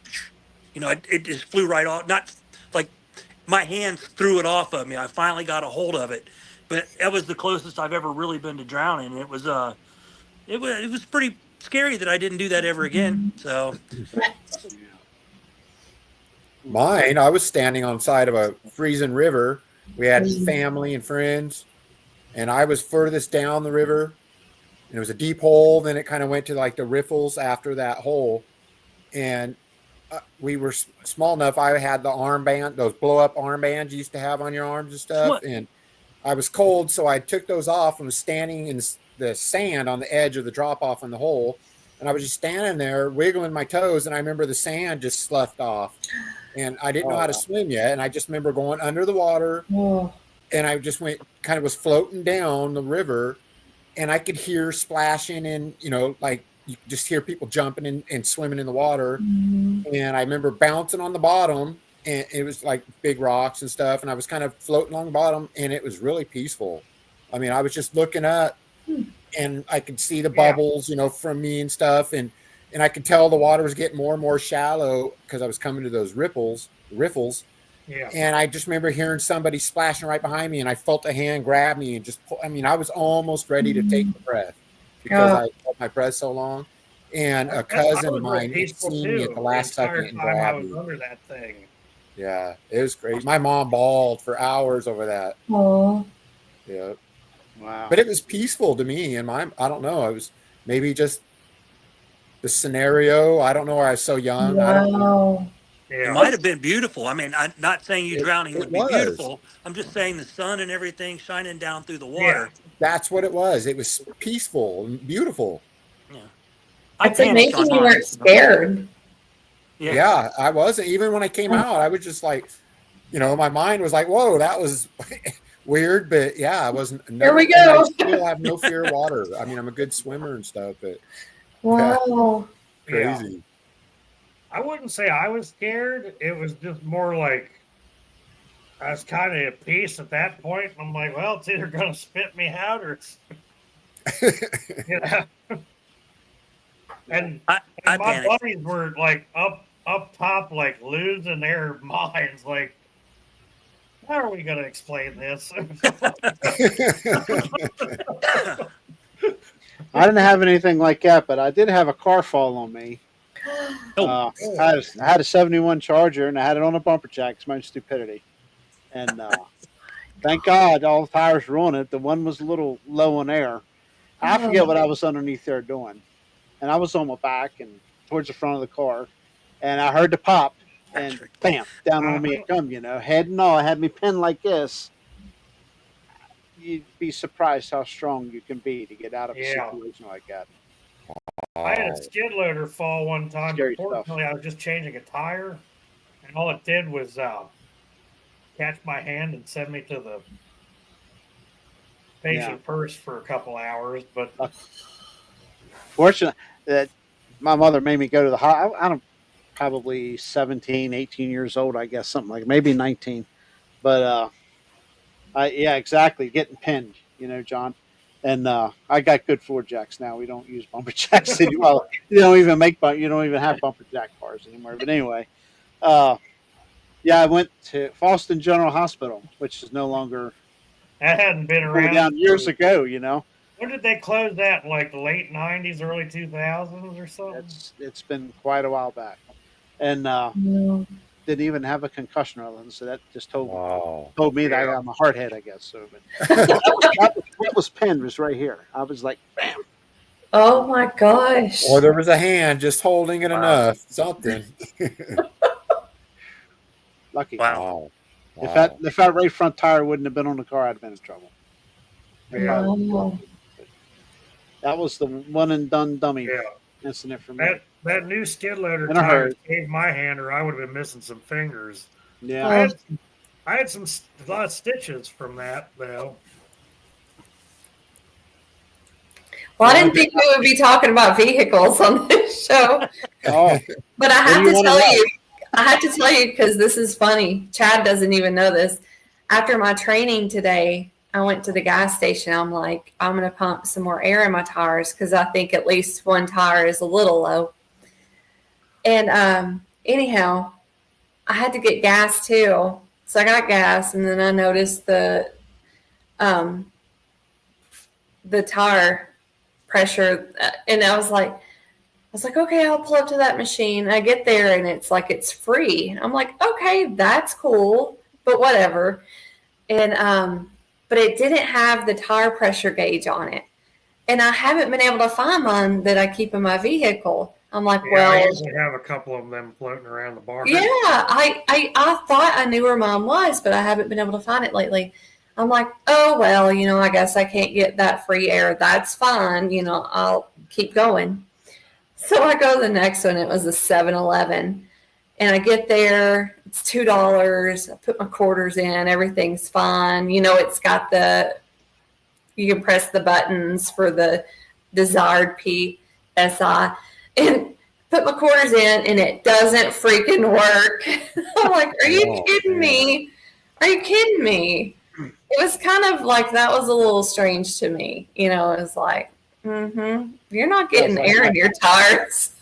it just flew right off. Not like my hands threw it off of me. I finally got a hold of it, but that was the closest I've ever really been to drowning. And it was pretty scary that I didn't do that ever again. So Mine, I was standing on the side of a freezing river. We had family and friends, and I was furthest down the river. And it was a deep hole. Then it kind of went to like the riffles after that hole. And we were small enough. I had the armband, those blow up armbands you used to have on your arms and stuff. What? And I was cold. So I took those off and was standing in the sand on the edge of the drop off in the hole. And I was just standing there wiggling my toes. And I remember the sand just sloughed off. And I didn't know how to swim yet. And I just remember going under the water. Oh. And I just was floating down the river. And I could hear splashing and, like you just hear people jumping and swimming in the water. And I remember bouncing on the bottom, and it was like big rocks and stuff. And I was kind of floating along the bottom, and it was really peaceful. I mean, I was just looking up and I could see the bubbles, from me and stuff. And I could tell the water was getting more and more shallow because I was coming to those riffles. Yeah. And I just remember hearing somebody splashing right behind me, and I felt a hand grab me and just pull. I mean, I was almost ready to take the breath because Oh. I held my breath so long. And a I cousin was of real mine had peaceful seen me at the too. The last entire second and time I grabbed was me. under that thing. Yeah, it was great. My mom bawled for hours over that. Oh. Yeah, Wow. but it was peaceful to me. And I don't know. It was maybe just the scenario. I don't know. I was so young. I don't know. Wow. It Yeah. might have been beautiful. I mean, I'm not saying you drowning It would be was. beautiful. I'm just saying the sun and everything shining down through the Yeah. water. That's what it was. It was peaceful and beautiful. Yeah. I It's panicked on amazing you mine. weren't scared. Yeah. Yeah, I wasn't. Even when I came out, I was just like, my mind was like, whoa, that was weird. But yeah, I wasn't. Here we And I go. still have no fear of water. I mean, I'm a good swimmer and stuff, but Wow. Yeah. crazy. I wouldn't say I was scared. It was just more like I was kind of at peace at that point. I'm like, well, it's either going to spit me out or it's, you know. And, I and my panicked. buddies were like up top, like losing their minds. Like, how are we going to explain this? I didn't have anything like that, but I did have a car fall on me. Oh. I had a 71 Charger, and I had it on a bumper jack. It's my stupidity. And thank God all the tires were on it. The one was a little low on air. I forget what I was underneath there doing. And I was on my back and towards the front of the car. And I heard the pop, and bam, down on me it come, head and all. It had me pinned like this. You'd be surprised how strong you can be to get out of a situation like that. I had a skid loader fall one time. Scary Fortunately, I was just changing a tire, and all it did was catch my hand and send me to the patient first for a couple hours. But fortunately, that my mother made me go to the hospital. I don't probably 17, 18 years old, I guess, something like maybe 19. But yeah, exactly, getting pinned, John. And I got good floor jacks now. We don't use bumper jacks anymore. You don't even have bumper jack cars anymore. But anyway, yeah, I went to Fallston General Hospital, which is no longer that hadn't been around down years ago. When did they close that? In like the late '90s, early 2000s, or something? It's been quite a while back, and didn't even have a concussion or anything. So that just told me that I got my hard head, I guess. So, but what was pinned was right here. I was like, bam. Oh my gosh. Or there was a hand just holding it enough. Something. Lucky. Wow. If that right front tire wouldn't have been on the car, I'd have been in trouble. Wow. That was the one and done dummy incident for me. That new skid loader tire saved my hand, or I would have been missing some fingers. Yeah. I had a lot of stitches from that, though. Well, I didn't think we would be talking about vehicles on this show. But I have to tell you, because this is funny. Chad doesn't even know this. After my training today, I went to the gas station. I'm like, I'm going to pump some more air in my tires because I think at least one tire is a little low. And anyhow, I had to get gas too. So I got gas, and then I noticed the tire pressure, and I was like, okay, I'll pull up to that machine. I get there, and it's like it's free. I'm like, okay, that's cool, but whatever. And but it didn't have the tire pressure gauge on it, and I haven't been able to find one that I keep in my vehicle. I'm like, I usually have a couple of them floating around the bar. Yeah, I thought I knew where mine was, but I haven't been able to find it lately. I'm like, oh, well, I guess I can't get that free air. That's fine. I'll keep going. So I go to the next one. It was a 7-Eleven. And I get there. It's $2. I put my quarters in. Everything's fine. It's got you can press the buttons for the desired PSI. And put my quarters in, and it doesn't freaking work. I'm like, are you kidding me? Are you kidding me? It was kind of like that was a little strange to me. It was like, you're not getting air in your tires.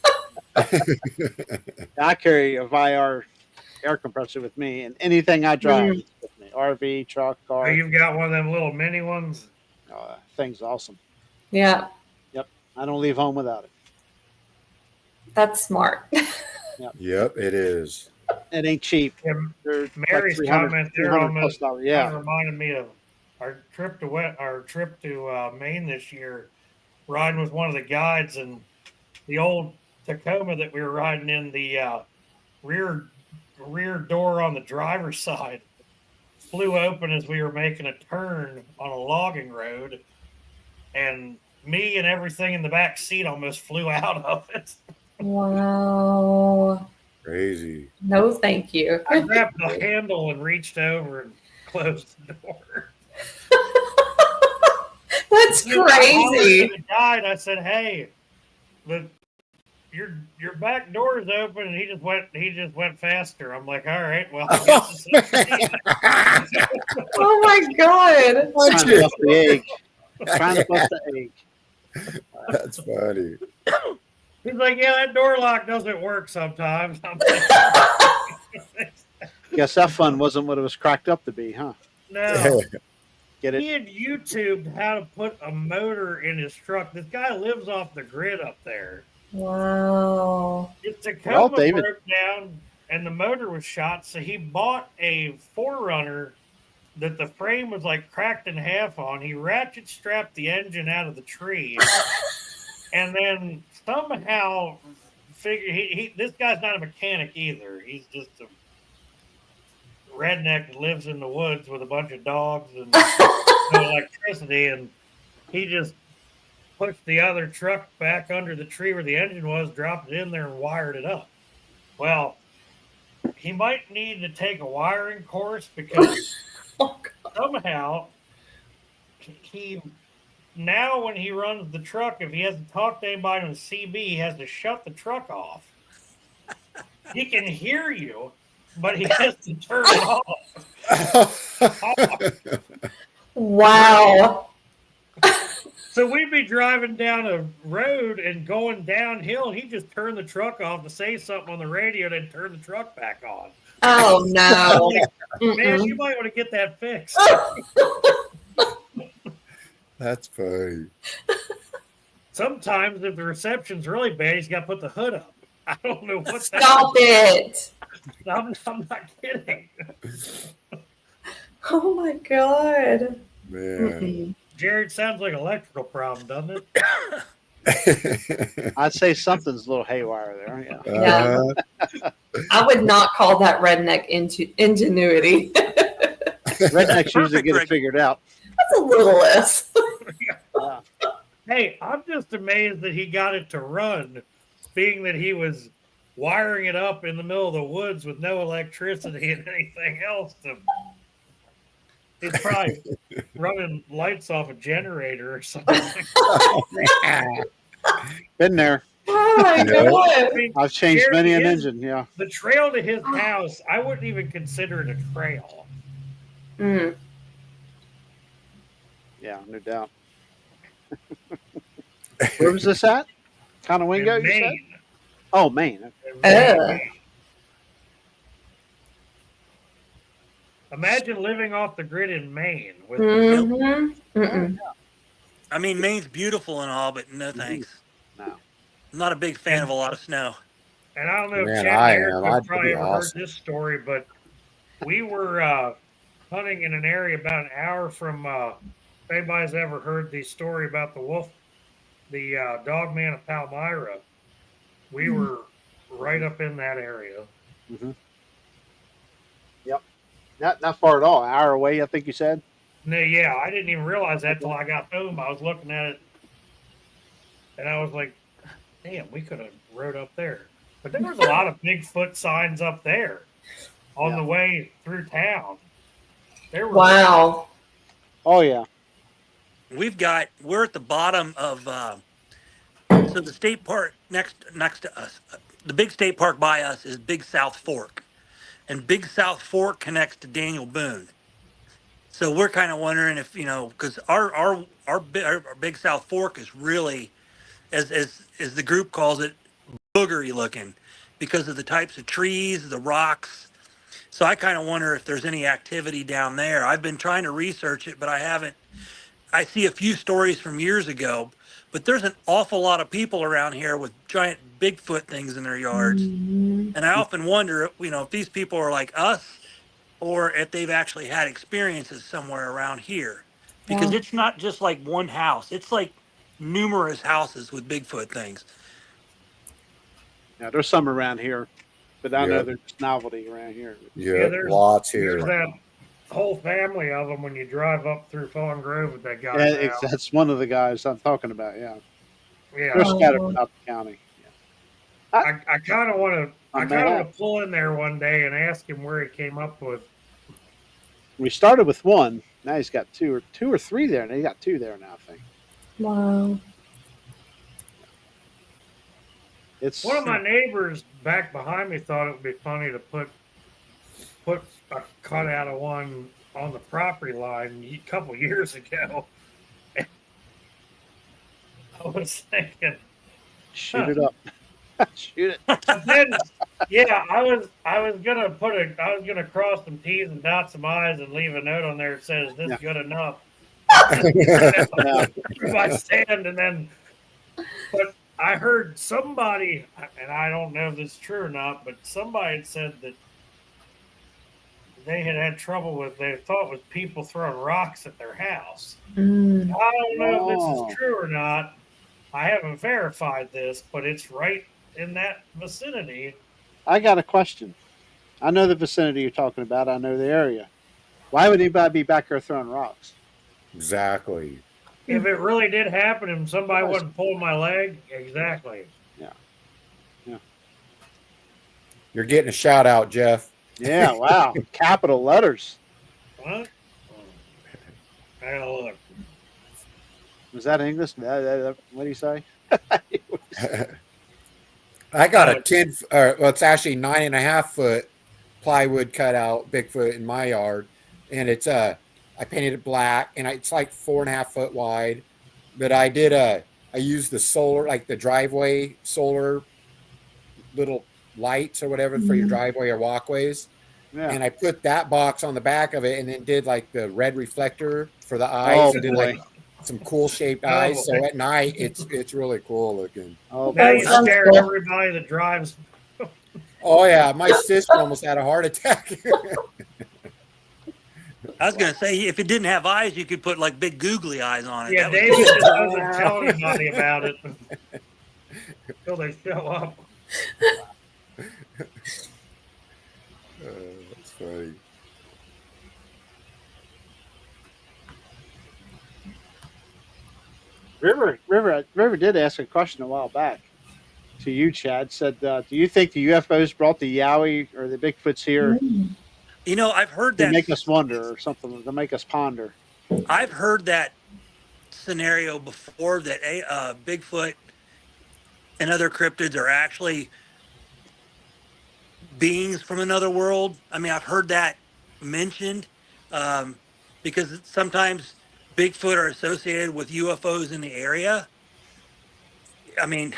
I carry a VIR air compressor with me, and anything I drive it's with me. RV, truck, Oh, car. you've got one of them little mini ones. Thing's awesome. Yeah, Yep, I don't leave home without it. that's smart. Yep, it is. It ain't cheap. Yeah, They're Mary's like comment there 300 almost plus dollars. kind of Yeah, reminded me of our trip to Maine this year, riding with one of the guides, and the old Tacoma that we were riding in, the rear door on the driver's side flew open as we were making a turn on a logging road, and me and everything in the back seat almost flew out of it. Wow. Crazy. No, thank you. I grabbed the handle and reached over and closed the door. That's I hollered crazy. to the guide. I said, "Hey, your back door is open," and he just went faster. I'm like, "All right, well, I guess it's Oh my God. trying to bust the egg. Trying to bust the egg. That's funny. He's like, "Yeah, that door lock doesn't work sometimes." I'm like, Guess that fun wasn't what it was cracked up to be, huh? "No." Get He it? had YouTubed how to put a motor in his truck. This guy lives off the grid up there. Wow. His Tacoma Well, David. broke down and the motor was shot, so he bought a Forerunner that the frame was like cracked in half on. He ratchet strapped the engine out of the tree, and then somehow figured this guy's not a mechanic either. He's just a redneck that lives in the woods with a bunch of dogs and no electricity, and he just pushed the other truck back under the tree where the engine was, dropped it in there, and wired it up. Well, he might need to take a wiring course because somehow he now when he runs the truck, if he has to talk to anybody on the CB, he has to shut the truck off. He can hear you, but he has to turn it off. Wow. So we'd be driving down a road and going downhill, and he'd just turn the truck off to say something on the radio, then turn the truck back on. Oh no. Man, you might want to get that fixed. That's funny. Sometimes if the reception's really bad, he's got to put the hood up. I don't know what Stop it. I'm not kidding. Oh my God. Man. Jared, sounds like an electrical problem, doesn't it? I'd say something's a little haywire there. Yeah. Yeah. I would not call that redneck ingenuity. Rednecks usually get it figured out. That's a little less. Yeah. Hey, I'm just amazed that he got it to run, being that he was wiring it up in the middle of the woods with no electricity and anything else. He's probably running lights off a generator or something. Been there. Oh my Yeah. God. I mean, I've changed Jared, many an engine. Yeah. the trail to his house, I wouldn't even consider it a trail. Mm. Yeah, no doubt. Where was this at? Conowingo, In you said? Maine. Oh, Maine. Imagine living off the grid in Maine with I mean, Maine's beautiful and all, but no thanks. No. I'm not a big fan of a lot of snow. And I don't know Man, if Chad I and Eric am. have That'd probably be ever awesome. heard this story, but we were hunting in an area about an hour from. If anybody's ever heard the story about the wolf, the dog man of Palmyra, we were right up in that area. Mm-hmm. Yep. Not far at all. An hour away, I think you said. No, yeah, I didn't even realize that till I got home. I was looking at it, and I was like, "Damn, we could have rode up there." But there was a lot of Bigfoot signs up there on the way through town. There were Wow. Oh, yeah. We're at the bottom of so the state park next to us, the big state park by us is Big South Fork, and Big South Fork connects to Daniel Boone. So we're kind of wondering if because our Big South Fork is really, as the group calls it, boogery looking because of the types of trees, the rocks, So I kind of wonder if there's any activity down there. I've been trying to research it, but I haven't. I see a few stories from years ago, but there's an awful lot of people around here with giant Bigfoot things in their yards. Mhm. And I often wonder, if these people are like us or if they've actually had experiences somewhere around here. Because Yeah. it's not just like one house, it's like numerous houses with Bigfoot things. Yeah, there's some around here, but I know Yep. there's novelty around here. Yeah, Yep. there's Lots there's here. that whole family of them when you drive up through Fawn Grove with that Yeah, guy's house. that's one of the guys I'm talking about. Yeah, Yeah, they're scattered Oh. throughout the county. I kind of want to. I I may kind of have. want to pull in there one day and ask him where he came up with. We started with one. Now he's got two or three there, and he got two there now. I think Wow. it's One of my neighbors back behind me thought it would be funny to put a cutout of one on the property line a couple years ago. I was thinking, shoot it up, shoot it. but then, yeah, I was gonna cross some T's and dot some I's and leave a note on there that says, "Is this Yeah. good enough?" Yeah. My stand, and then, but I heard somebody, and I don't know if this is true or not, but somebody had said that they had trouble with, they thought it was people throwing rocks at their house. Mm. I don't know if this Oh. is true or not. I haven't verified this, but it's right in that vicinity. I got a question. I know the vicinity you're talking about. I know the area. Why would anybody be back there throwing rocks? Exactly. If it really did happen and somebody Yes. wasn't pulling my leg, exactly. You're getting a shout out, Jeff. Yeah, wow, capital letters. What? I gotta look. Was that English? What do you say? I got a 10, well, it's actually 9.5-foot plywood cutout Bigfoot in my yard. And it's, I painted it black and it's like 4.5 foot wide. But I used the solar, like the driveway solar little lights or whatever for your driveway or walkways. Yeah. And I put that box on the back of it and then did like the red reflector for the eyes and did like some cool shaped eyes. So at night it's really cool looking. Oh, Now boy. you scare everybody that drives. Oh yeah, my sister almost had a heart attack. I was going to say, if it didn't have eyes, you could put like big googly eyes on it. Yeah, That David just doesn't tell anybody about it until they show up. That's funny. River did ask a question a while back to you, Chad. Said, "Do you think the UFOs brought the Yowie or the Bigfoots here I've heard to that. make us wonder or something to make us ponder?" I've heard that scenario before that Bigfoot and other cryptids are actually beings from another world. I mean, I've heard that mentioned because sometimes Bigfoot are associated with UFOs in the area. I mean,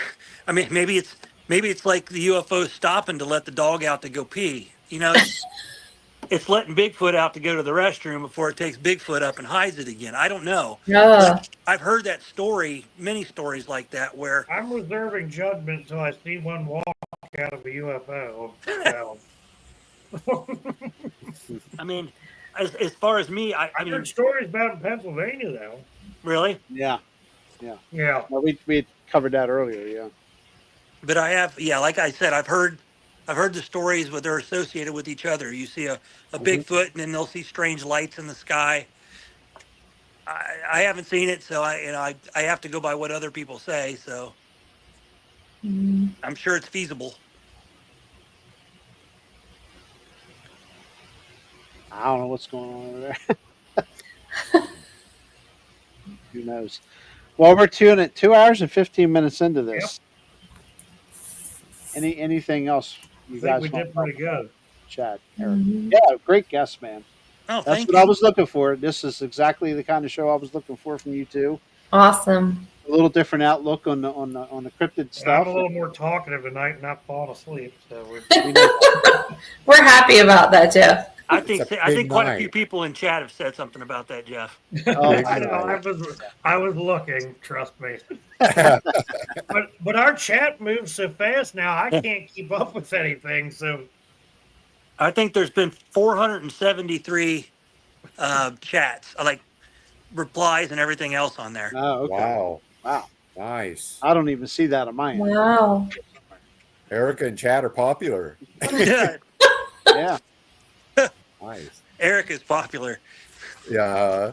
maybe it's like the UFOs stopping to let the dog out to go pee. It's letting Bigfoot out to go to the restroom before it takes Bigfoot up and hides it again. I don't know. But I've heard that story, many stories like that, where I'm reserving judgment until I see one walk out of a UFO. I mean, as far as me, I I've mean, heard stories about in Pennsylvania, though. really. Yeah, Yeah. well, we covered that earlier. Yeah, But I have, like I said, I've heard the stories where they're associated with each other. You see a Bigfoot, and then they'll see strange lights in the sky. I haven't seen it, so I have to go by what other people say. So I'm sure it's feasible. I don't know what's going on over there. Who knows? Well, we're 2 hours and 15 minutes into this. Anything else you I think guys we want did to talk pretty about? good. Chat, Eric? Yeah, great guest, man. Oh, That's thank what you. I was looking for. This is exactly the kind of show I was looking for from you two. Awesome. a little different outlook on the cryptid I'm stuff. a little more talkative tonight and not falling asleep. So We're happy about that, Jeff. I It's a think big quite a few night. people in chat have said something about that, Jeff. Oh, Big I know night. I was looking. Trust me. But our chat moves so fast now. I can't keep up with anything. So I think there's been 473 chats, like replies and everything else on there. oh, okay. Wow. Wow. Nice. I don't even see that on my end. Wow. Erica and Chad are popular. Yeah, Yeah. Nice. Eric is popular. Yeah.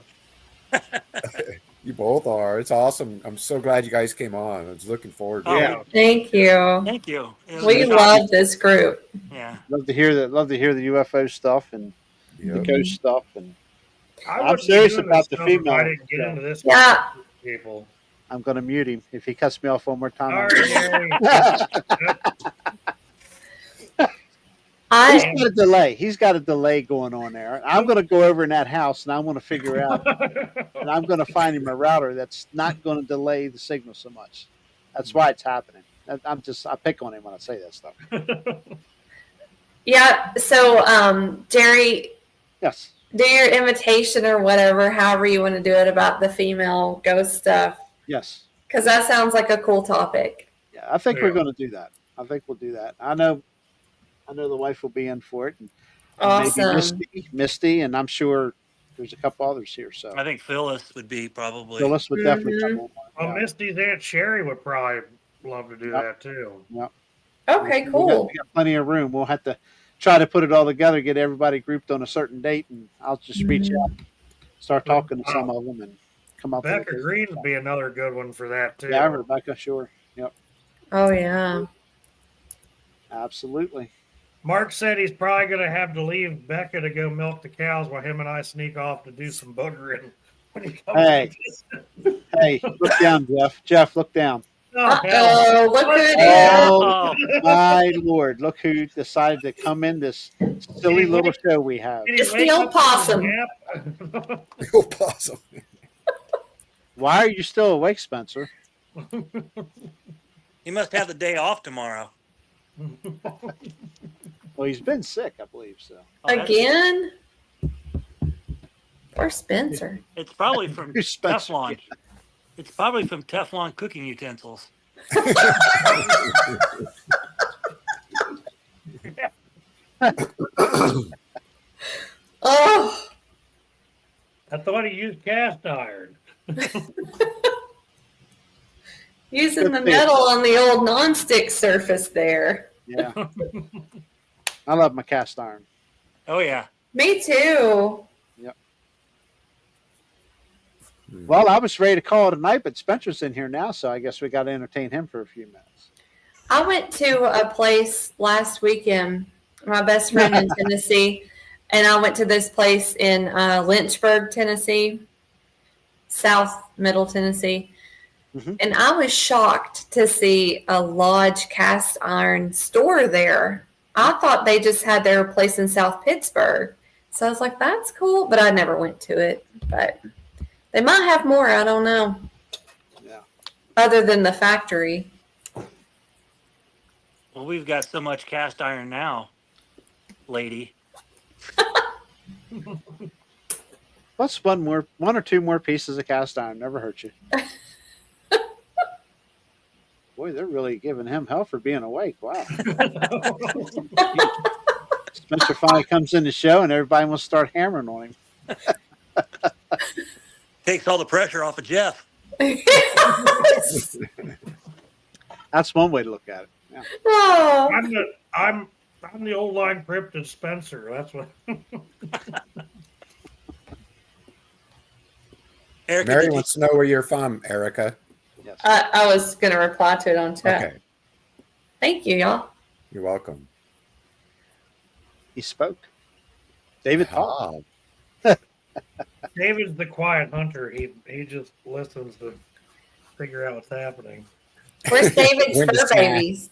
You both are. It's awesome. I'm so glad you guys came on. I was looking forward to Oh, it. yeah, Thank you. Thank you. It was We shocking. love this group. Yeah. Love to hear that. Love to hear the UFO stuff and the Yep. ghost stuff. And I I'm wouldn't be serious doing about this the stuff if female, I didn't get so. into this. Yeah. with people. I'm going to mute him if he cuts me off one more time. All right, Gary. He's I got a delay. He's got a delay going on there. I'm going to go over in that house and I want to figure out, and I'm going to find him a router that's not going to delay the signal so much. That's why it's happening. I pick on him when I say that stuff. yeah. So Jerry, Yes. do your invitation or whatever, however you want to do it about the female ghost stuff. Yes. Because that sounds like a cool topic. Yeah. I think we're Yeah. going to do that. I think we'll do that. I know the wife will be in for it. And Awesome. maybe Misty, and I'm sure there's a couple others here. So I think Phyllis would be probably. Phyllis would definitely come on. Well, Yeah. Misty's Aunt Sherry would probably love to do Yep. that too. Okay, cool. We got plenty of room. We'll have to try to put it all together, get everybody grouped on a certain date, and I'll just reach out, start talking to some of them, and come up. Becca with a Green would be another good one for that too. Yeah, Rebecca, sure. Yep, Oh, yeah. absolutely. Mark said he's probably going to have to leave Becca to go milk the cows while him and I sneak off to do some boogering when he comes. Hey. Hey, look down, Jeff. Jeff, look down. Oh, hell. Oh, look who it is. Oh, Oh, my Lord. Look who decided to come in this silly little show we have. Did he It's the wake old up from possum. his nap? Oh, possum. Why are you still awake, Spencer? he must have the day off tomorrow. Well, he's been sick, I believe so. Oh, that's- Again? Or Spencer. It's probably from Who's Spencer? Teflon. It's probably from Teflon cooking utensils. Oh, I thought he used cast iron. using the Good metal on the old nonstick surface there. Yeah. I love my cast iron. Oh yeah. Me too. Well, I was ready to call it a night, but Spencer's in here now, so I guess we got to entertain him for a few minutes. I went to a place last weekend, my best friend in Tennessee, and I went to this place in Lynchburg, Tennessee, South Middle Tennessee. Mhm. And I was shocked to see a Lodge cast iron store there. I thought they just had their place in South Pittsburgh. So I was like, that's cool. But I never went to it. But they might have more. I don't know. Yeah. Other than the factory. Well, we've got so much cast iron now, lady. Plus one or two more pieces of cast iron never hurt you. Boy, they're really giving him hell for being awake. Wow. Spencer finally comes in the show and everybody wants to start hammering on him. Takes all the pressure off of Jeff. That's one way to look at it. Yeah. Oh. I'm the old line cryptid Spencer. That's what. Erica, Mary did you- wants to know where you're from, Erica. Yes. I was going to reply to it on chat. Okay. Thank you, y'all. You're welcome. He spoke. David talked. Ah, David's the quiet hunter. He just listens to figure out what's happening. Where's David's When to fur snack. babies?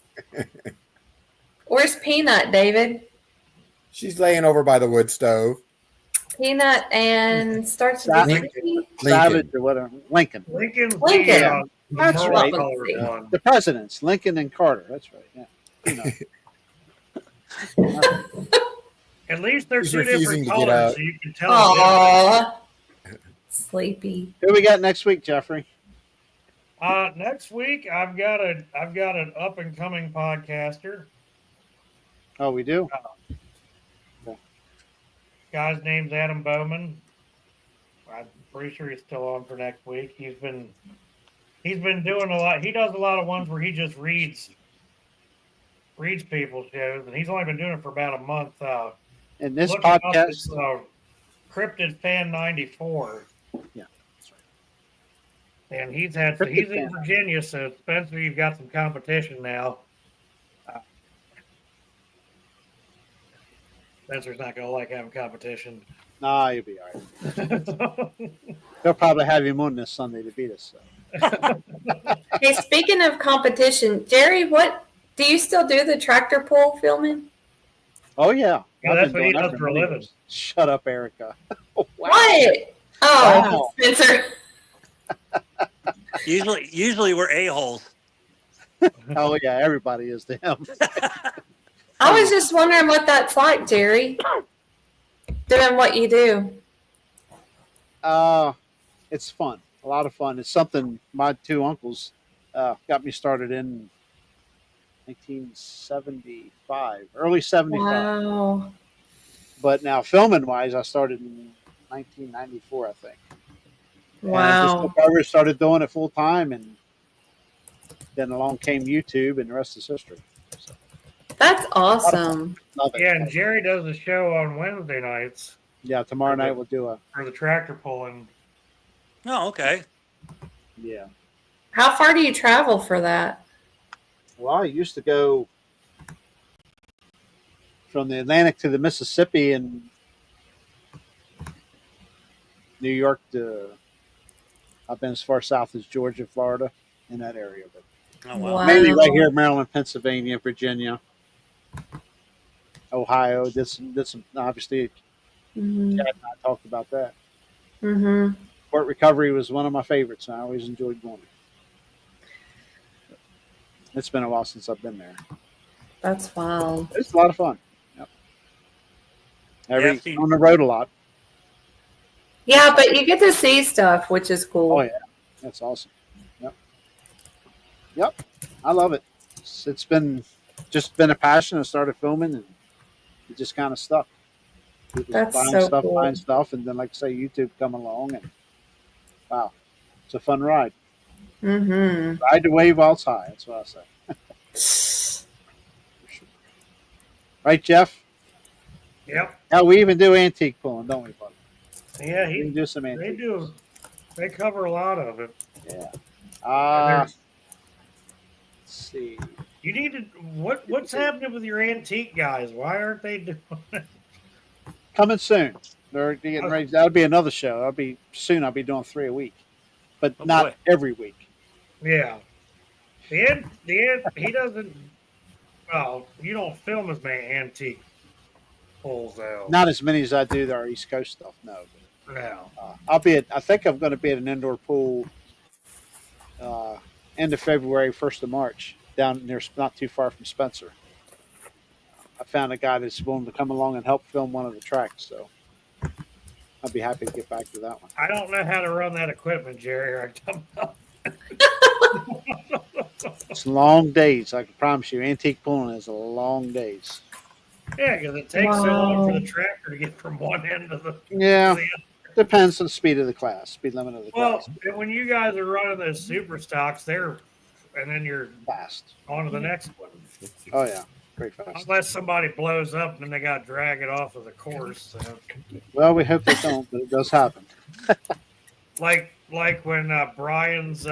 Where's Peanut, David? she's laying over by the wood stove. Peanut and starts with a Lincoln. C? Savage or whatever. Lincoln. Lincoln's Lincoln. That's right. Multicolored one. The presidents, Lincoln and Carter. That's right. Yeah. You know. At least they're He's two refusing different to get colors, up. so you can tell. the difference. Aw. Sleepy. Who we got next week, Jeffrey? Next week I've got an up and coming podcaster. Oh, we do. Guy's name's Adam Bowman. I'm pretty sure he's still on for next week. He's been doing a lot. He does a lot of ones where he just reads people's shows, and he's only been doing it for about a month. And this Look him up, podcast. it's, Cryptid Fan 94. Yeah, that's right. And he's Cryptid in Fan. Virginia, so Spencer, you've got some competition now. Spencer's not going to like having competition. Nah, you'll be all right. They'll probably have him on this Sunday to beat us. So. Hey, speaking of competition, Jerry, what do you still do the tractor pull filming? Oh yeah. Yeah, I've that's been what he doing that does for a many living. years. Shut up, Erica. Wow. What? Oh, Wow. Spencer. Usually we're a-holes. Oh yeah, everybody is to him. I was just wondering what that's like, Jerry. Doing what you do. It's fun. A lot of fun. It's something my two uncles got me started in 1975, early 75. Wow. But now filming wise, I started in 1994, I think. Wow. And just started doing it full time, and then along came YouTube, and the rest is history. So, That's awesome. love it. Yeah, and Jerry does a show on Wednesday nights Yeah, tomorrow night we'll do a for the tractor pulling. Oh, okay. yeah. How far do you travel for that? Well, I used to go from the Atlantic to the Mississippi and New York to. I've been as far south as Georgia, Florida, in that area, but Oh, wow. Wow. mainly right here, Maryland, Pennsylvania, Virginia, Ohio. Did some. Obviously, Mm-hmm. Chad and I talked about that. Mm-hmm. Port Recovery was one of my favorites. I always enjoyed going there. It's been a while since I've been there. That's wild. It's a lot of fun. Yep. I've seen- On the road a lot. Yeah, but you get to see stuff, which is cool. Oh yeah, that's awesome. Yep. I love it. It's been a passion. I started filming, and it just kind of stuck. People That's buying so stuff, cool. buying stuff, and then like I say, YouTube come along, and wow, it's a fun ride. Mm-hmm. Ride the wave while it's high. That's what I say. Right, Jeff? Yep. Now we even do antique pulling, don't we, buddy? Yeah, We can do some they antique. do. They cover a lot of it. Yeah. And Let's see. you need to. What's happening with your antique guys? Why aren't they doing it? Coming soon. They're getting ready. That'll be another show. I'll be doing 3 a week, but Oh, not boy. every week. Yeah. He doesn't. Well, you don't film as many antique pulls though. Not as many as I do our East Coast stuff. No. No. I think I'm going to be at an indoor pool end of February, 1st of March, down near, not too far from Spencer. I found a guy that's willing to come along and help film one of the tracks, so I'll be happy to get back to that one. I don't know how to run that equipment, Jerry. I don't know. It's long days, I can promise you. Antique pulling is long days. Yeah, because it takes so long for Wow. the tractor to get from one end to the. Yeah, to the other. depends on the speed of the class, speed limit of the Well, class. and when you guys are running those super stocks, and then you're Fast. on to the next one. Oh yeah, very fast. Unless somebody blows up, and then they got to drag it off of the course. So. Well, we hope they don't, but it does happen. Like when Brian's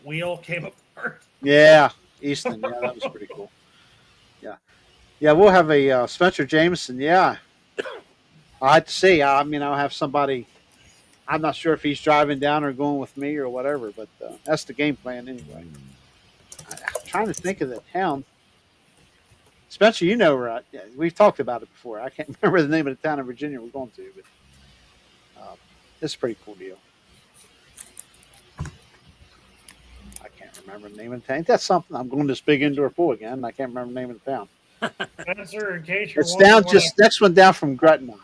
wheel came apart. Yeah, Easton. Yeah, that was pretty cool. Yeah, we'll have a Spencer Jameson. Yeah, I have to see. I mean, I'll have somebody. I'm not sure if he's driving down or going with me or whatever, but that's the game plan anyway. I'm trying to think of the town. Spencer, you know, right? Yeah, we've talked about it before. I can't remember the name of the town in Virginia we're going to, but it's a pretty cool deal. I can't can't remember the name of the town. That's something. I'm going to this big indoor pool again. And I can't remember the name of the town. Spencer, in case you're It's wondering, down just next one down from Gretna,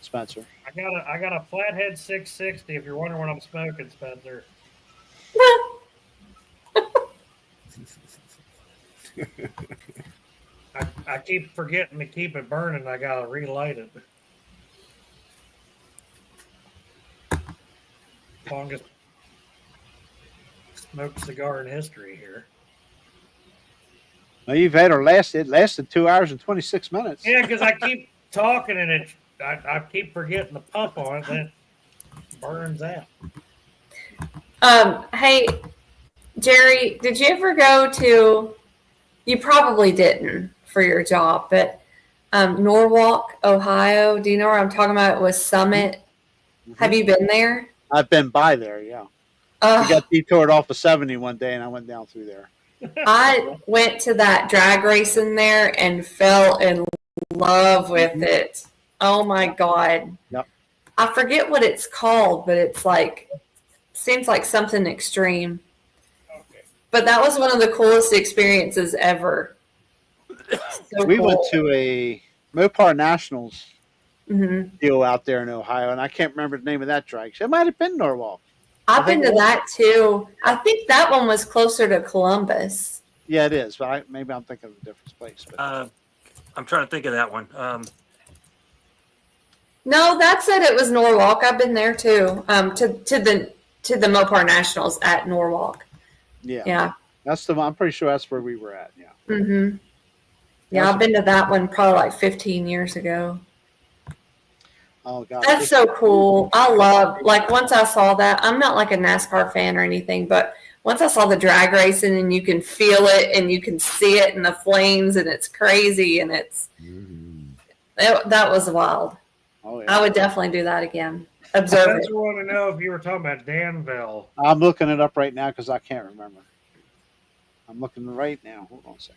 Spencer. I got a flathead 660. If you're wondering what I'm smoking, Spencer. I keep forgetting to keep it burning. I gotta relight it. Longest smoked cigar in history here. Well, you've had it lasted 2 hours and 26 minutes. Yeah, because I keep talking and I keep forgetting to pump on it, then it burns out. Hey, Jerry, did you ever go to? You probably didn't for your job, but Norwalk, Ohio. Do you know where I'm talking about? It was Summit. Mm-hmm. Have you been there? I've been by there, yeah. We got detoured off of 70 one day, and I went down through there. I went to that drag race in there and fell in love with it. Oh my God. Yep. I forget what it's called, but it's like, seems like something extreme. Okay. But that was one of the coolest experiences ever. So We cool. went to a Mopar Nationals Mm-hmm. deal out there in Ohio, and I can't remember the name of that drag. It might have been Norwalk. I've been to that too. I think that one was closer to Columbus. Yeah, it is, but maybe I'm thinking of a different place. But I'm trying to think of that one. No, that said it was Norwalk. I've been there too. To the Mopar Nationals at Norwalk. yeah, Yeah. that's the one. I'm pretty sure that's where we were at. Yeah. Mm-hmm. Yeah, I've been to that one probably like 15 years ago. Oh God, That's so cool. I love, like, once I saw that, I'm not like a NASCAR fan or anything, but once I saw the drag racing and you can feel it and you can see it in the flames and it's crazy and that was wild. Oh, yeah. I would definitely do that again. Observe I it. just want to know if you were talking about Danville. I'm looking it up right now because I can't remember. I'm looking right now. Hold on a second.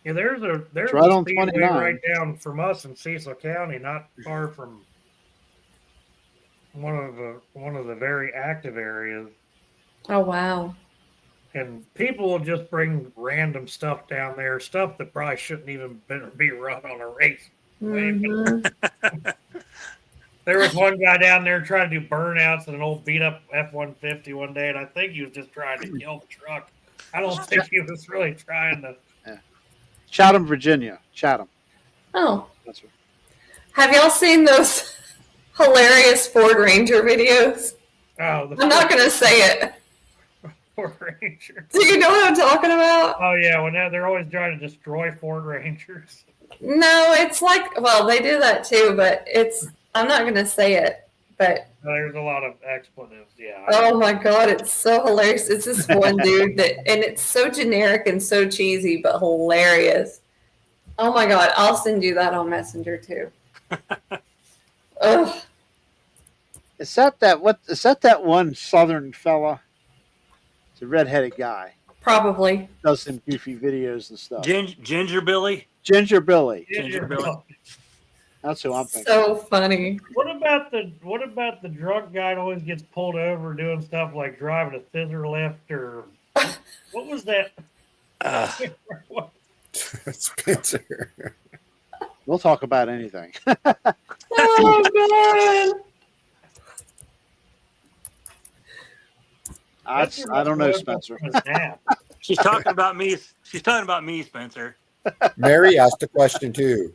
Yeah, there's a right on speedway 29. right down from us in Cecil County, not far from one of the very active areas. Oh, wow. And people will just bring random stuff down there, stuff that probably shouldn't even be run on a race. Mm-hmm. There was one guy down there trying to do burnouts in an old beat up F-150 one day, and I think he was just trying to kill the truck. I don't think he was really trying to. Chatham, Virginia. Chatham. Oh. That's right. Have y'all seen those hilarious Ford Ranger videos? Oh, I'm not going to say it. Ford Ranger. Do you know what I'm talking about? Oh, yeah, when they're always trying to destroy Ford Rangers. No, it's like, well, they do that too, but I'm not going to say it, but. There's a lot of expletives, yeah. Oh my God, it's so hilarious. It's this one dude and it's so generic and so cheesy, but hilarious. Oh my God, I'll send you that on Messenger too. Ugh. Is that one Southern fella? It's a redheaded guy. Probably. Does some goofy videos and stuff. Ginger Billy. Ginger Billy. Ginger Billy. That's who I'm thinking. So funny. What about the drunk guy that always gets pulled over doing stuff like driving a scissor lift or what was that? Spencer. We'll talk about anything. Oh God. I don't know, Spencer. She's talking about me. She's talking about me, Spencer. Mary asked a question too.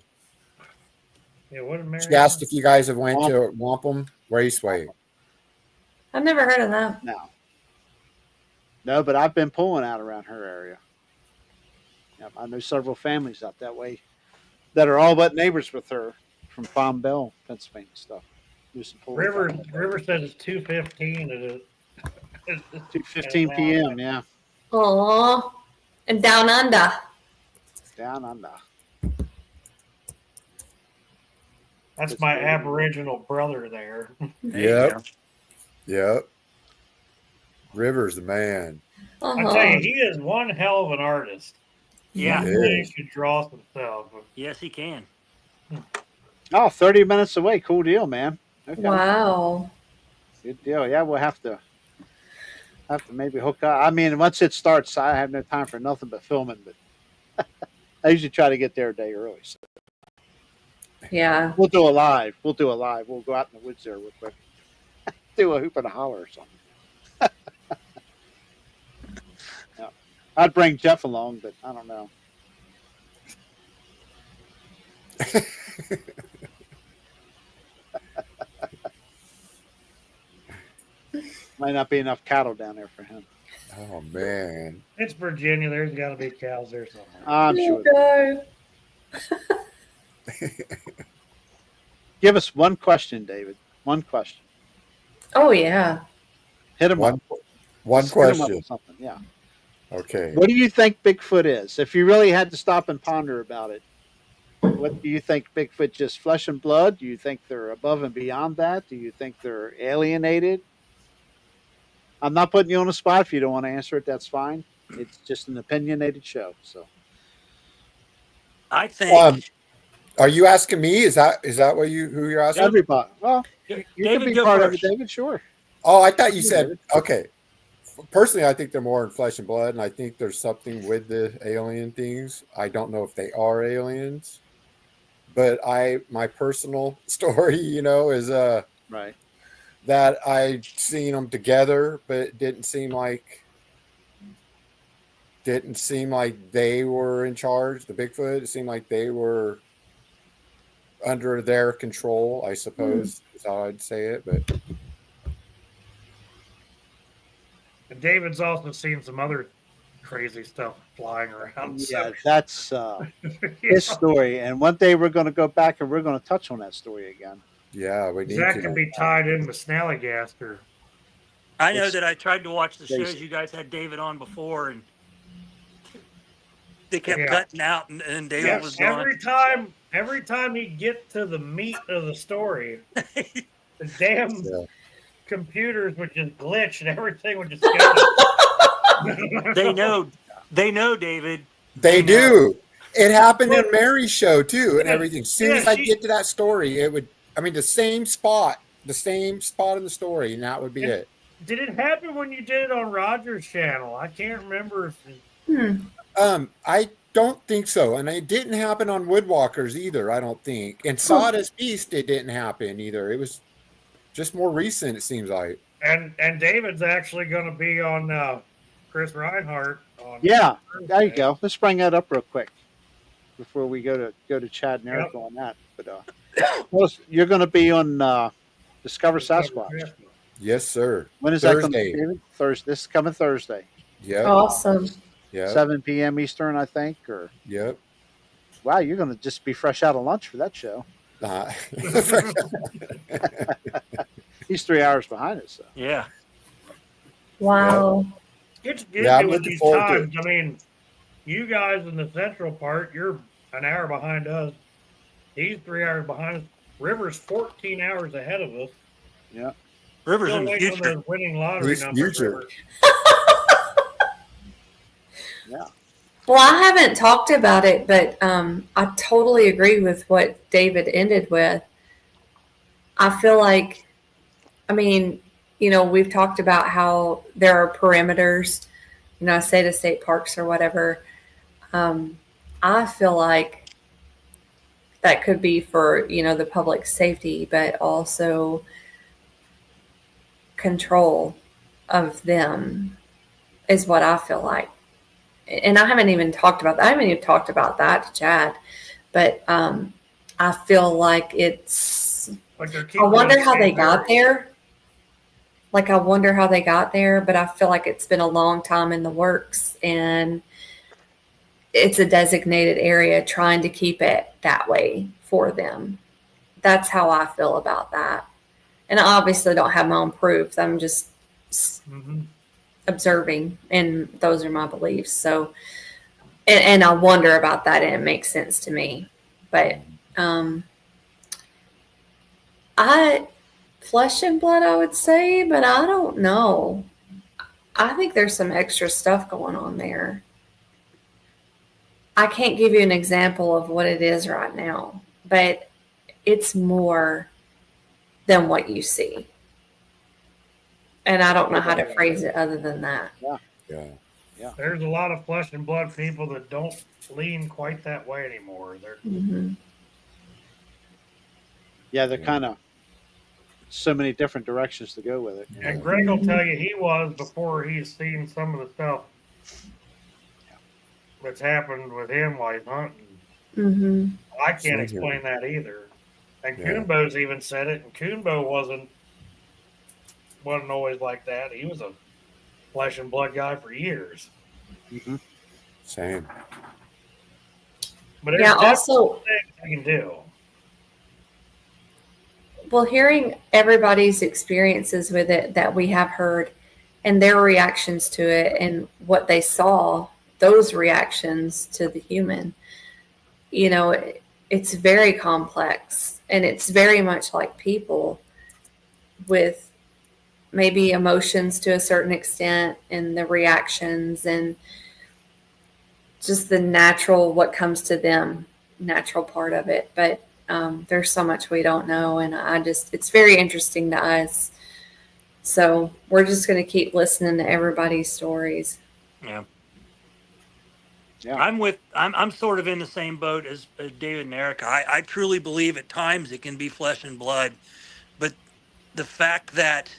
Yeah, what did Mary She asked if you guys have went to Wampum Raceway. I've never heard of that. No, but I've been pulling out around her area. Yep, I know several families out that way that are all but neighbors with her from Palm Bell, Pennsylvania stuff. River says it's 2:15 at 2:15 p.m. Yeah, Aw. And down under. down under. That's my Aboriginal brother there. Yep. River's the man. I tell you, he is one hell of an artist. Yeah. He He is. could draw some stuff. Yes, he can. Oh, 30 minutes away. Cool deal, man. Okay. Wow. Good deal. Yeah, we'll have to I have to maybe hook up. I mean, once it starts, I have no time for nothing but filming. But I usually try to get there a day early. So Yeah. we'll do a live. We'll do a live. We'll go out in the woods there real quick. Do a hoop and a holler or something. Yeah. I'd bring Jeff along, but I don't know. Might not be enough cattle down there for him. Oh man. It's Virginia. There's got to be cows there somewhere. I'm sure. No. Give us one question, David. One question. Oh yeah. Hit him up. One Just hit 'em up question. with something. Yeah. Okay. What do you think Bigfoot is? If you really had to stop and ponder about it, what do you think Bigfoot just flesh and blood? Do you think they're above and beyond that? Do you think they're alienated? I'm not putting you on the spot. If you don't want to answer it, that's fine. It's just an opinionated show. So I think Are you asking me? Is that what who you're asking? everybody, well, you David, can be go part first. of it, David. Sure. Oh, I thought you said okay. Personally, I think they're more in flesh and blood, and I think there's something with the alien things. I don't know if they are aliens, but my personal story, is Right. that I seen them together, but it didn't seem like they were in charge. The Bigfoot, it seemed like they were under their control, I suppose is how I'd say it. But And David's also seen some other crazy stuff flying around. Yeah, So, that's his story. And one day we're going to go back and we're going to touch on that story again. yeah, we need that to. could be tied in with Snallygaster. I know that I tried to watch the They- shows you guys had David on before, and they kept Yeah. cutting out, and David Yes, was gone. every time he'd get to the meat of the story, the damn Yeah. computers would just glitch and everything would just go. They know, David. They know. do. It happened in Mary's show too, and Yeah, everything. As soon yeah, as I she- get to that story, it would. I mean, the same spot in the story, and that would be Yeah. it. Did it happen when you did it on Roger's channel? I can't remember if I don't think so, and it didn't happen on Woodwalkers either. I don't think, and Sawdust Beast, it didn't happen either. It was just more recent. It seems like. and David's actually going to be on Chris Reinhardt. On Yeah, there you Thursday. go. Let's bring that up real quick before we go to Chad and Erica on that. But well, you're going to be on Discover Sasquatch. Yes, sir. When is that going to Thursday. be? David? Thursday. This is coming Thursday, Yep. Awesome. Yep. 7 p.m. Eastern, I think. Or Yep. wow, you're going to just be fresh out of lunch for that show. He's 3 hours behind us. So. Yeah. Wow. It's good Yeah, I'm with looking these forward to times. I mean, you guys in the central part, you're an hour behind us. He's 3 hours behind us. River's 14 hours ahead of us. Yeah. Rivers Still in the waiting on future. those winning lottery He's numbers. future. River. Yeah. Well, I haven't talked about it, but I totally agree with what David ended with. I feel like, I mean, we've talked about how there are perimeters, say to state parks or whatever. I feel like that could be for, the public safety, but also control of them is what I feel like. And I haven't even talked about that. I haven't even talked about that to Chad, but I feel like it's, Like they're I keeping wonder them how they in got there. Like, I wonder how they got there, but I feel like it's been a long time in the works and it's a designated area trying to keep it that way for them. That's how I feel about that. And I obviously don't have my own proof. I'm just Mhm. observing, and those are my beliefs. So, and I wonder about that, and it makes sense to me. But I flesh and blood, I would say, but I don't know. I think there's some extra stuff going on there. I can't give you an example of what it is right now, but it's more than what you see. And I don't know how to phrase it other than that. Yeah. There's a lot of flesh and blood people that don't lean quite that way anymore. They're Mm-hmm. They're kind of so many different directions to go with it. and Greg will tell you he was before he's seen some of the stuff that's happened with him while he's hunting. Mm-hmm. I can't explain that either. And Coonbo's even said it, and Coonbo wasn't always like that. He was a flesh and blood guy for years. Mm-hmm. Same. But there's Yeah, definitely also, things you can do. well, hearing everybody's experiences with it that we have heard and their reactions to it and what they saw, those reactions to the human, you know, it's very complex and it's very much like people with maybe emotions to a certain extent and the reactions and just the natural, what comes to them, natural part of it. But there's so much we don't know. And it's very interesting to us. So we're just going to keep listening to everybody's stories. Yeah. Yeah. I'm sort of in the same boat as David and Erica. I truly believe at times it can be flesh and blood, but the fact that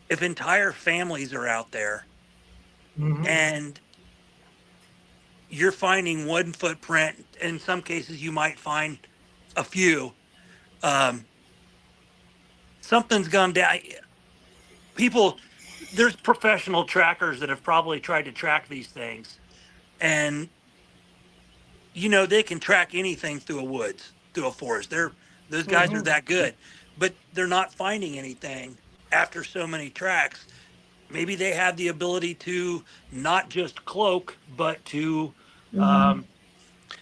if entire families are out there and you're finding one footprint, in some cases you might find a few, something's gone down. There's professional trackers that have probably tried to track these things, and they can track anything through a woods, through a forest. Those guys are that good, but they're not finding anything after so many tracks. Maybe they have the ability to not just cloak, but to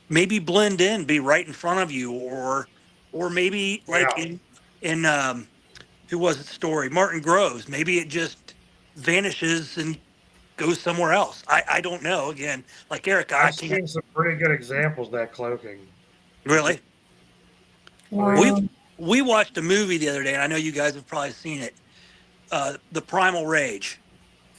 maybe blend in, be right in front of you, or maybe like in who was it story, Martin Groves, maybe it just vanishes and goes somewhere else. I don't know. Again, like Erica, I I've can't seen some pretty good examples of that cloaking. really. Wow. We watched a movie the other day, and I know you guys have probably seen it, The Primal Rage.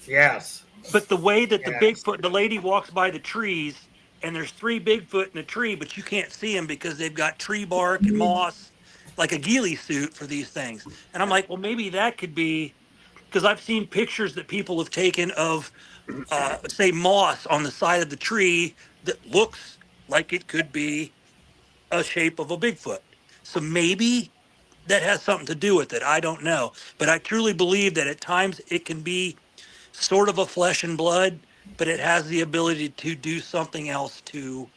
Yes. But the way that the lady walks by the trees, and there's 3 Bigfoot in a tree, but you can't see them because they've got tree bark and moss, like a ghillie suit for these things. And I'm like, well, maybe that could be, because I've seen pictures that people have taken of, say, moss on the side of the tree that looks like it could be a shape of a Bigfoot. So maybe that has something to do with it. I don't know. But I truly believe that at times it can be sort of a flesh and blood, but it has the ability to do something else to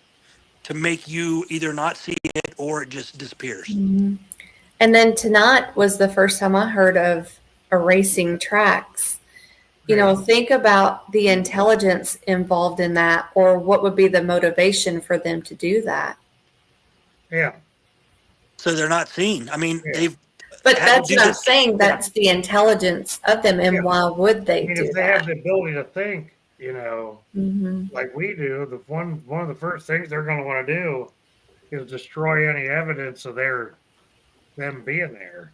make you either not see it or it just disappears. Mm-hmm. And then tonight was the first time I heard of erasing tracks. You know, think about the intelligence involved in that, or what would be the motivation for them to do that. Yeah. So they're not seen. I mean, they've. But that's what I'm saying. That's the intelligence of them, and why would they do if they that? have the ability to think, like we do, the one of the first things they're going to want to do is destroy any evidence of them being there.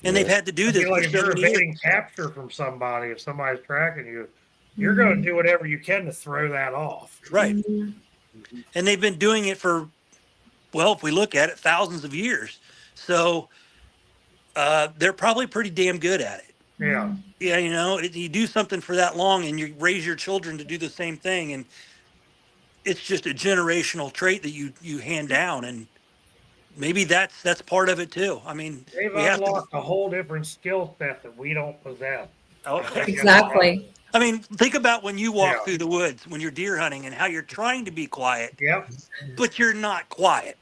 And they've had to do this Like for if so you're many years. evading capture from somebody, if somebody's tracking you, you're going to do whatever you can to throw that off. Right. And they've been doing it for, well, if we look at it, thousands of years. So they're probably pretty damn good at it. Yeah. Yeah, you do something for that long and you raise your children to do the same thing, and it's just a generational trait that you hand down, and maybe that's part of it too. I mean, they've unlocked a whole different skill set that we don't possess. Oh, Exactly. I mean, think about when you walk through the woods when you're deer hunting and how you're trying to be quiet, but you're not quiet.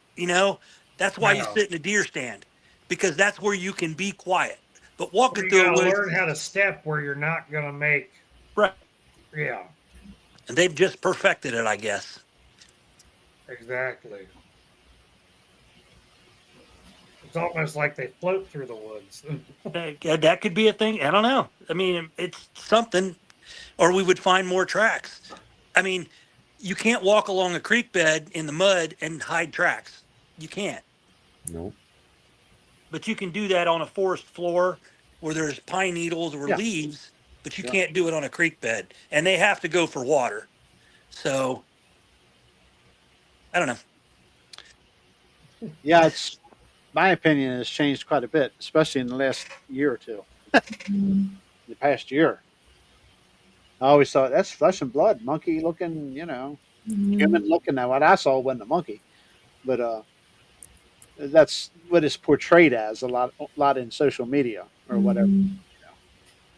That's why you sit in a deer stand, because that's where you can be quiet. But walking through a woods, learn how to step where you're not going to make. Right. Yeah. And they've just perfected it, I guess. Exactly. It's almost like they float through the woods. That could be a thing. I don't know. I mean, it's something, or we would find more tracks. I mean, you can't walk along a creek bed in the mud and hide tracks. You can't. No. But you can do that on a forest floor where there's pine needles or Yeah. leaves, but you Yeah. can't do it on a creek bed, and they have to go for water. So I don't know. Yeah, it's my opinion has changed quite a bit, especially in the last year or two. The past year, I always thought that's flesh and blood, monkey looking, human looking. Now, what I saw wasn't a monkey, but that's what it's portrayed as a lot in social media or whatever.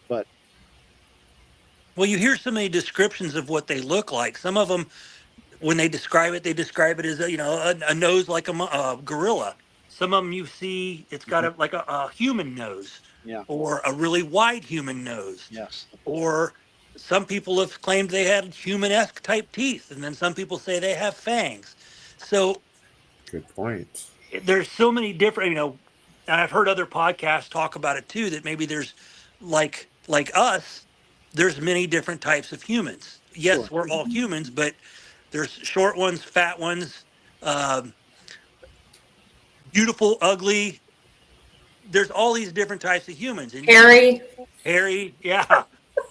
But Well, you hear so many descriptions of what they look like. Some of them, when they describe it as a nose like a gorilla. Some of them you see it's got a human nose, yeah, or a really wide human nose, yes, or some people have claimed they had human-esque type teeth, and then some people say they have fangs. So Good point. there's so many different, and I've heard other podcasts talk about it too, that maybe there's like us, there's many different types of humans. sure, Yes, we're all humans, but there's short ones, fat ones, um, beautiful, ugly. There's all these different types of humans. And Harry. hairy, yeah,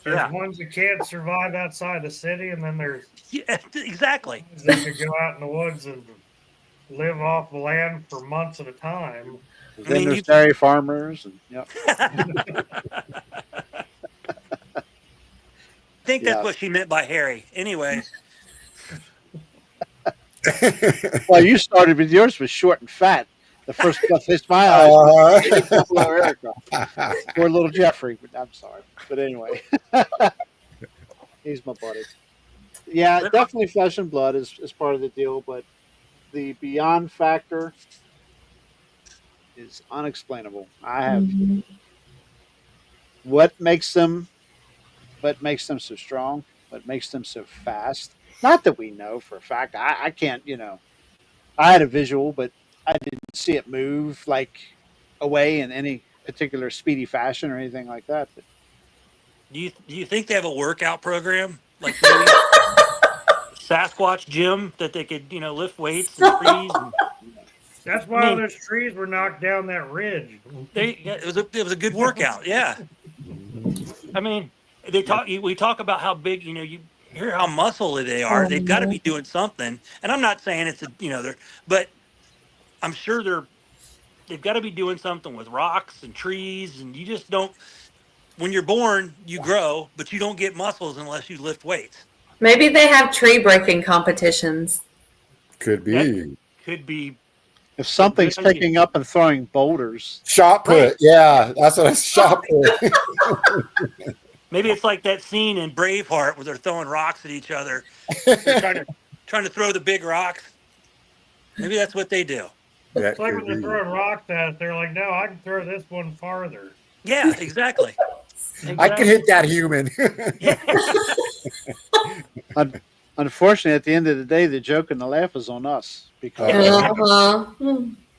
There's yeah, ones that can't survive outside the city, and then there's yeah, exactly. ones that could go out in the woods and live off the land for months at a time. then mean, there's dairy farmers, and I think that's Yeah. what she meant by hairy. Anyway, Well, you started with yours was short and fat. The first stuff hits my eyes. Poor Erica. Poor little Jeffrey. But I'm sorry, but anyway, he's my buddy. Yeah, definitely flesh and blood is part of the deal, but the beyond factor is unexplainable. I have what makes them so strong, what makes them so fast. Not that we know for a fact. I can't, I had a visual, but I didn't see it move like away in any particular speedy fashion or anything like that. But do you think they have a workout program, like maybe Sasquatch gym, that they could lift weights and trees? And, That's why those trees were knocked down that ridge. it was a good workout. Yeah, I mean, we talk about how big, you hear how muscly they are. They've got to be doing something. And I'm not saying it's but I'm sure they've got to be doing something with rocks and trees. And you just don't, when you're born, you grow, but you don't get muscles unless you lift weights. Maybe they have tree breaking competitions. Could be. Could be. if something's picking up and throwing boulders, Shot put. Right. Yeah, that's what I shot put. Maybe it's like that scene in Braveheart where they're throwing rocks at each other. They're trying to throw the big rocks. Maybe that's what they do. That It's like could when they're be. throwing rocks at it, they're like, no, I can throw this one farther. Yeah, exactly. I can hit that human. unfortunately, at the end of the day, the joke and the laugh is on us because Uh-huh.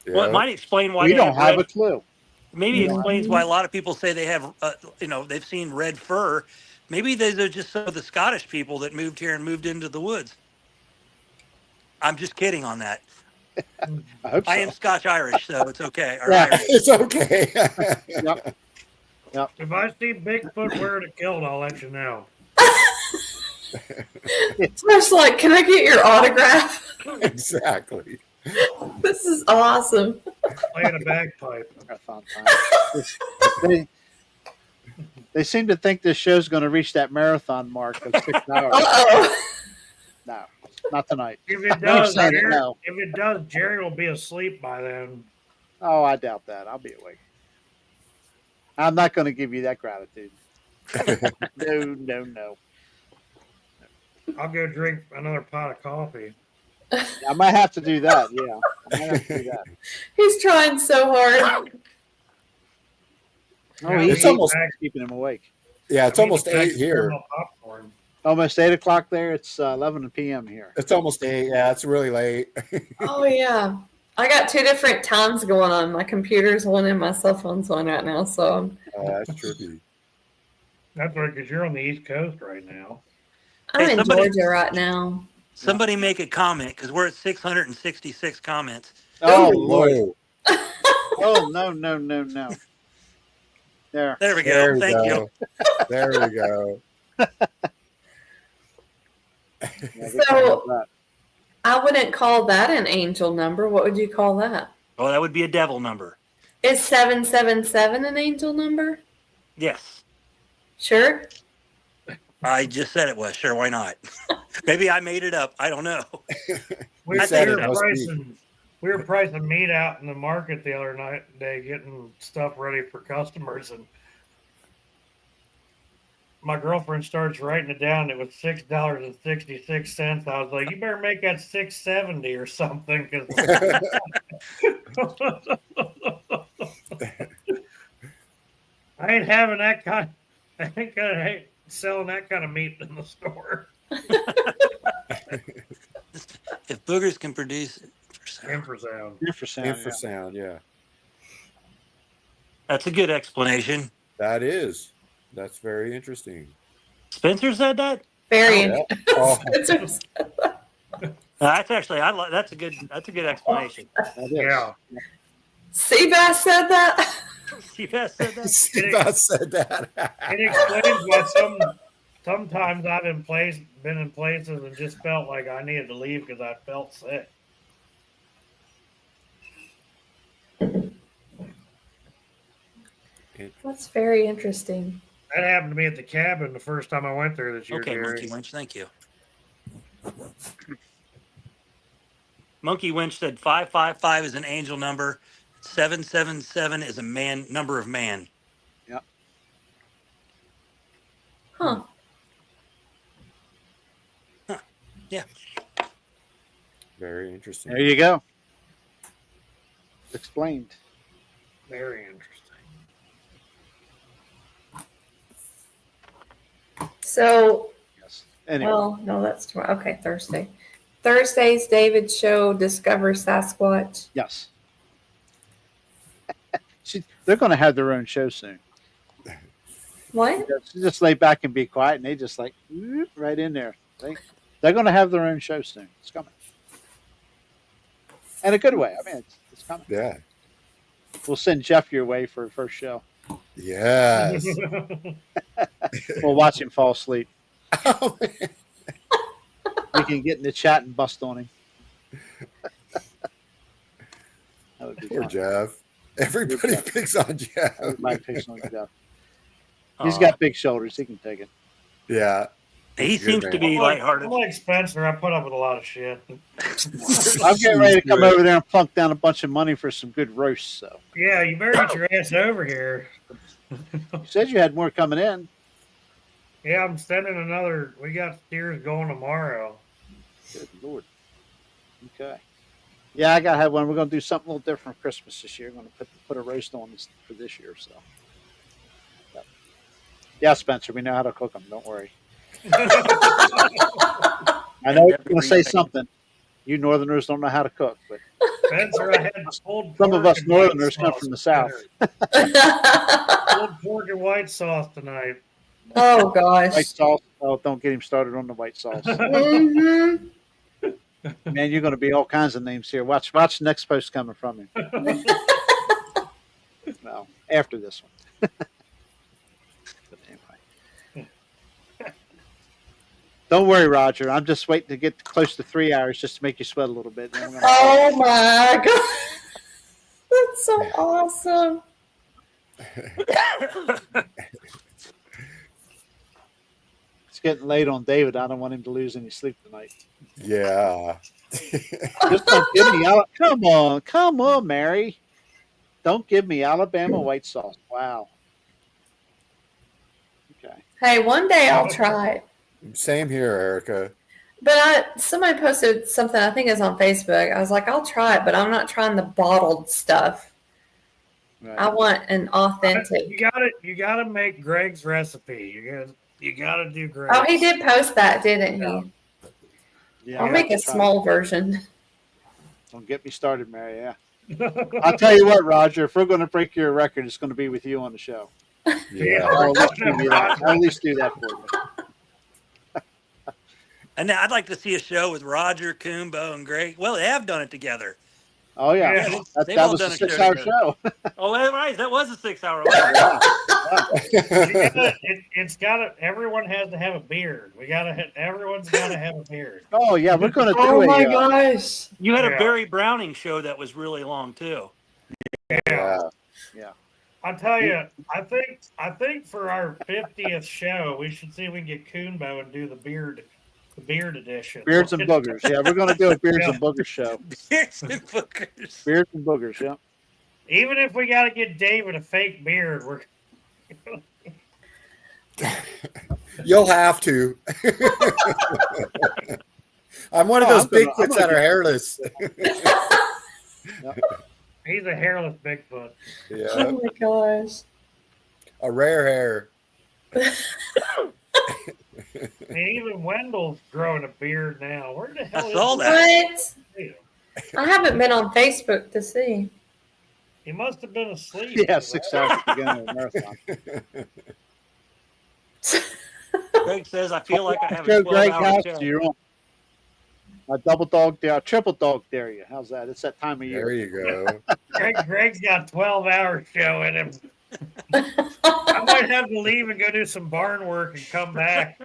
Well, it might explain why we they don't have red, a clue. maybe it explains why a lot of people say they have, they've seen red fur. Maybe they're just some of the Scottish people that moved here and moved into the woods. I'm just kidding on that. I hope so. I am Scotch Irish, so it's okay. Or Yeah. Irish. It's okay. Yep. If I see Bigfoot wearing a kilt, I'll let you know. Just like, can I get your autograph? Exactly. This is awesome. Playing a bagpipe. Marathon time. They seem to think this show's going to reach that marathon mark of 6 hours. Uh-oh. No, not tonight. If it I'm does, saying it Jerry, now. if it does, Jerry will be asleep by then. Oh, I doubt that. I'll be awake. I'm not going to give you that gratitude. No. I'll go drink another pot of coffee. I might have to do that. Yeah, I might have to do that. He's trying so hard. Oh, Yeah, he's it's almost- keeping him awake. Yeah, it's I need almost to pack 8 here. caramel popcorn. Almost 8 o'clock there. It's 11 p.m. here. It's almost 8. Yeah, it's really late. Oh, yeah. I got 2 different times going on. My computer's one and my cell phone's one right now. So That's trippy. That's right, because you're on the East Coast right now. I'm Hey, in somebody- Georgia right now. Somebody make a comment because we're at 666 comments. Oh, Whoa. Lord. Oh, no. There. There we There go. we Thank you. go. There we go. Yeah, we So- can have that. I wouldn't call that an angel number. What would you call that? Oh, that would be a devil number. Is 777 an angel number? Yes. Sure. I just said it was. Sure, why not? Maybe I made it up. I don't know. We I were said it must be. pricing meat out in the market the other day, getting stuff ready for customers, and my girlfriend starts writing it down. It was $6.66. I was like, "You better make that $6.70 or something," because I ain't having that kind. I ain't gonna selling that kind of meat in the store. If boogers can produce Infrasound. Infrasound. Infrasound, yeah. that's a good explanation. That is. That's very interesting. Spencer said that? Very Yeah. Oh, interesting. That's actually that's a good explanation. That is. Yeah. Seabass said that. You guys said that? Seabass said that. It explains why sometimes I've been in places and just felt like I needed to leave because I felt sick. That's very interesting. That happened to me at the cabin the first time I went there this year, Okay, Jerry. Monkey Winch, thank you. Monkey Winch said 555 is an angel number. 777 is a number of man. Huh. Yeah. Very interesting. There you go. Explained. Very interesting. So, Yes. Anyway. well, no, that's tomorrow. Okay, Thursday. Thursday's David show, Discover Sasquatch. Yes. They're going to have their own show soon. What? You just lay back and be quiet, and they just like whoop, right in there. They're going to have their own show soon. It's coming, in a good way. I mean, it's coming. Yeah. We'll send Jeff your way for a first show. Yes. We'll watch him fall asleep. Oh, man. We can get in the chat and bust on him. That would be Poor fun. Jeff. Everybody Jeff. picks on Jeff. Everybody picks on Jeff. He's got big shoulders. He can take it. Yeah. He He's a good seems to man. be I'm lighthearted. like Spencer. I put up with a lot of shit. I'm getting ready to come over there and plunk down a bunch of money for some good roasts. So Yeah, you better get your ass over here. you said you had more coming in. Yeah, I'm sending another. We got steers going tomorrow. Good Lord. Okay. Yeah, I gotta have one. We're gonna do something a little different for Christmas this year. We're gonna put a roast on this for this year. So. Yep. Yeah, Spencer, we know how to cook them. Don't worry. I know you're gonna say something. You Northerners don't know how to cook, but Spencer, I had pulled some of pork us and white Northerners come sauce from the for South. dinner. Pulled pork and white sauce tonight. Oh gosh. White sauce. Oh, don't get him started on the white sauce. Mm-hmm. Man, you're gonna be all kinds of names here. Watch the next post coming from him. Well, after this one. But anyway. Don't worry, Roger. I'm just waiting to get close to 3 hours just to make you sweat a little bit. Then we're gonna Oh my god. That's so awesome. It's getting late on David. I don't want him to lose any sleep tonight. Yeah. Just don't give me come on, Mary. Don't give me Alabama white sauce. Wow. Okay. Hey, one day I'll try it. Same here, Erica. But somebody posted something, I think it was on Facebook. I was like, I'll try it, but I'm not trying the bottled stuff. Right. I want an authentic. You gotta make Greg's recipe. You gotta do Greg's. Oh, he did post that, didn't he? Yeah. Yeah, I'll I make have a to try. small version. Don't get me started, Mary. Yeah. I'll tell you what, Roger. If we're going to break your record, it's going to be with you on the show. Yeah. I'll at least give you that. I'll at least do that for you. And now I'd like to see a show with Roger, Coombo, and Greg. Well, they have done it together. Oh yeah, Yeah, that they've all was a done a show 6-hour together. show. Oh, right. That was a 6 hour. Yeah. It's got to. Everyone has to have a beard. Everyone's got to have a beard. Oh yeah, we're going to do Oh my a. gosh. You had a Yeah. Barry Browning show that was really long too. Yeah. Yeah. I'll tell you. I think for our 50th show, we should see if we can get Coonbo and do the beard edition. Beards and boogers. Yeah, we're going to do a beards Yeah. and boogers show. Beards and boogers. Beards and boogers. Yeah. Even if we got to get David a fake beard, we're. You'll have to. I'm one of those I'm gonna Bigfoots that are hairless. He's a hairless Bigfoot. Yeah, Oh my gosh. a rare hair. I mean, even Wendell's growing a beard now. Where the hell I is saw he? that. What? I haven't been on Facebook to see. He must have been asleep. Yeah, 6 hours at the beginning of the marathon. Greg says, I feel like I have a Show 12 Greg hour House, show. you're on. I double dog dare, triple dog dare you. How's that? It's that time of There year. you go. Greg's got a 12-hour show in him. I might have to leave and go do some barn work and come back.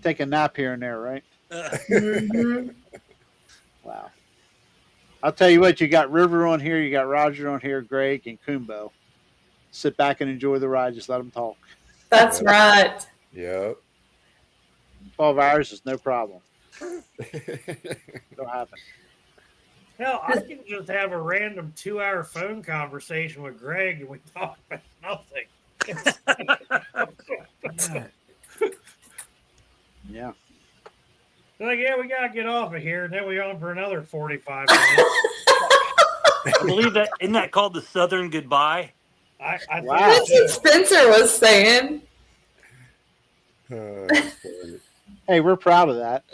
Take a nap here and there, right? Mhm. Wow. I'll tell you what, you got River on here, you got Roger on here, Greg, and Kumbo. Sit back and enjoy the ride. Just let them talk. That's right. Yep. 12 hours is no problem. It'll happen. Hell, I can just have a random 2-hour phone conversation with Greg and we talk about nothing. Yeah. They're like, yeah, we got to get off of here. And then we're on for another 45 minutes. I believe that, isn't that called the Southern Goodbye? I think Wow. That's what Spencer was saying. Hey, we're proud of that.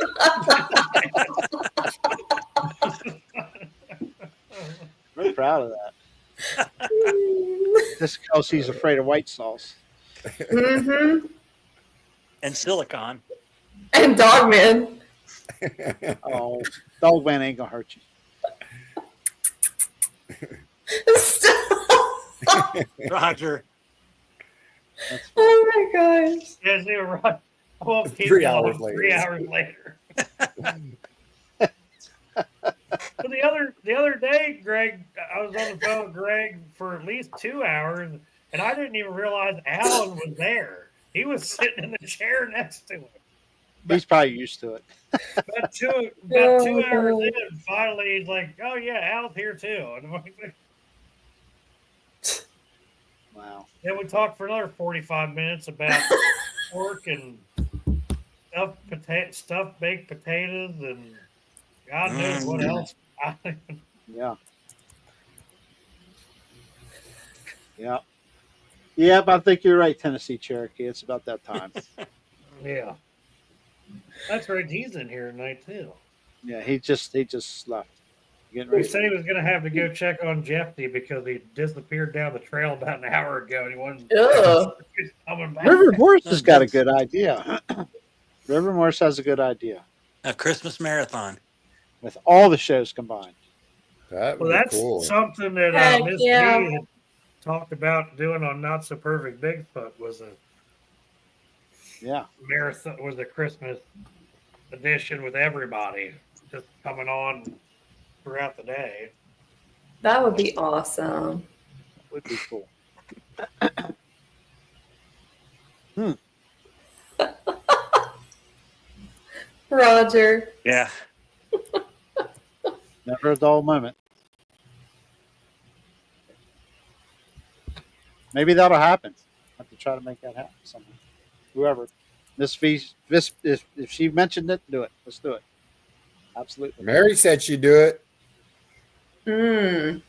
We're proud of that. Just because he's afraid of white sauce. Mm-hmm. And Silicon. And Dogman. Oh, dog man ain't gonna hurt you. Stop. Roger. That's Oh my gosh. yeah, they were right. I won't keep 3 going hours later. 3 hours later. But the other day, Greg, I was on the phone with Greg for at least 2 hours, and I didn't even realize Alan was there. He was sitting in the chair next to him. He's probably used to it. About 2 hours in, finally he's like, "Oh yeah, Al's here too." And I'm like, Wow. then we talked for another 45 minutes about pork and stuffed baked potatoes and God knows what else. Yeah. Yeah. Yep, I think you're right, Tennessee Cherokee. It's about that time. Yeah. That's right. He's in here tonight too. Yeah, he just left. Getting He ready. said he was going to have to go check on Jeffy because he disappeared down the trail about an hour ago and he wasn't Ugh. coming back. River Morris has got a good idea. River Morris has a good idea A Christmas marathon. with all the shows combined. That Well, would be that's cool. something that Heck Miss yeah. B had talked about doing on Not So Perfect Bigfoot was a Yeah. marathon, was a Christmas edition with everybody just coming on throughout the day. That would be awesome. Would be cool. Roger. Yeah. Never a dull moment. Maybe that'll happen. I have to try to make that happen somehow. Whoever. Miss V, if she mentioned it, do it. Let's do it. Absolutely. Mary said she'd do it. Mm.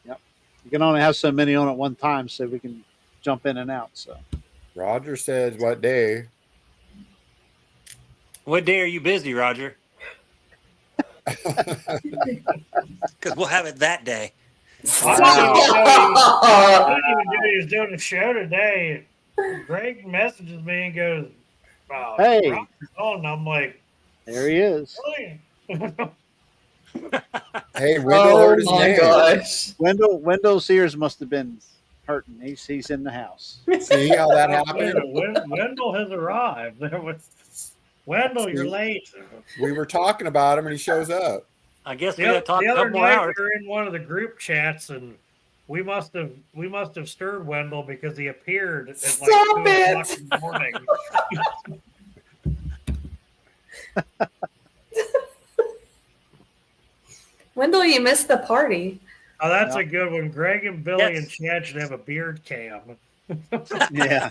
You can only have so many on at one time, so we can jump in and out. So Roger says what day? What day are you busy, Roger? Because we'll have it that day. I didn't even know he was doing a show today. Greg messages me and goes, Hey. Roger's on. And I'm like, there he is. really? Hey, Wendell heard his name. gosh. Wendell's ears must have been hurting. He's in the house. See how that Wait, happened? Wendell has arrived. There was Wendell, you're late. We were talking about him, and he shows up. I guess we The, got to talk the a other couple more night hours. we were in one of the group chats and we must have stirred Wendell because he appeared at like Stop 2 it. o'clock in the morning. Wendell, you missed the party. Oh, that's Yeah. a good one. Greg and Billy Yes. and Chad should have a beard cam. Yeah.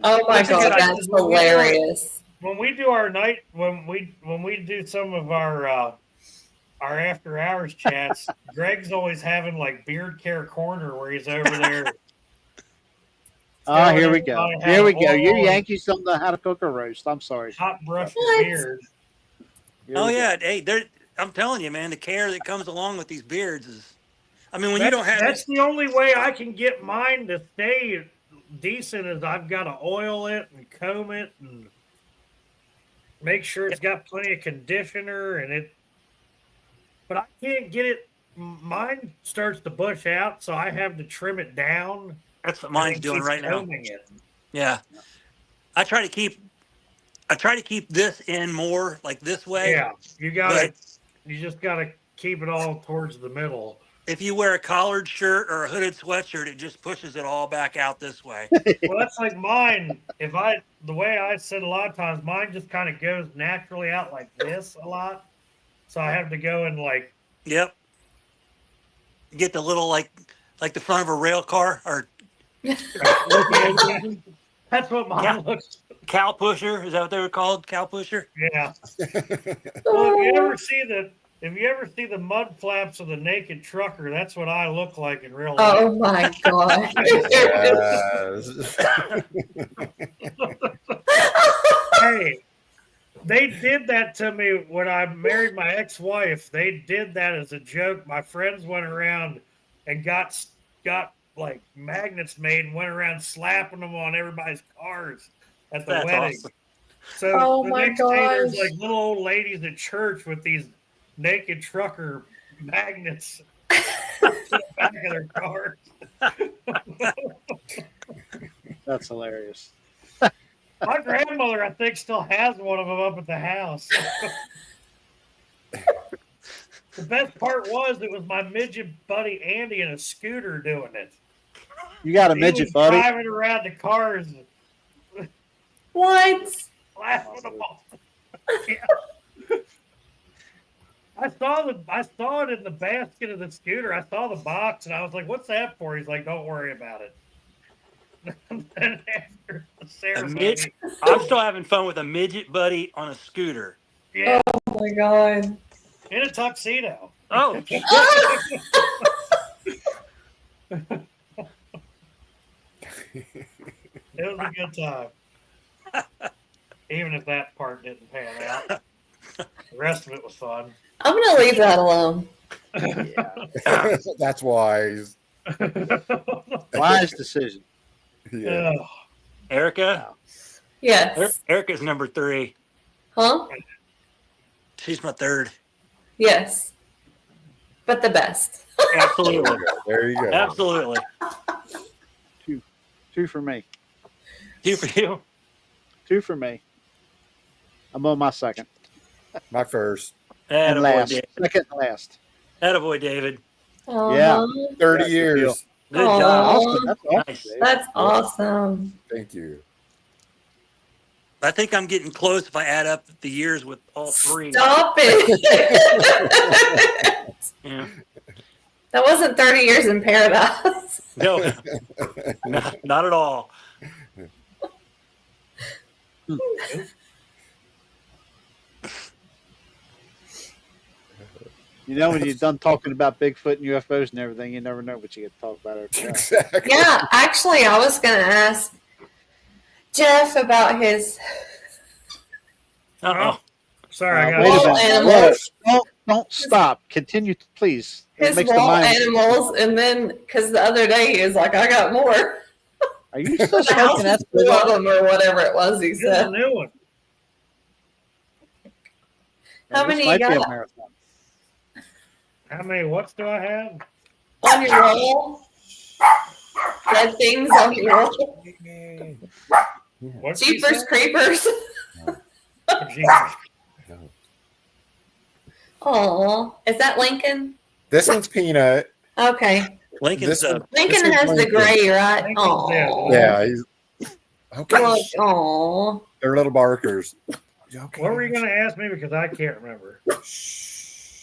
Oh my That's a good god, idea. that's hilarious. When we do our night, when we do some of our after hours chats, Greg's always having like beard care corner where he's over there. Oh, here we go. Everybody Here we have go. You oil and Yankees don't know how to cook a roast. I'm sorry. hot brush What? the beard. Here Oh we go. yeah, hey, I'm telling you, man, the care that comes along with these beards is. I mean, when you don't have That's the only way I can get mine to stay decent is I've got to oil it and comb it and make sure it's got plenty of conditioner and it. But I can't get it. Mine starts to bush out, so I have to trim it down. that's what mine's and doing keep right now. combing it. Yeah, I try to keep this in more like this way. Yeah, you got to. But You just got to keep it all towards the middle. if you wear a collared shirt or a hooded sweatshirt, it just pushes it all back out this way. Well, that's like mine. The way I said a lot of times, mine just kind of goes naturally out like this a lot. So I have to go and like, Yep. Get the little like the front of a rail car or that's what mine Yeah. looks. cow pusher. Is that what they were called? Cow pusher. Yeah. Well, if you ever see the mud flaps of the naked trucker, that's what I look like in real life. Oh my god. Hey, they did that to me when I married my ex-wife. They did that as a joke. My friends went around and got like magnets made and went around slapping them on everybody's cars at the That's wedding. awesome. So Oh the my next day, there's gosh. like little old ladies at church with these naked trucker magnets to the back of their cars. That's hilarious. My grandmother, I think, still has one of them up at the house. The best part was it was my midget buddy Andy in a scooter doing it. You got a He midget, was buddy. driving around the cars, What? laughing them off. Yeah. I saw it in the basket of the scooter. I saw the box and I was like, "What's that for?" He's like, "Don't worry about it." And then after the ceremony, I'm still having fun with a midget buddy on a scooter. yeah, Oh my god. in a tuxedo. Oh, It was a good time. Even if that part didn't pan out. The rest of it was fun. I'm gonna leave that alone. That's wise. Wise decision. Yeah. Ugh. Erica. Yes. Erica's number 3. Huh? She's my 3rd. Yes. But the best. Absolutely. There you go. Absolutely. 2 for me. 2 for you. 2 for me. I'm on my second My first. and Attaboy, last. David. Second and last. Attaboy, David. Yeah. 30 That's years. Good Aw. job. Awesome. That's awesome, Nice. Dave. That's awesome. Thank you. I think I'm getting close if I add up the years with all 3. Stop it. Yeah. That wasn't 30 years in paradise. No, not at all. You know, when you're done talking about Bigfoot and UFOs and everything, you never know what you get to talk about over there. Exactly. Yeah, actually, I was going to ask Jeff about his. Uh-oh. Sorry, I Wait a got Wall minute. animals. Don't stop. Continue, please. It His makes the wall mind. animals, and then because the other day he was like, "I got more." Are you still The house smoking is that? full of them, or whatever it was he Here's a said. new one. How This many you might be a got marathon. How many what's do I have? on your wall? Dead things on your wall? What's she Jeepers say? creepers. Jesus. Oh, is that Lincoln? This one's Peanut. Okay. Lincoln's This one, Lincoln this one's has the Lincoln. gray, right? Lincoln's Oh. Yeah, he's okay. Look, oh. They're little barkers. Okay. What were you going to ask me? Because I can't remember.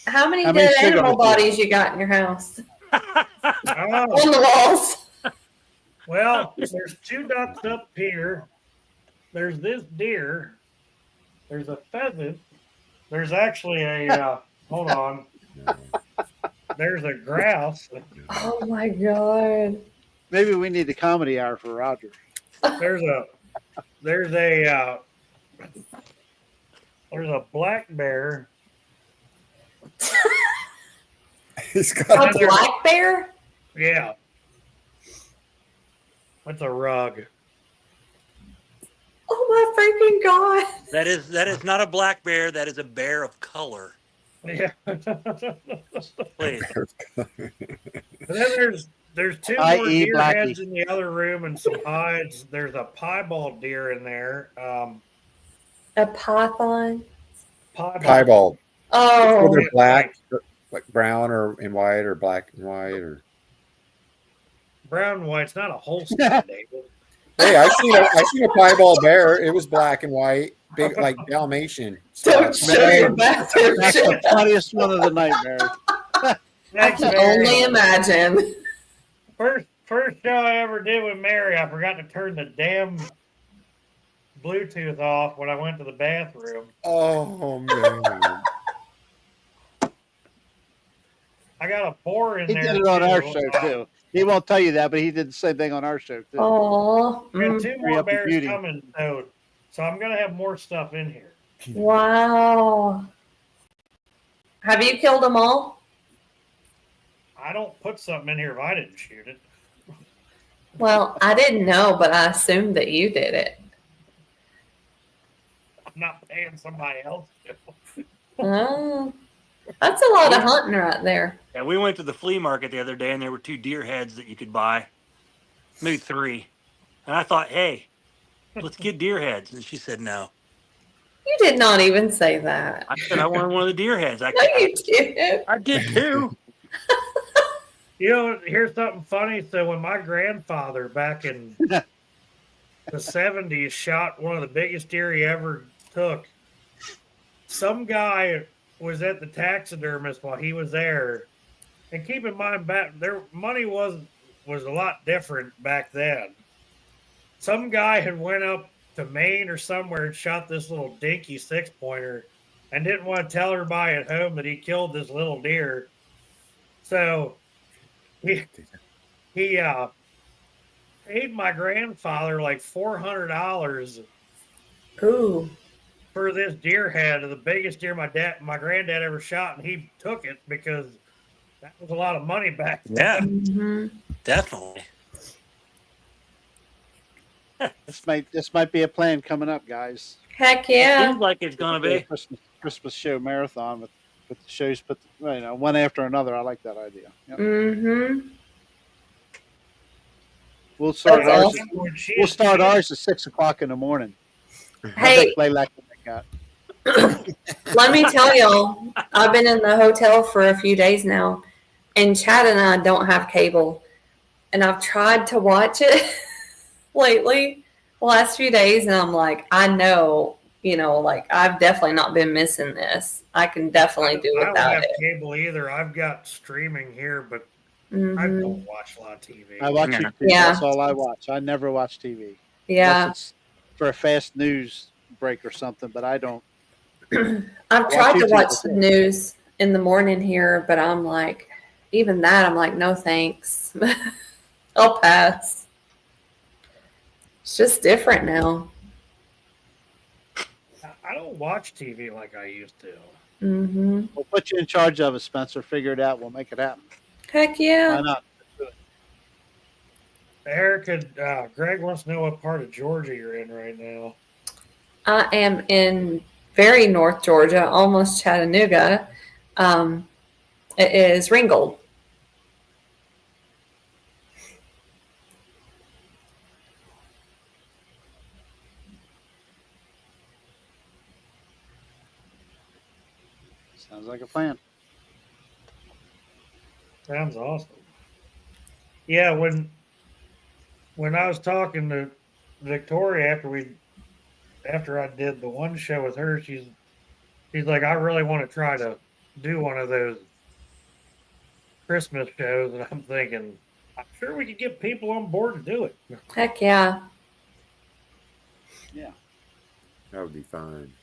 How many How many dead cigarettes animal do you have? bodies you got in your house? Oh, On the walls. well, there's 2 ducks up here. There's this deer. There's a pheasant. There's actually a, hold on. There's a grouse. Oh my god. Maybe we need a comedy hour for Roger. There's a black bear. He's got A black bear? Yeah. That's a rug. Oh my freaking god. that is not a black bear. That is a bear of color. Yeah. Please. And then there's 2 more I.e. deer Blackie. heads in the other room and some hides. There's a piebald deer in there. A python? piebald. Oh. Whether black, like brown or in white, or black and white, or Brown and white. It's not a Holstein, David. hey, I seen a piebald bear. It was black and white, big like Dalmatian. Don't show your bathroom. That's the funniest one of the nightmares. I Thanks, can Mary. only imagine. First show I ever did with Mary, I forgot to turn the damn Bluetooth off when I went to the bathroom. Oh man. I got a boar in He there. did it on our too. show too. He won't tell you that, but he did the same thing on our show too. Oh. We got 2 Hurry more up with bears beauty. coming, so I'm gonna have more stuff in here. Wow. Have you killed them all? I don't put something in here if I didn't shoot it. Well, I didn't know, but I assumed that you did it. I'm not paying somebody else to. Oh. That's a lot of hunting right there. Yeah, we went to the flea market the other day, and there were 2 deer heads that you could buy, maybe 3. And I thought, hey, let's get deer heads. And she said no. You did not even say that. I said I wanted one of the deer heads. No, you didn't. I did too. You know, here's something funny. So when my grandfather back in the 70s shot one of the biggest deer he ever took, some guy was at the taxidermist while he was there. And keep in mind, back their money was a lot different back then. Some guy had went up to Maine or somewhere and shot this little dinky 6-pointer and didn't want to tell everybody at home that he killed this little deer. So he paid my grandfather like $400 Ooh. for this deer head, the biggest deer my granddad ever shot, and he took it because that was a lot of money back then. Yeah, Mm-hmm. definitely. This might be a plan coming up, guys. Heck yeah. Seems like it's gonna A be. Christmas show marathon with the shows put one after another. I like that idea. Yep. Mm-hmm. We'll start That's ours. awesome. We'll start ours at 6:00 in the morning. Hey, Play like I got. let me tell y'all, I've been in the hotel for a few days now, and Chad and I don't have cable. And I've tried to watch it lately, the last few days, and I'm like, I know, like I've definitely not been missing this. I can definitely do I don't without have it. cable either. I've got streaming here, but I Mhm. don't watch a lot of TV. I watch Yeah. YouTube. Yeah. That's all I watch. I never watch TV. Yeah. Unless it's for a fast news break or something, but I don't. I've tried to YouTube watch before. the news in the morning here, but I'm like, even that, I'm like, no thanks. I'll pass. It's just different now. I don't watch TV like I used to. Mm-hmm. We'll put you in charge of it, Spencer. Figure it out. We'll make it happen. Heck yeah. Why not? Erica, Greg wants to know what part of Georgia you're in right now. I am in very North Georgia, almost Chattanooga. It is Ringgold. Sounds like a plan. Sounds awesome. Yeah, when I was talking to Victoria after I did the one show with her, she's like, I really want to try to do one of those Christmas shows, and I'm thinking, I'm sure we could get people on board to do it. Heck yeah. Yeah. That would be fun.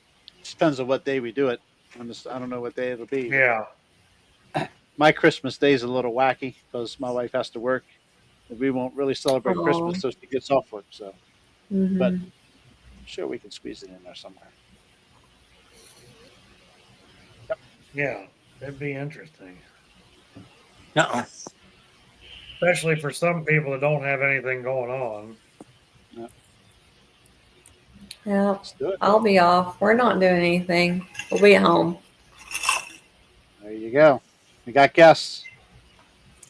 Depends on what day we do it. I don't know what day it'll be. Yeah. My Christmas day is a little wacky because my wife has to work. And we won't really celebrate Aw. Christmas until she gets off work. So, Mhm. but I'm sure we can squeeze it in there somewhere. Yeah, that'd be interesting. Uh-oh. Especially for some people that don't have anything going on. Yeah, Let's do it. I'll be off. We're not doing anything. We'll be at home. There you go. We got guests.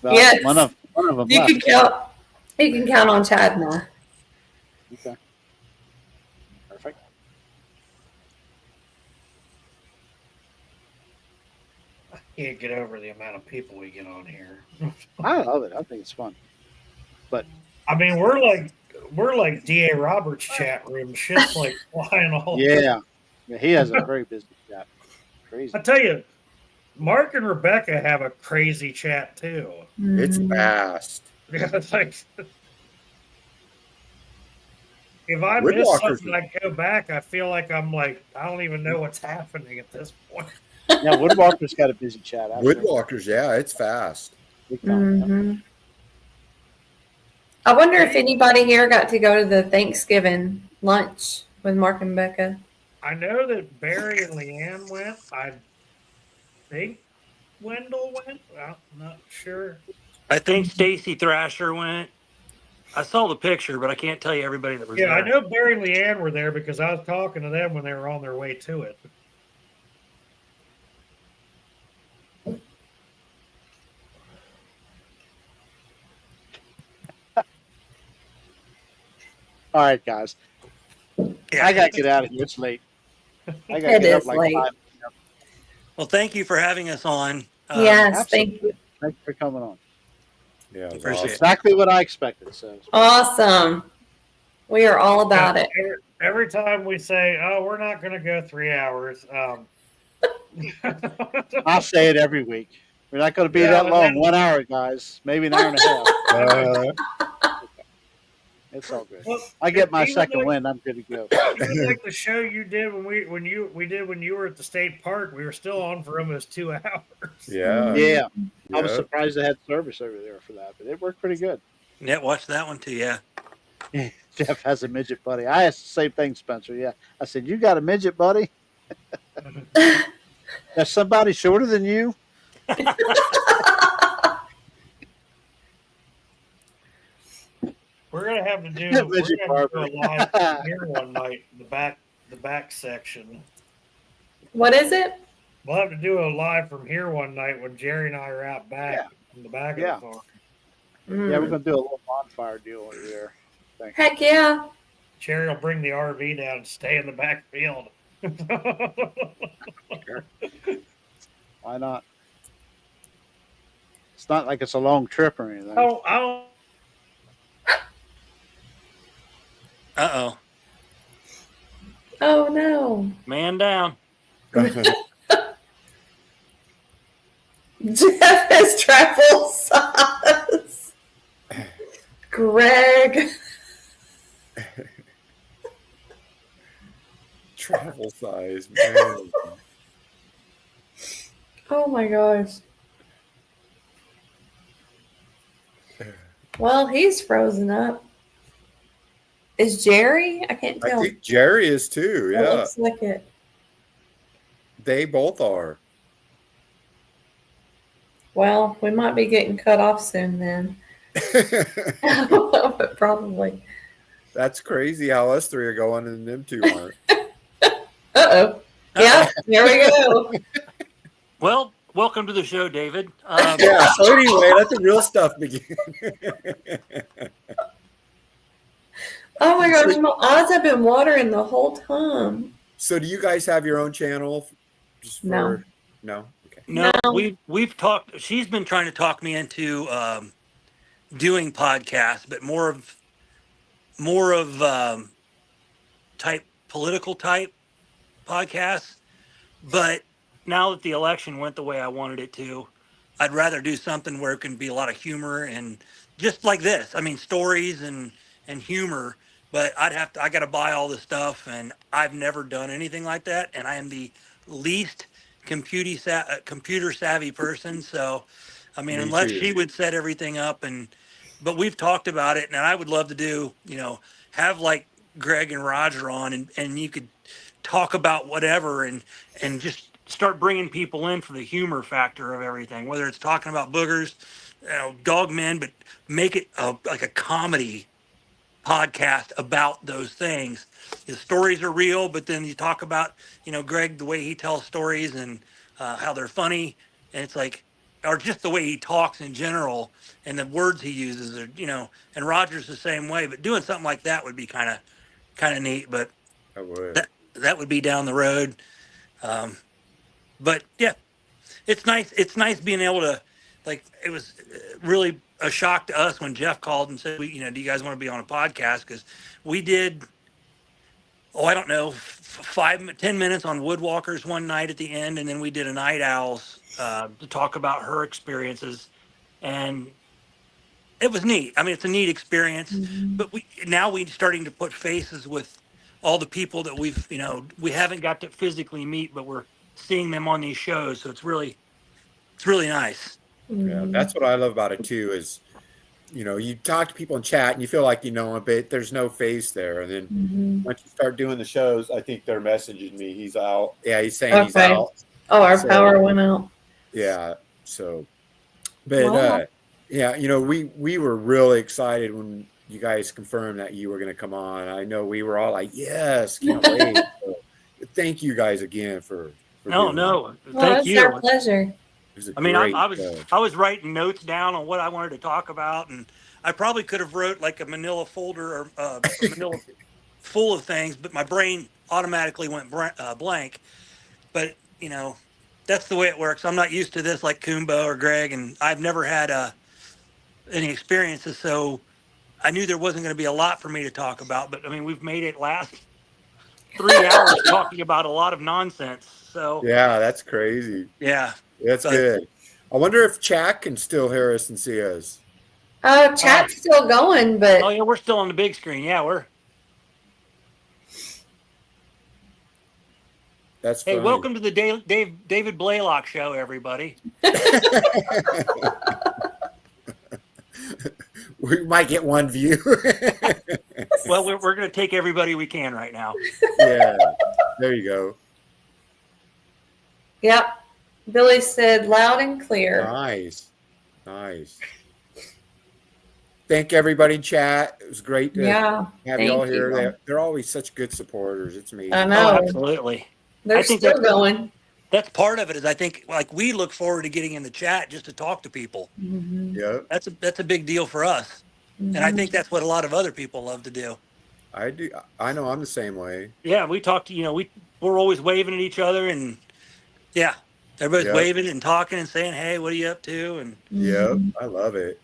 Well, Yes. one of them You left. can count. You can count on Chad and I. Okay. Perfect. Can't get over the amount of people we get on here. I love it. I think it's fun. I mean, we're like D.A. Roberts' chat room. Shit's like flying all over. Yeah. He has a very busy chat. Crazy. I tell you, Mark and Rebecca have a crazy chat too. It's Mhm. fast. Yeah, it's like if I Woodwalkers miss something, are- I go back. I feel like I'm like I don't even know what's happening at this point. Yeah, Woodwalker's got a busy chat. Woodwalkers, yeah, it's fast. Big time. Mhm. I wonder if anybody here got to go to the Thanksgiving lunch with Mark and Becca. I know that Barry and Leanne went. I think Wendell went. I'm not sure. I think Stacy Thrasher went. I saw the picture, but I can't tell you everybody that was Yeah, I there. know Barry and Leanne were there because I was talking to them when they were on their way to it. All right, guys. Yeah. I got to get out of here. It's late. I got to It get up is like late. 5. Well, thank you for having us on. Yes, thank you. Thanks for coming on. Yeah, it was Appreciate awesome. it. Exactly what I expected. So Awesome. We are all about it. Every time we say, "Oh, we're not going to go 3 hours," I'll say it every week. We're not going to be Yeah, that but long. then- 1 hour, guys. Maybe an hour and a half. It's all good. Well, I get my even second like- win. I'm good to go. Even like the show you did when you were at the state park, we were still on for almost 2 hours. Yeah. Yeah, I was Yeah. surprised they had service over there for that, but it worked pretty good. Yeah, watch that one too. Yeah. Jeff has a midget buddy. I asked the same thing, Spencer. Yeah, I said, "You got a midget buddy? There's somebody shorter than you?" We're gonna have to do Midget a barber. live here one night. The back section. What is it? We'll have to do a live from here one night when Jerry and I are out back Yeah. in the back Yeah. of the farm. Yeah, we're gonna do a little bonfire deal over there. Heck yeah. Jerry will bring the RV down and stay in the back field. Why not? It's not like it's a long trip or anything. Oh, I don't. Uh-oh. Oh no. Man down. Jeff has travel size. Greg. Travel size, man. Oh my gosh. Well, he's frozen up. Is Jerry? I can't I tell. think Jerry is too. It Yeah, looks like it. they both are. Well, we might be getting cut off soon then. I don't know, but probably. That's crazy how us three are going and them two aren't. Uh-oh. Yeah, here we go. Well, welcome to the show, David. Yeah. So anyway, let the real stuff begin. Oh my gosh, my eyes have been watering the whole time. So do you guys have your own channel? Just No. for no. Okay. No, No. we've talked. She's been trying to talk me into doing podcasts, but more of type political type podcasts. But now that the election went the way I wanted it to, I'd rather do something where it can be a lot of humor and just like this. I mean, stories and humor. But I got to buy all this stuff, and I've never done anything like that, and I am the least computer savvy person. So, I mean, Me unless too. she would set everything up, but we've talked about it, and I would love to do, have like Greg and Roger on, and you could talk about whatever, and just start bringing people in for the humor factor of everything, whether it's talking about boogers, dog men, but make it like a comedy podcast about those things. The stories are real, but then you talk about, Greg, the way he tells stories and how they're funny. And it's like, or just the way he talks in general and the words he uses are, and Roger's the same way, but doing something like that would be kind of neat, but I would. that would be down the road. But yeah, it's nice. It's nice being able to, like, it was really a shock to us when Jeff called and said, do you guys want to be on a podcast? Because we did, I don't know, 5-10 minutes on woodwalkers one night at the end. And then we did a night owls to talk about her experiences. And it was neat. I mean, it's a neat experience, but we starting to put faces with all the people that we haven't got to physically meet, but we're seeing them on these shows. So it's really nice. Yeah, that's what I love about it too. Is you talk to people in chat and you feel like you know them, but there's no face there. And then once you start doing the shows, I think they're messaging me. He's out. Yeah, he's saying he's Okay. out. Oh, our So- power went out. Yeah. So, but Wow. yeah, we were really excited when you guys confirmed that you were going to come on. I know we were all like, yes, can't wait. So, thank you guys again for doing No, that. Well, thank it's you. our pleasure. It was a I mean, great I was writing notes down on what I wanted to talk about, and I probably could have wrote like a manila folder or a manila full of things, but my brain automatically went blank. But that's the way it works. I'm not used to this like Kumbo or Greg, and I've never had any experiences, so I knew there wasn't going to be a lot for me to talk about. But I mean, we've made it last 3 hours talking about a lot of nonsense. So Yeah, that's crazy. yeah. That's But- good. I wonder if Chad can still hear us and see us. Chat's still going, but Oh yeah, we're still on the big screen. Yeah, That's Hey, funny. welcome to the David Blaylock show, everybody. We might get one view. Well, we're going to take everybody we can right now. Yeah, there you go. yep. Billy said loud and clear. Nice. Thank everybody in chat. It was great to Yeah, have you all thank here. you. They're always such good supporters. It's amazing. I Oh, know. absolutely. They're I think still that's- going. That's part of it. Is I think like we look forward to getting in the chat just to talk to people. Mhm. Yep, That's a big deal for us, and I think that's what a lot of other people love to do. I do. I know I'm the same way. Yeah, we talk to we're always waving at each other, and yeah, everybody's Yep. waving and talking and saying, "Hey, what are you up to?" And Yep, I love it.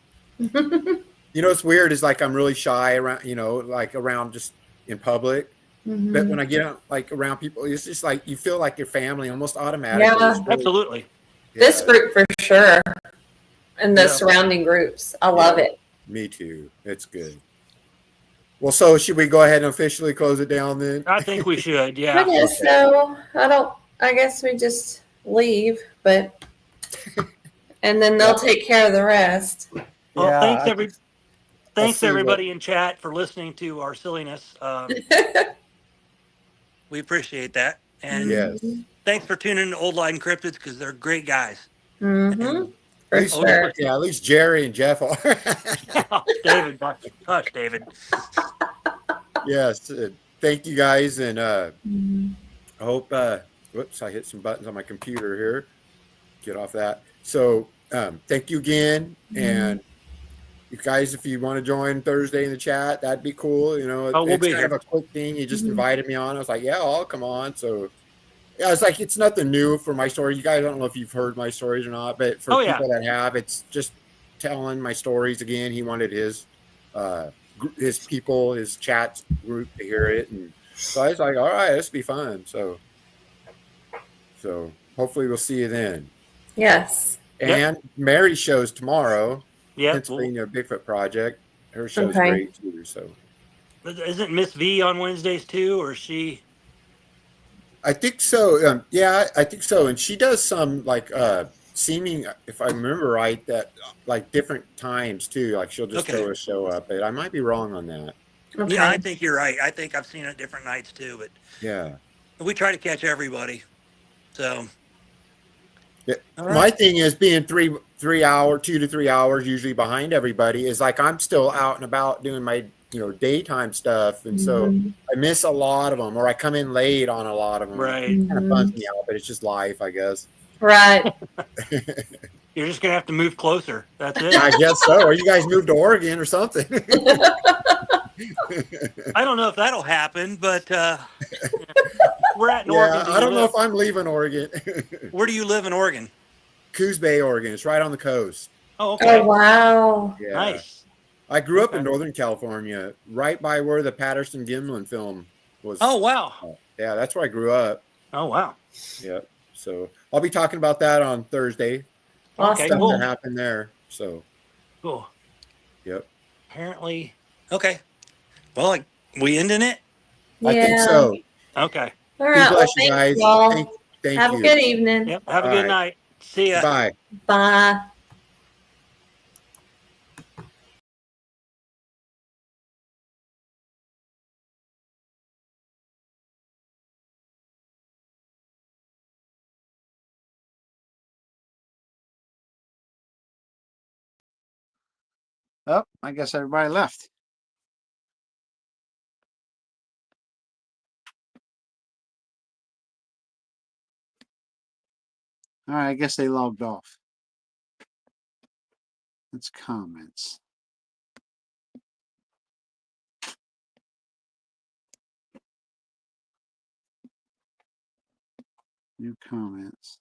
What's weird is like I'm really shy around, like around just in public. But when I get out, like around people, it's just like you feel like your family almost automatically. Yeah. It's really- absolutely. This yeah, group for sure, and the Yeah. surrounding groups. I love it. Me too. It's good. Well, so should we go ahead and officially close it down then? I think we should. I Yeah. guess so. I guess we just leave, but and then they'll take care of the rest. Well, Yeah, thanks see what- everybody in chat for listening to our silliness. We appreciate that, and Yes. thanks for tuning in to Old Line Cryptids because they're great guys. Mm-hmm. For At least, sure. yeah, at least Jerry and Jeff are. David, hush, David. Yes. Thank you guys, and I hope whoops, I hit some buttons on my computer here. Get off that. So thank you again. And you guys, if you want to join Thursday in the chat, that'd be cool. You know, Oh, we'll it's be kind of here. a quick thing. You just invited me on. I was like, yeah, I'll come on. So yeah, it's like it's nothing new for my story. You guys, I don't know if you've heard my stories or not, but for Oh, yeah. people that have, it's just telling my stories again. He wanted his people, his chat group to hear it, and so I was like, all right, this will be fun. So hopefully we'll see you then. Yes. And Mary's show's tomorrow. Yep. Pennsylvania Bigfoot Project. Her show's Okay. great too. So Isn't Miss V on Wednesdays too, or is she? I think so. Yeah, I think so. And she does some like seeming, if I remember right, that like different times too. Like she'll just Okay. throw a show up, but I might be wrong on that. Okay. Yeah, I think you're right. I think I've seen it different nights too, but Yeah. we try to catch everybody. So. Yeah. All My right. thing is being 2 to 3 hours usually behind everybody is like I'm still out and about doing my daytime stuff, and so I miss a lot of them, or I come in late on a lot of them. Right. It kind of bums me out, but it's just life, I guess. Right. You're just gonna have to move closer. That's it. I guess so. Or you guys moved to Oregon or something. I don't know if that'll happen, but we're at in Yeah, Oregon. I don't know if I'm leaving Oregon. Where do you live in Oregon? Coos Bay, Oregon. It's right on the coast. Oh, okay. Oh, wow. Yeah. Nice. I grew up in Okay. Northern California, right by where the Patterson Gimlin film was. Oh, wow. Yeah, that's where I grew up. Oh, wow. Yeah. So I'll be talking about that on Thursday. Okay, Awesome. cool. That happened there. So, Cool. yep. Apparently. Okay. Well, we ending it? Yeah. I think so. Okay. All God right. Well, bless you thank guys. you all. Thank Have you. a good evening. Yep. Have a All good right. night. See ya. Bye. Bye. Oh, I guess everybody left. All right, I guess they logged off. It's comments. New comments.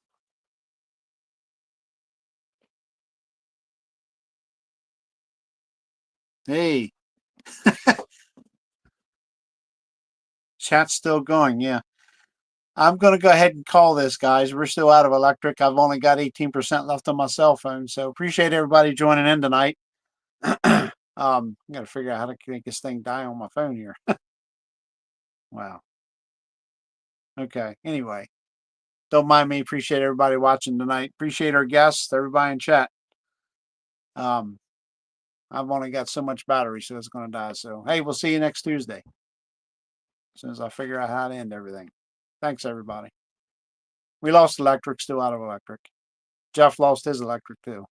Hey. Chat's still going, yeah. I'm going to go ahead and call this, guys. We're still out of electric. I've only got 18% left on my cell phone, so appreciate everybody joining in tonight. I got to figure out how to make this thing die on my phone here. Wow. Okay. Anyway, don't mind me. Appreciate everybody watching tonight. Appreciate our guests, everybody in chat. I've only got so much battery, so it's going to die. So, hey, we'll see you next Tuesday as soon as I figure out how to end everything. Thanks, everybody. We lost electric, still out of electric. Jeff lost his electric, too.